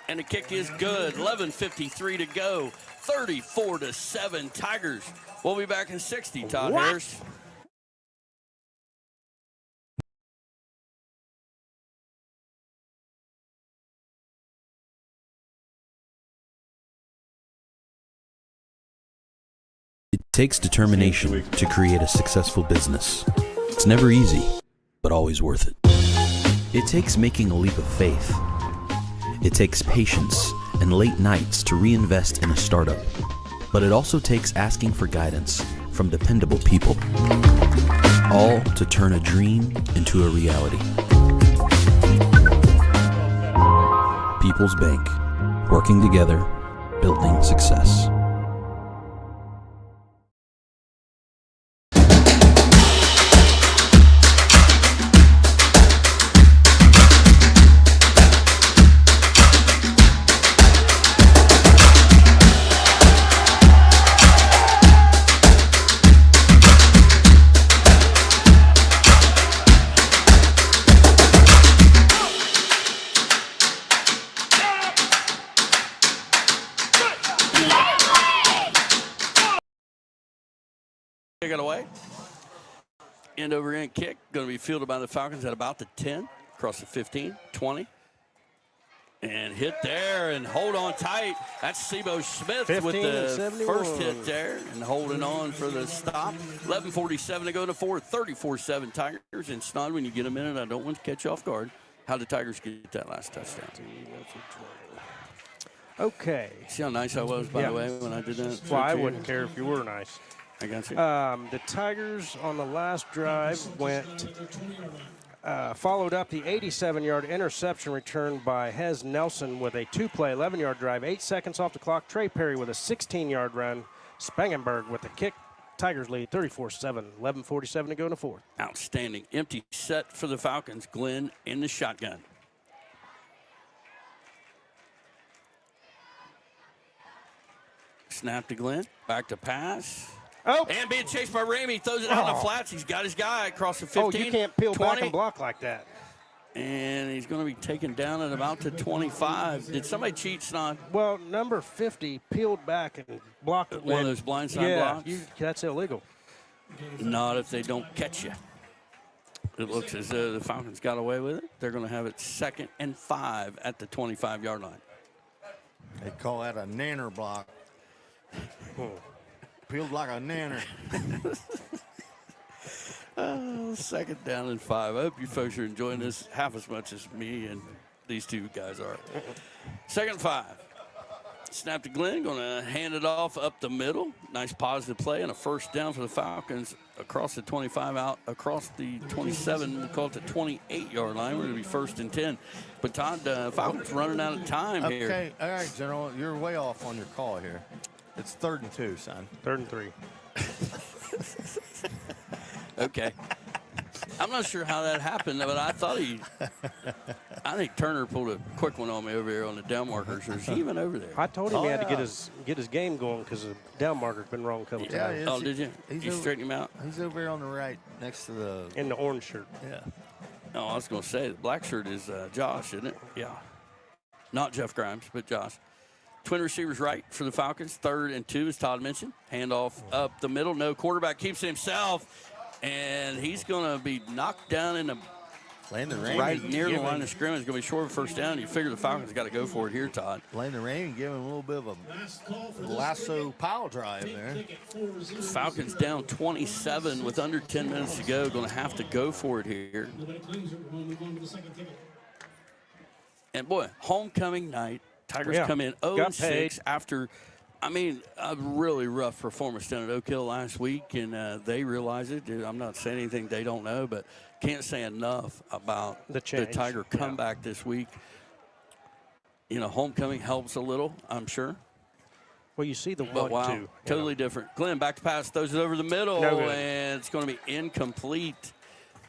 And the kick is good. 11:53 to go. 34-7 Tigers. We'll be back in 60, Todd Harris. It takes determination to create a successful business. It's never easy, but always worth it. It takes making a leap of faith. It takes patience and late nights to reinvest in a startup. But it also takes asking for guidance from dependable people. All to turn a dream into a reality. People's Bank. Working together, building success. Kick it away. End over end kick. Going to be fielded by the Falcons at about the 10. Across the 15, 20. And hit there and hold on tight. That's Sebo Smith with the first hit there and holding on for the stop. 11:47 to go in the fourth. 34-7 Tigers. And Snod, when you get a minute, I don't want to catch you off guard. How did the Tigers get that last touchdown? Okay. See how nice I was, by the way, when I did that? Well, I wouldn't care if you were nice. I got you. The Tigers on the last drive followed up the 87-yard interception return by Hez Nelson with a two-play 11-yard drive. 8 seconds off the clock. Trey Perry with a 16-yard run. Spangenberg with the kick. Tigers lead 34-7. 11:47 to go in the fourth. Outstanding. Empty set for the Falcons. Glenn in the shotgun. Snap to Glenn. Back to pass. Oh. And being chased by Ramey. Throws it out in the flats. He's got his guy across the 15. Oh, you can't peel 20. back and block like that. And he's going to be taken down at about the 25. Did somebody cheat, Snod? Well, number 50 peeled back and blocked it. One of those blindside blocks? That's illegal. Not if they don't catch you. It looks as though the Falcons got away with it. They're going to have it 2nd and 5 at the 25-yard line. They call that a nanner block. Peeled like a nanner. 2nd down and 5. I hope you folks are enjoying this half as much as me and these two guys are. 2nd and 5. Snap to Glenn, going to hand it off up the middle. Nice positive play and a first down for the Falcons across the 25 out, across the 27, we'll call it the 28-yard line. We're going to be 1st and 10. But Todd, Falcons running out of time here. Okay, all right, General, you're way off on your call here. It's 3rd and 2, son. 3rd and 3. Okay. I'm not sure how that happened, but I think Turner pulled a quick one on me over here on the down markers. Or is he even over there? I told him he had to get his game going because the down marker's been wrong a couple times. Oh, did you? You straighten him out? He's over here on the right next to the... In the orange shirt. Yeah. Oh, I was going to say, the black shirt is Josh, isn't it? Yeah. Not Jeff Grimes, but Josh. Twin receivers right for the Falcons. 3rd and 2, as Todd mentioned. Handoff up the middle. No quarterback keeps it himself. And he's going to be knocked down in the right near the line of scrimmage. It's going to be short of first down. You figure the Falcons got to go for it here, Todd. Landon Rainey giving a little bit of a lasso pile drive there. Falcons down 27 with under 10 minutes to go. Going to have to go for it here. And, boy, homecoming night. Tigers come in 0-6 after, a really rough performance down at Oak Hill last week, and they realize it. I'm not saying anything they don't know, but can't say enough about the Tiger comeback this week. Homecoming helps a little, I'm sure. Well, you see the But 1-2. totally different. Glenn, back to pass, throws it over the middle, No good. and it's going to be incomplete.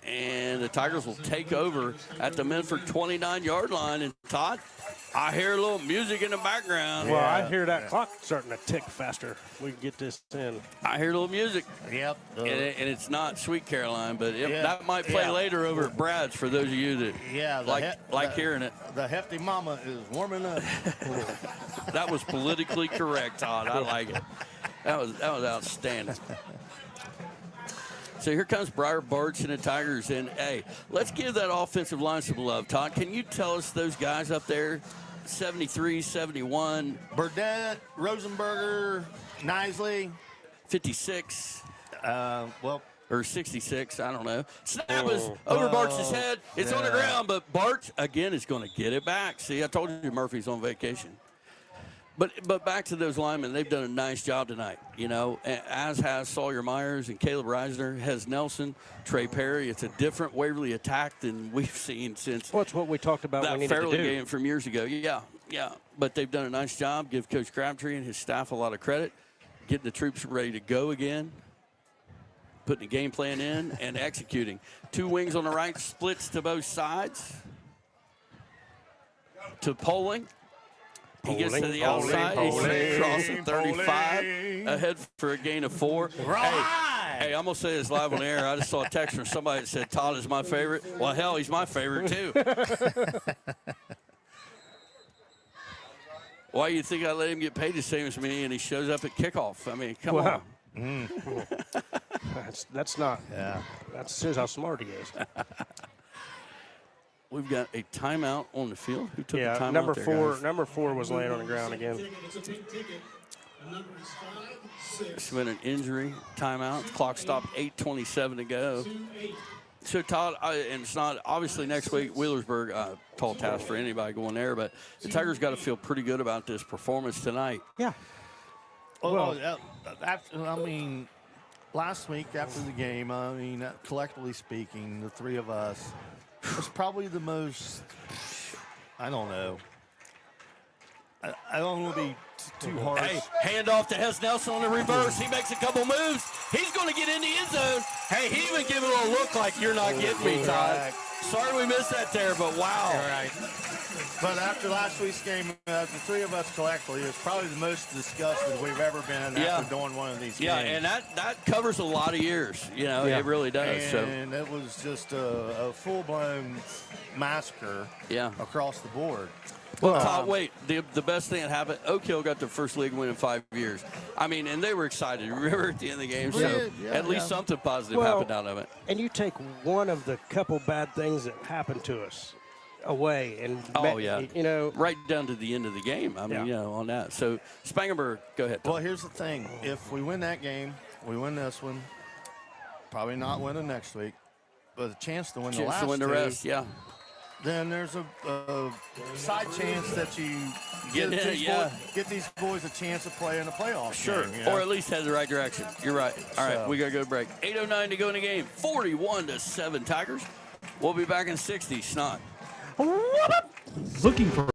And the Tigers will take over at the Minford 29-yard line. And Todd, I hear a little music in the background. Well, I hear that clock starting to tick faster. We can get this in. I hear a little music. Yep. And it's not Sweet Caroline, but that might play later over at Brad's for those of you that like hearing it. The hefty mama is warming up. That was politically correct, Todd. I like it. That was outstanding. So here comes Briar Barch and the Tigers. And, hey, let's give that offensive line some love. Todd, can you tell us those guys up there, 73, 71? Burdett, Rosenberger, Nisley. 56. Or 66, I don't know. Snap is over Barch's head. It's on the ground, but Barch, again, is going to get it back. See, I told you Murphy's on vacation. But back to those linemen, they've done a nice job tonight, as has Sawyer Myers and Caleb Reisner, has Nelson, Trey Perry. It's a different Waverly attack than we've seen since Well, it's what we talked about that we needed Fairleigh to do. game from years ago. Yeah. But they've done a nice job. Give Coach Crabtree and his staff a lot of credit, getting the troops ready to go again, putting a game plan in, and executing. 2 wings on the right, splits to both sides. To Poling. He gets to the outside. He's crossing 35, ahead for a gain of 4. Hey, I'm going to say this live on air. I just saw a text from somebody that said Todd is my favorite. Well, hell, he's my favorite, too. Why do you think I let him get paid the same as me and he shows up at kickoff? I mean, come on. That's not. Yeah. That shows how smart he is. We've got a timeout on the field. Who took the timeout number there, 4. guys? Number 4 was laying on the ground again. It's been an injury timeout. Clock stopped, 8:27 to go. So, Todd, and it's not obviously next week, Wheelersburg, tall task for anybody going there, but the Tigers got to feel pretty good about this performance tonight. Yeah. Last week after the game, collectively speaking, the 3 of us, was probably the most, I don't know. I don't want to be too harsh. Hey, hand off to Hess Nelson on the reverse. He makes a couple moves. He's going to get in the end zone. Hey, he even gave it a little look like you're not getting me, Todd. Sorry we missed that there, but wow. All right. But after last week's game, the 3 of us collectively is probably the most disgusted we've ever been after doing one of these games. Yeah, and that covers a lot of years. It really does. And it was just a full-blown massacre across the board. Well, Todd, wait. The best thing that happened, Oak Hill got their first league win in 5 years. I mean, and they were excited. Remember at the end of the game? So at least something positive happened out of it. And you take one of the couple bad things that happened to us away. And right down to the end of the game. I mean, on that. So, Spangenberg, go ahead. Well, here's the thing. If we win that game, we win this one, probably not winning next week, but a chance to win the last two. Rest, Then there's a side chance that you get these boys a chance to play in a playoff game. Or at least head the right direction. You're right. All right, we got to go to break. 8:09 to go in the game. 41-7 Tigers. We'll be back in 60. Snot. Looking for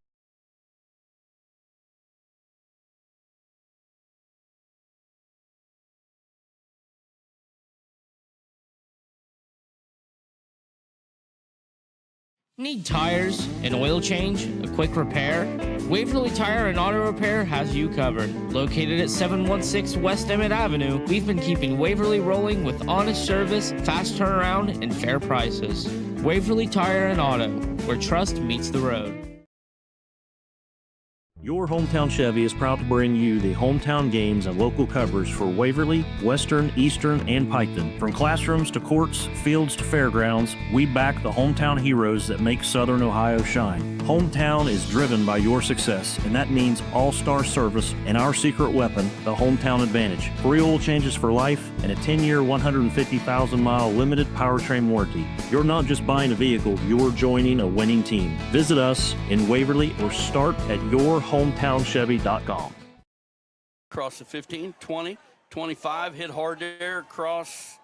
Need tires, an oil change, a quick repair? Waverly Tire and Auto Repair has you covered. Located at 716 West Emmett Avenue, we've been keeping Waverly rolling with honest service, fast turnaround, and fair prices. Waverly Tire and Auto, where trust meets the road. Your Hometown Chevy is proud to bring you the hometown games and local coverage for Waverly, Western, Eastern, and Piketon. From classrooms to courts, fields to fairgrounds, we back the hometown heroes that make Southern Ohio shine. Hometown is driven by your success, and that means all-star service and our secret weapon, the Hometown Advantage. Free oil changes for life and a 10-year, 150,000-mile limited powertrain warranty. You're not just buying a vehicle, you're joining a winning team. Visit us in Waverly or start at yourhometownchevy.com. Across the 15, 20, 25, hit hard there, cross,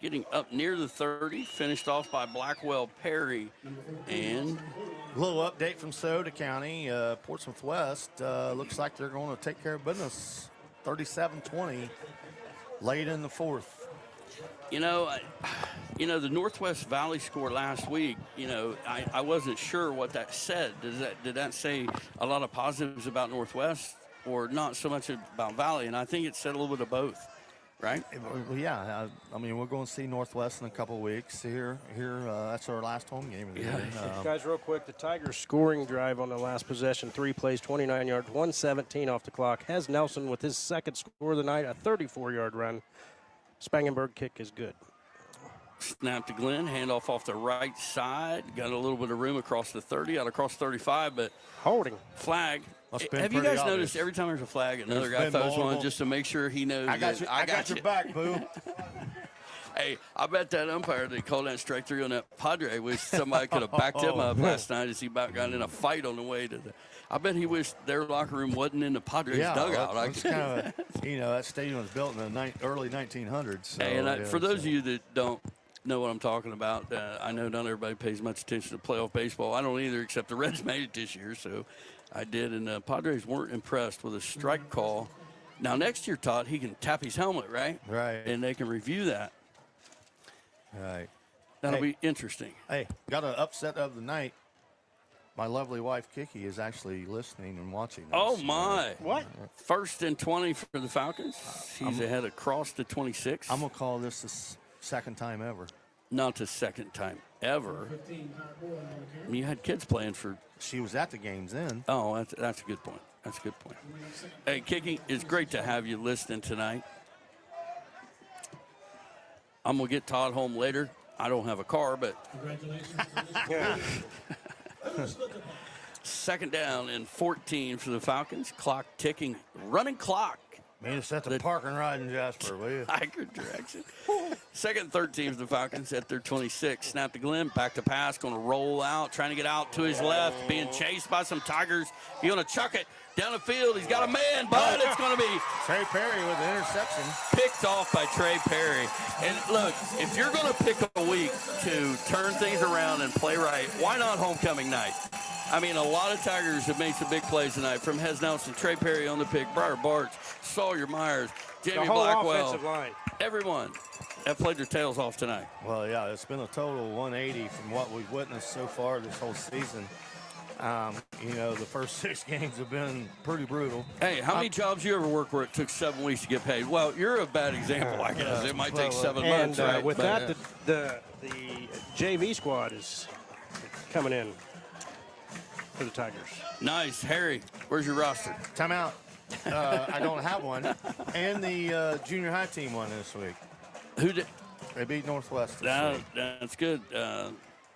getting up near the 30, finished off by Blackwell Perry. And a little update from Soda County. Portsmouth West looks like they're going to take care of business 37-20 late in the fourth. You know, the Northwest Valley score last week, I wasn't sure what that said. Did that say a lot of positives about Northwest or not so much about Valley? And I think it said a little bit of both. Right? Yeah, I mean, we're going to see Northwest in a couple of weeks. Here, that's our last home game of the year. Guys, real quick, the Tigers scoring drive on the last possession, 3 plays, 29 yards, 1:17 off the clock. Has Nelson with his second score of the night, a 34-yard run. Spangenberg kick is good. Snap to Glenn, handoff off the right side. Got a little bit of room across the 30, out across 35, but holding. Flag. Have you guys noticed every time there's a flag, another guy throws one just to make sure he knows? I got your back, boo. Hey, I bet that umpire that called that strike three on that Padre wish somebody could have backed him up last night as he about got in a fight on the way to the. I bet he wished their locker room wasn't in the Padres dugout. It's kind of, that stadium was built in the early 1900s. So, hey, and for those of you that don't know what I'm talking about, I know not everybody pays much attention to playoff baseball. I don't either, except the Reds made it this year, so I did. And the Padres weren't impressed with a strike call. Now, next year, Todd, he can tap his helmet, right? Right. And they can review that. Right. That'll be interesting. Hey, got an upset of the night. My lovely wife, Kiki, is actually listening and watching this. Oh, my. What? 1st and 20 for the Falcons. He's ahead across the 26. I'm going to call this the second time ever. Not the second time ever. I mean, you had kids playing for. She was at the games then. Oh, that's a good point. That's a good point. Hey, Kiki, it's great to have you listening tonight. I'm going to get Todd home later. I don't have a car, but. Second down and 14 for the Falcons. Clock ticking. Running clock. Mean to set the park and ride in Jasper, will you? Tiger direction. Second and 13 for the Falcons at their 26. Snap to Glenn. Back to pass. Going to roll out. Trying to get out to his left. Being chased by some Tigers. He's going to chuck it down the field. He's got a man, but it's going to be Trey Perry with the interception. Picked off by Trey Perry. And look, if you're going to pick a week to turn things around and play right, why not homecoming night? I mean, a lot of Tigers have made some big plays tonight. From Hez Nelson, Trey Perry on the pick, Briar Barch, Sawyer Myers, Jamie the whole Blackwell. Offensive line. Everyone have played their tails off tonight. Well, yeah, it's been a total 180 from what we've witnessed so far this whole season. The first 6 games have been pretty brutal. Hey, how many jobs you ever worked where it took 7 weeks to get paid? Well, you're a bad example, I guess. It might take 7 months. And with that, the JV squad is coming in for the Tigers. Nice. Harry, where's your roster? Timeout. I don't have one. And the junior high team won this week. Who did? They beat Northwest this week. That's good.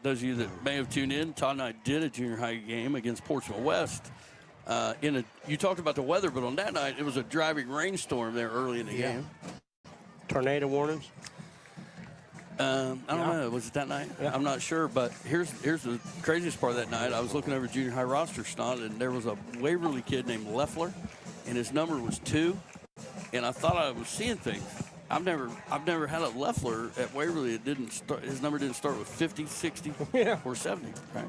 Those of you that may have tuned in, Todd and I did a junior high game against Portsmouth West. You talked about the weather, but on that night, it was a driving rainstorm there early in the game. Tornado warnings? I don't know. Was it that night? Yeah. I'm not sure, but here's the craziest part of that night. I was looking over junior high roster snot, and there was a Waverly kid named Leffler, and his number was 2, and I thought I was seeing things. I've never had a Leffler at Waverly. It didn't start. His number didn't start with 50, 60, or 70. Right.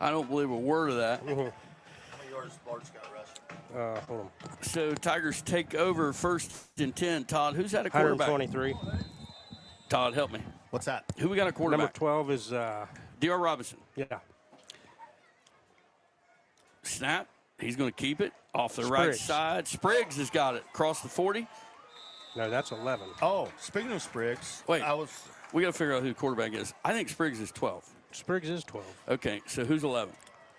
I don't believe a word of that. Hold on. So Tigers take over 1st and 10. Todd, who's at a quarterback? 123. Todd, help me. What's that? Who we got a quarterback? Number 12 is D.R. Robinson. Yeah. Snap. He's going to keep it off the right side. Spriggs has got it across the 40. No, that's 11. Oh, speaking of Spriggs, we got to figure out who the quarterback is. I think Spriggs is 12. Spriggs is 12. Okay, so who's 11?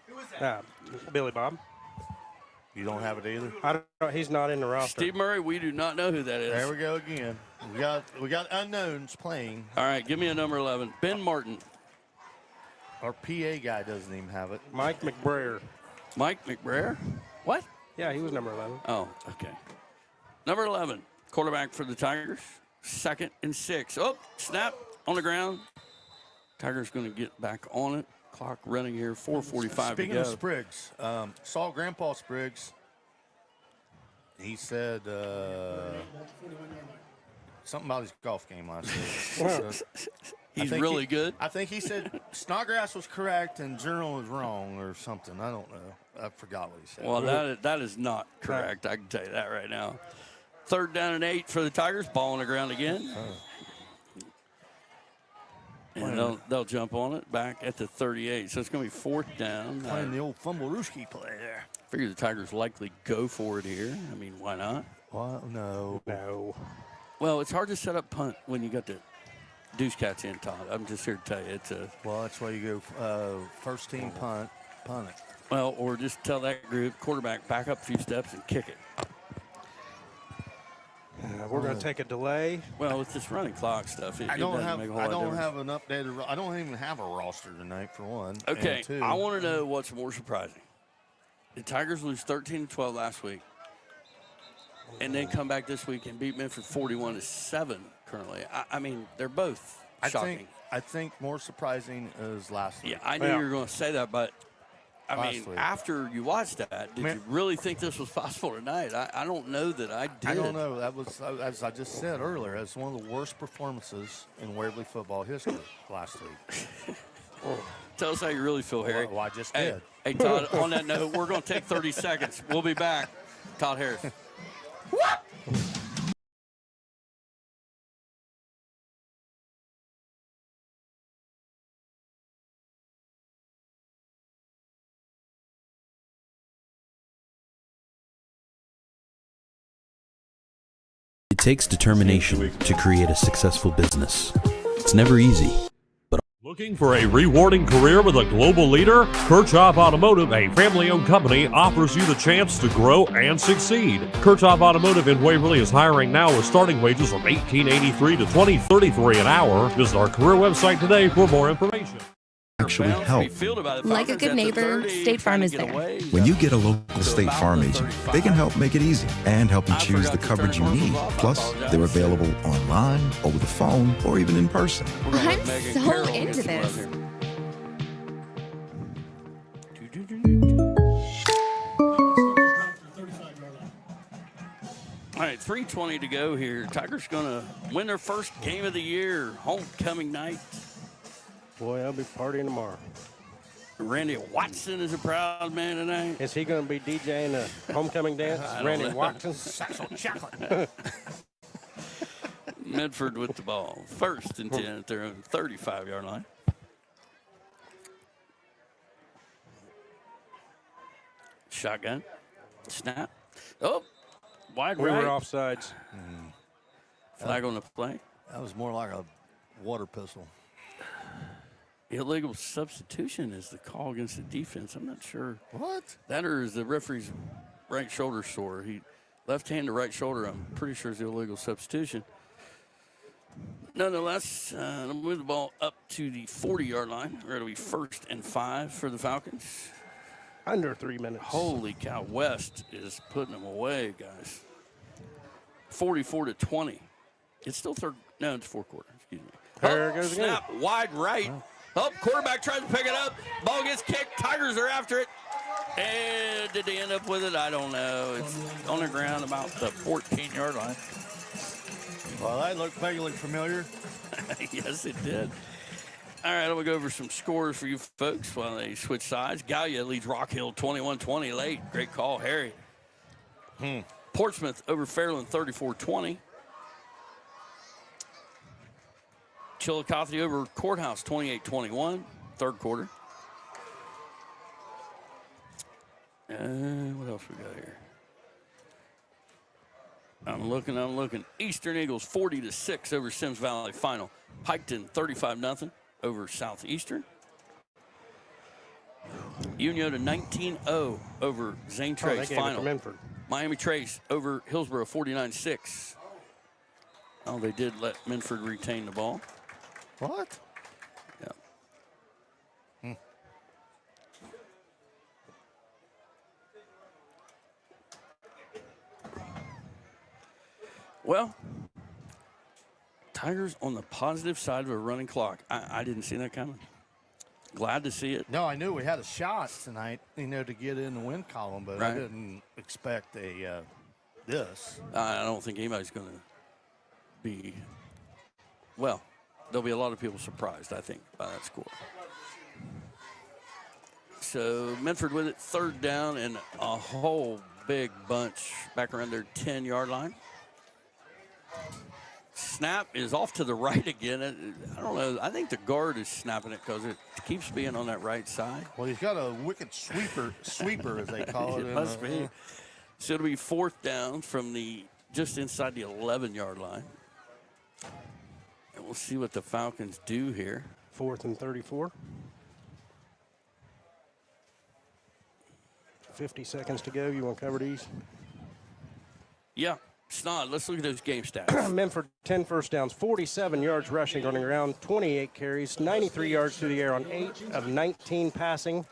Who is that? Billy Bob. You don't have it either? I don't know. He's not in the roster. Steve Murray, we do not know who that is. There we go again. We got unknowns playing. All right, give me a number 11. Ben Martin. Our PA guy doesn't even have it. Mike McBrayer. Mike McBrayer? What? Yeah, he was number 11. Oh, okay. Number 11, quarterback for the Tigers. 2nd and 6. Oh, snap on the ground. Tigers going to get back on it. Clock running here, 4:45 to go. Speaking of Spriggs, saw Grandpa Spriggs He said something about his golf game last week. He's really good. I think he said Snodgrass was correct and Journal was wrong or something. I don't know. I forgot what he said. Well, that is not correct. I can tell you that right now. 3rd down and 8 for the Tigers. Ball on the ground again. And they'll jump on it back at the 38. So it's going to be 4th down. Playing the old Fumblerooski play there. Figure the Tigers likely go for it here. I mean, why not? Well, no. Well, it's hard to set up punt when you got the deuce catch in, Todd. I'm just here to tell you. Well, that's why you go first team punt it. Well, or just tell that group, quarterback, back up a few steps and kick it. We're going to take a delay. Well, with this running clock stuff, I don't have an updated. I don't even have a roster tonight for one. Okay, and two, I want to know what's more surprising. The Tigers lose 13-12 last week, and then come back this week and beat Minford 41-7. Currently, I mean, they're both shocking. I think more surprising is last week. Yeah, I knew you were going to say that, but I mean, after you watched that, did you really think this was possible tonight? I don't know that I did. I don't know. That was, as I just said earlier, that's one of the worst performances in Waverly football history last week. Tell us how you really feel, Harry. Well, I just did. Hey, Todd, on that note, we're going to take 30 seconds. We'll be back. Todd Harris. It takes determination to create a successful business. It's never easy. Looking for a rewarding career with a global leader? Kirchhoff Automotive, a family-owned company, offers you the chance to grow and succeed. Kirchhoff Automotive in Waverly is hiring now with starting wages from $18.83 to $20.33 an hour. Visit our career website today for more information. Actually help. Like a good neighbor, State Farm is there. When you get a local State Farm agent, they can help make it easy and help you choose the coverage you need. Plus, they're available online, over the phone, or even in person. I'm so into this. All right, 3:20 to go here. Tigers going to win their first game of the year, homecoming night. Boy, I'll be partying tomorrow. Randy Watson is a proud man tonight. Is he going to be DJing the homecoming dance? Randy Watson? Minford with the ball. 1st and 10 at their own 35-yard line. Shotgun. Snap. Oh, wide we right. We were offsides. Flag on the play. That was more like a water pistol. Illegal substitution is the call against the defense. I'm not sure. What? That or is the referee's right shoulder sore. He left hand to right shoulder. I'm pretty sure is the illegal substitution. Nonetheless, they'll move the ball up to the 40-yard line. We're going to be 1st and 5 for the Falcons. Under 3 minutes. Holy cow. West is putting them away, guys. 44-20. It's still third. No, it's fourth quarter. Excuse me. There goes snap. Again. Wide right. Oh, quarterback tries to pick it up. Ball gets kicked. Tigers are after it. And did they end up with it? I don't know. It's on the ground about the 14-yard line. Well, that looked vaguely familiar. Yes, it did. All right, I'm going to go over some scores for you folks while they switch sides. Gallia leads Rock Hill 21-20 late. Great call, Harry. Portsmouth over Fairland 34-20. Chillicothe over Courthouse 28-21, 3rd quarter. What else we got here? I'm looking. Eastern Eagles 40-6 over Sims Valley final. Piketon 35-0 over Southeastern. Uniota 19-0 over Zane Trace final. Miami Trace over Hillsborough 49-6. Oh, they did let Minford retain the ball. What? Yeah. Well, Tigers on the positive side of a running clock. I didn't see that coming. Glad to see it. No, I knew we had a shot tonight, to get in the win column, but right. I didn't expect a this. I don't think anybody's going to be, well, there'll be a lot of people surprised, I think, by that score. So Minford with it, 3rd down, and a whole big bunch back around their 10-yard line. Snap is off to the right again. I don't know. I think the guard is snapping it because it keeps being on that right side. Well, he's got a wicked sweeper as they call it. It must be. So it'll be 4th down from just inside the 11-yard line. And we'll see what the Falcons do here. 4th and 34. 50 seconds to go. You want to cover these? Yeah. Snod, let's look at those game stats. Minford, 10 first downs, 47 yards rushing on the ground, 28 carries, 93 yards through the air on 8 of 19 passing,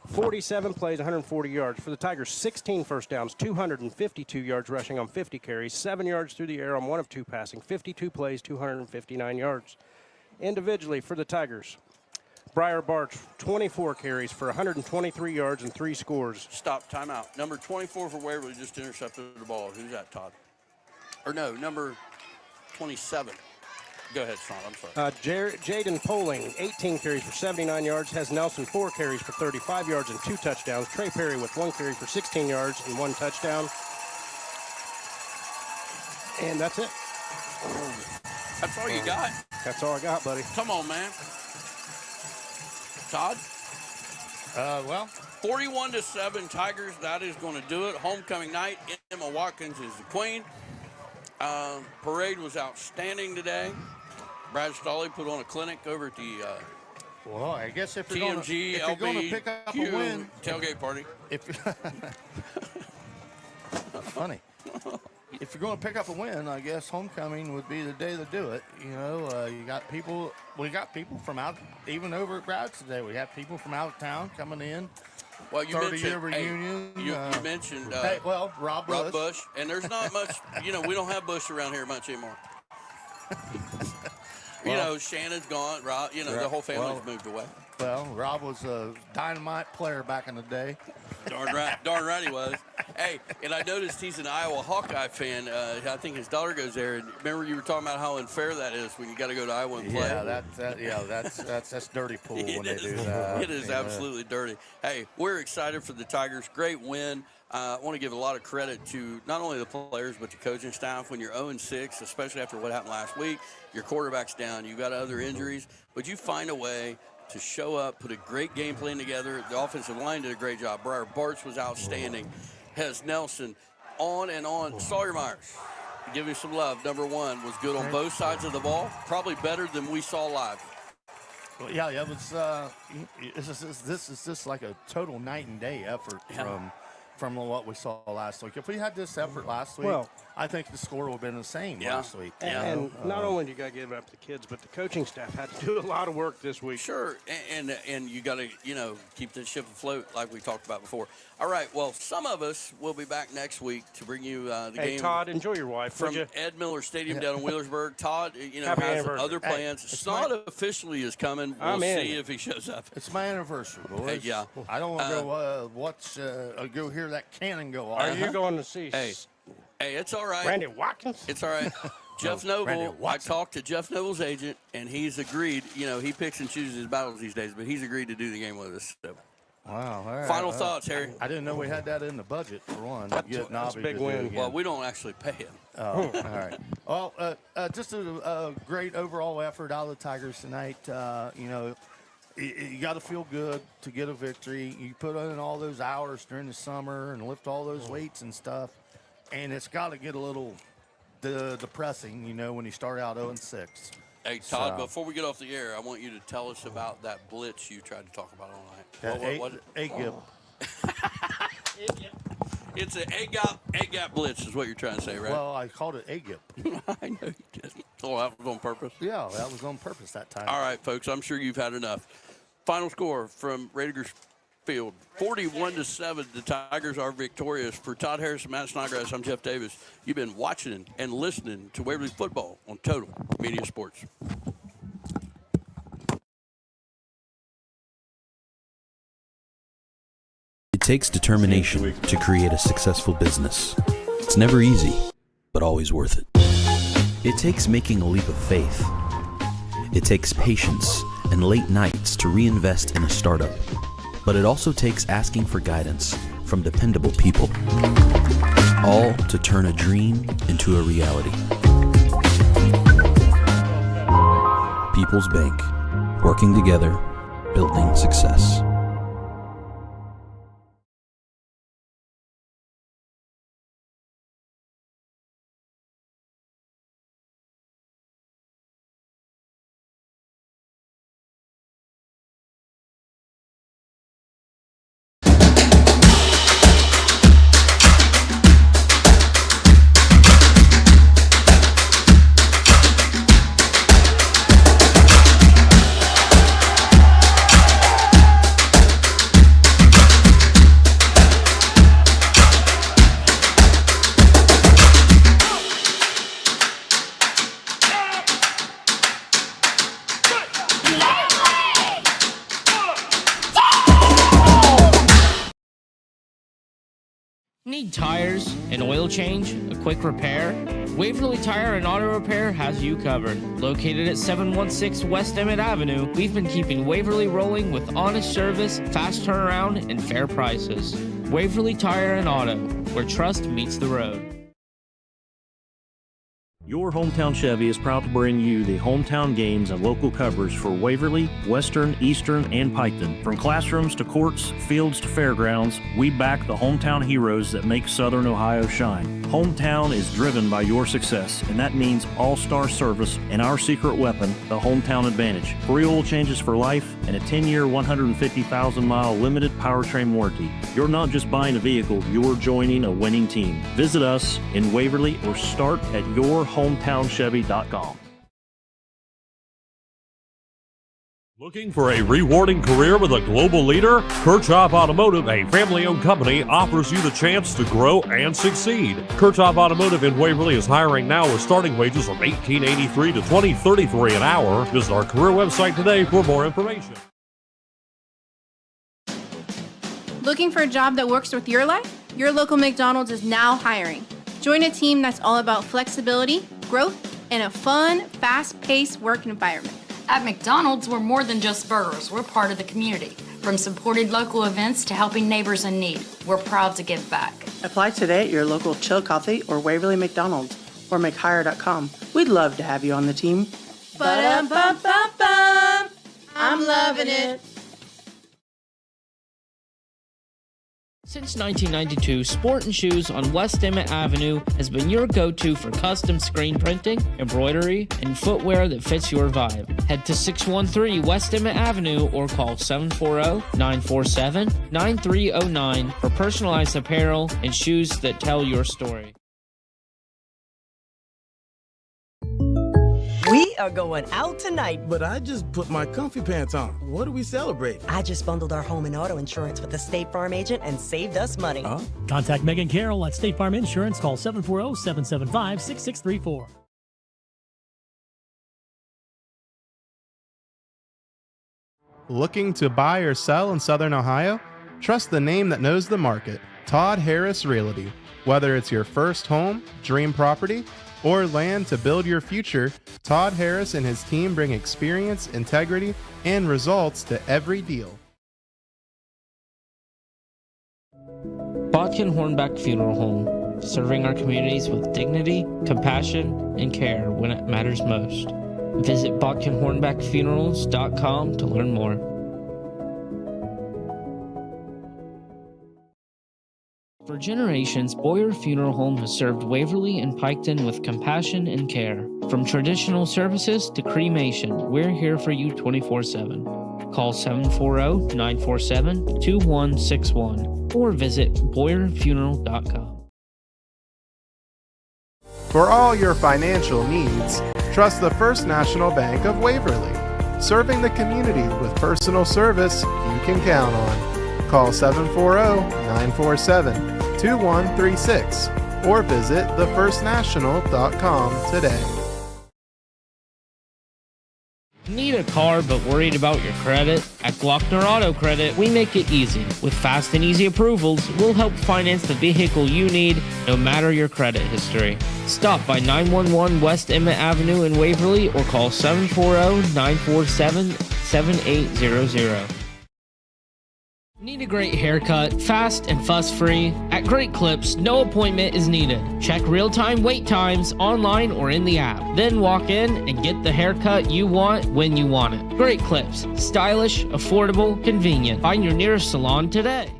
47 plays, 140 yards. For the Tigers, 16 first downs, 252 yards rushing on 50 carries, 7 yards through the air on 1 of 2 passing, 52 plays, 259 yards. Individually for the Tigers, Briar Barch, 24 carries for 123 yards and 3 scores. Stop, timeout. Number 24 for Waverly just intercepted the ball. Who's that, Todd? Or no, number 27. Go ahead, Sean, I'm sorry. Jaden Poling, 18 carries for 79 yards, has Nelson 4 carries for 35 yards and 2 touchdowns. Trey Perry with 1 carry for 16 yards and 1 touchdown. And that's it. That's all you got? That's all I got, buddy. Come on, man. Todd? Well, 41-7 Tigers. That is going to do it. Homecoming night. Emma Watkins is the queen. Parade was outstanding today. Brad Stolley put on a clinic over at the well, I guess if you're going to pick up a win, tailgate party. Funny. If you're going to pick up a win, I guess homecoming would be the day to do it. You know, we got people from out, even over at Brad's today. We have people from out of town coming in. Well, you 30-year reunion. You mentioned Rob Bush, and there's not much. You know, we don't have Bush around here much anymore. You know, Shannon's gone. Rob, you know, the whole family's moved away. Well, Rob was a dynamite player back in the day. Darn right he was. Hey, and I noticed he's an Iowa Hawkeye fan. I think his daughter goes there. And remember, you were talking about how unfair that is when you got to go to Iowa and play. Yeah, that's dirty pool when they do that. It is absolutely dirty. Hey, we're excited for the Tigers. Great win. I want to give a lot of credit to not only the players but the coaching staff. When you're 0-6, especially after what happened last week, your quarterback's down. You've got other injuries, but you find a way to show up, put a great game plan together. The offensive line did a great job. Briar Barch was outstanding. Hez Nelson, on and on. Sawyer Myers, give him some love. Number 1 was good on both sides of the ball. Probably better than we saw live. Well, yeah, it was. This is just like a total night and day effort from what we saw last week. If we had this effort last week, I think the score would have been the same last week. And not only do you got to give it up to the kids, but the coaching staff had to do a lot of work this week. Sure, and you got to, keep the ship afloat like we talked about before. All right, well, some of us will be back next week to bring you the game. Hey, Todd, enjoy your wife, from Ed Miller Stadium down in Wheelersburg. Todd, has other plans. Snod officially is coming. We'll see if he shows up. It's my anniversary, boys. Yeah. I don't want to go hear that cannon go off. Are you going to see? Hey, it's all right. Randy Watkins? It's all right. Jeff Noble, I talked to Jeff Noble's agent, and he's agreed. He picks and chooses his battles these days, but he's agreed to do the game with us. So. Wow. All right. Final thoughts, Harry? I didn't know we had that in the budget, for one. That's a big win. Well, we don't actually pay him. Oh, all right. Well, just a great overall effort out of the Tigers tonight. You got to feel good to get a victory. You put in all those hours during the summer and lift all those weights and stuff, and it's got to get a little depressing, when you start out 0-6. Hey, Todd, before we get off the air, I want you to tell us about that blitz you tried to talk about all night. What A-gap. It's an A-gap blitz is what you're trying to say, right? Well, I called it A-gap. I know you did. Oh, that was on purpose? Yeah, that was on purpose that time. All right, folks, I'm sure you've had enough. Final score from Raiders Field, 41-7. The Tigers are victorious. For Todd Harris and Matt Snodgrass, I'm Jeff Davis. You've been watching and listening to Waverly Football on Total Media Sports. It takes determination to create a successful business. It's never easy, but always worth it. It takes making a leap of faith. It takes patience and late nights to reinvest in a startup. But it also takes asking for guidance from dependable people. All to turn a dream into a reality. People's Bank. Working together, building success. Need tires, an oil change, a quick repair? Waverly Tire and Auto Repair has you covered. Located at 716 West Emmett Avenue, we've been keeping Waverly rolling with honest service, fast turnaround, and fair prices. Waverly Tire and Auto, where trust meets the road. Your Hometown Chevy is proud to bring you the hometown games and local coverage for Waverly, Western, Eastern, and Piketon. From classrooms to courts, fields to fairgrounds, we back the hometown heroes that make Southern Ohio shine. Hometown is driven by your success, and that means all-star service and our secret weapon, the Hometown Advantage. Free oil changes for life and a 10-year, 150,000-mile limited powertrain warranty. You're not just buying a vehicle, you're joining a winning team. Visit us in Waverly or start at yourhometownchevy.com. Looking for a rewarding career with a global leader? Kirchhoff Automotive, a family-owned company, offers you the chance to grow and succeed. Kirchhoff Automotive in Waverly is hiring now with starting wages from $18.83 to $20.33 an hour. Visit our career website today for more information. Looking for a job that works with your life? Your local McDonald's is now hiring. Join a team that's all about flexibility, growth, and a fun, fast-paced work environment. At McDonald's, we're more than just burgers. We're part of the community. From supported local events to helping neighbors in need, we're proud to give back. Apply today at your local Chill Coffee or Waverly McDonald's or McHire.com. We'd love to have you on the team. Ba-dum-bum-bum-bum. I'm loving it. Since 1992, Sport & Shoes on West Emmett Avenue has been your go-to for custom screen printing, embroidery, and footwear that fits your vibe. Head to 613 West Emmett Avenue or call 740-947-9309 for personalized apparel and shoes that tell your story. We are going out tonight. But I just put my comfy pants on. What do we celebrate? I just bundled our home and auto insurance with the State Farm agent and saved us money. Huh? Contact Megan Carroll at State Farm Insurance. Call 740-775-6634. Looking to buy or sell in Southern Ohio? Trust the name that knows the market, Todd Harris Realty. Whether it's your first home, dream property, or land to build your future, Todd Harris and his team bring experience, integrity, and results to every deal. Botkin Hornback Funeral Home, serving our communities with dignity, compassion, and care when it matters most. Visit BotkinHornbackFunerals.com to learn more. For generations, Boyer Funeral Home has served Waverly and Piketon with compassion and care. From traditional services to cremation, we're here for you 24/7. Call 740-947-2161 or visit BoyerFuneral.com. For all your financial needs, trust the First National Bank of Waverly, serving the community with personal service you can count on. Call 740-947-2136 or visit thefirstnational.com today. Need a car but worried about your credit? At Glockner Auto Credit, we make it easy. With fast and easy approvals, we'll help finance the vehicle you need, no matter your credit history. Stop by 911 West Emmett Avenue in Waverly or call 740-947-7800. Need a great haircut, fast and fuss-free? At Great Clips, no appointment is needed. Check real-time wait times online or in the app. Then walk in and get the haircut you want when you want it. Great Clips. Stylish, affordable, convenient. Find your nearest salon today.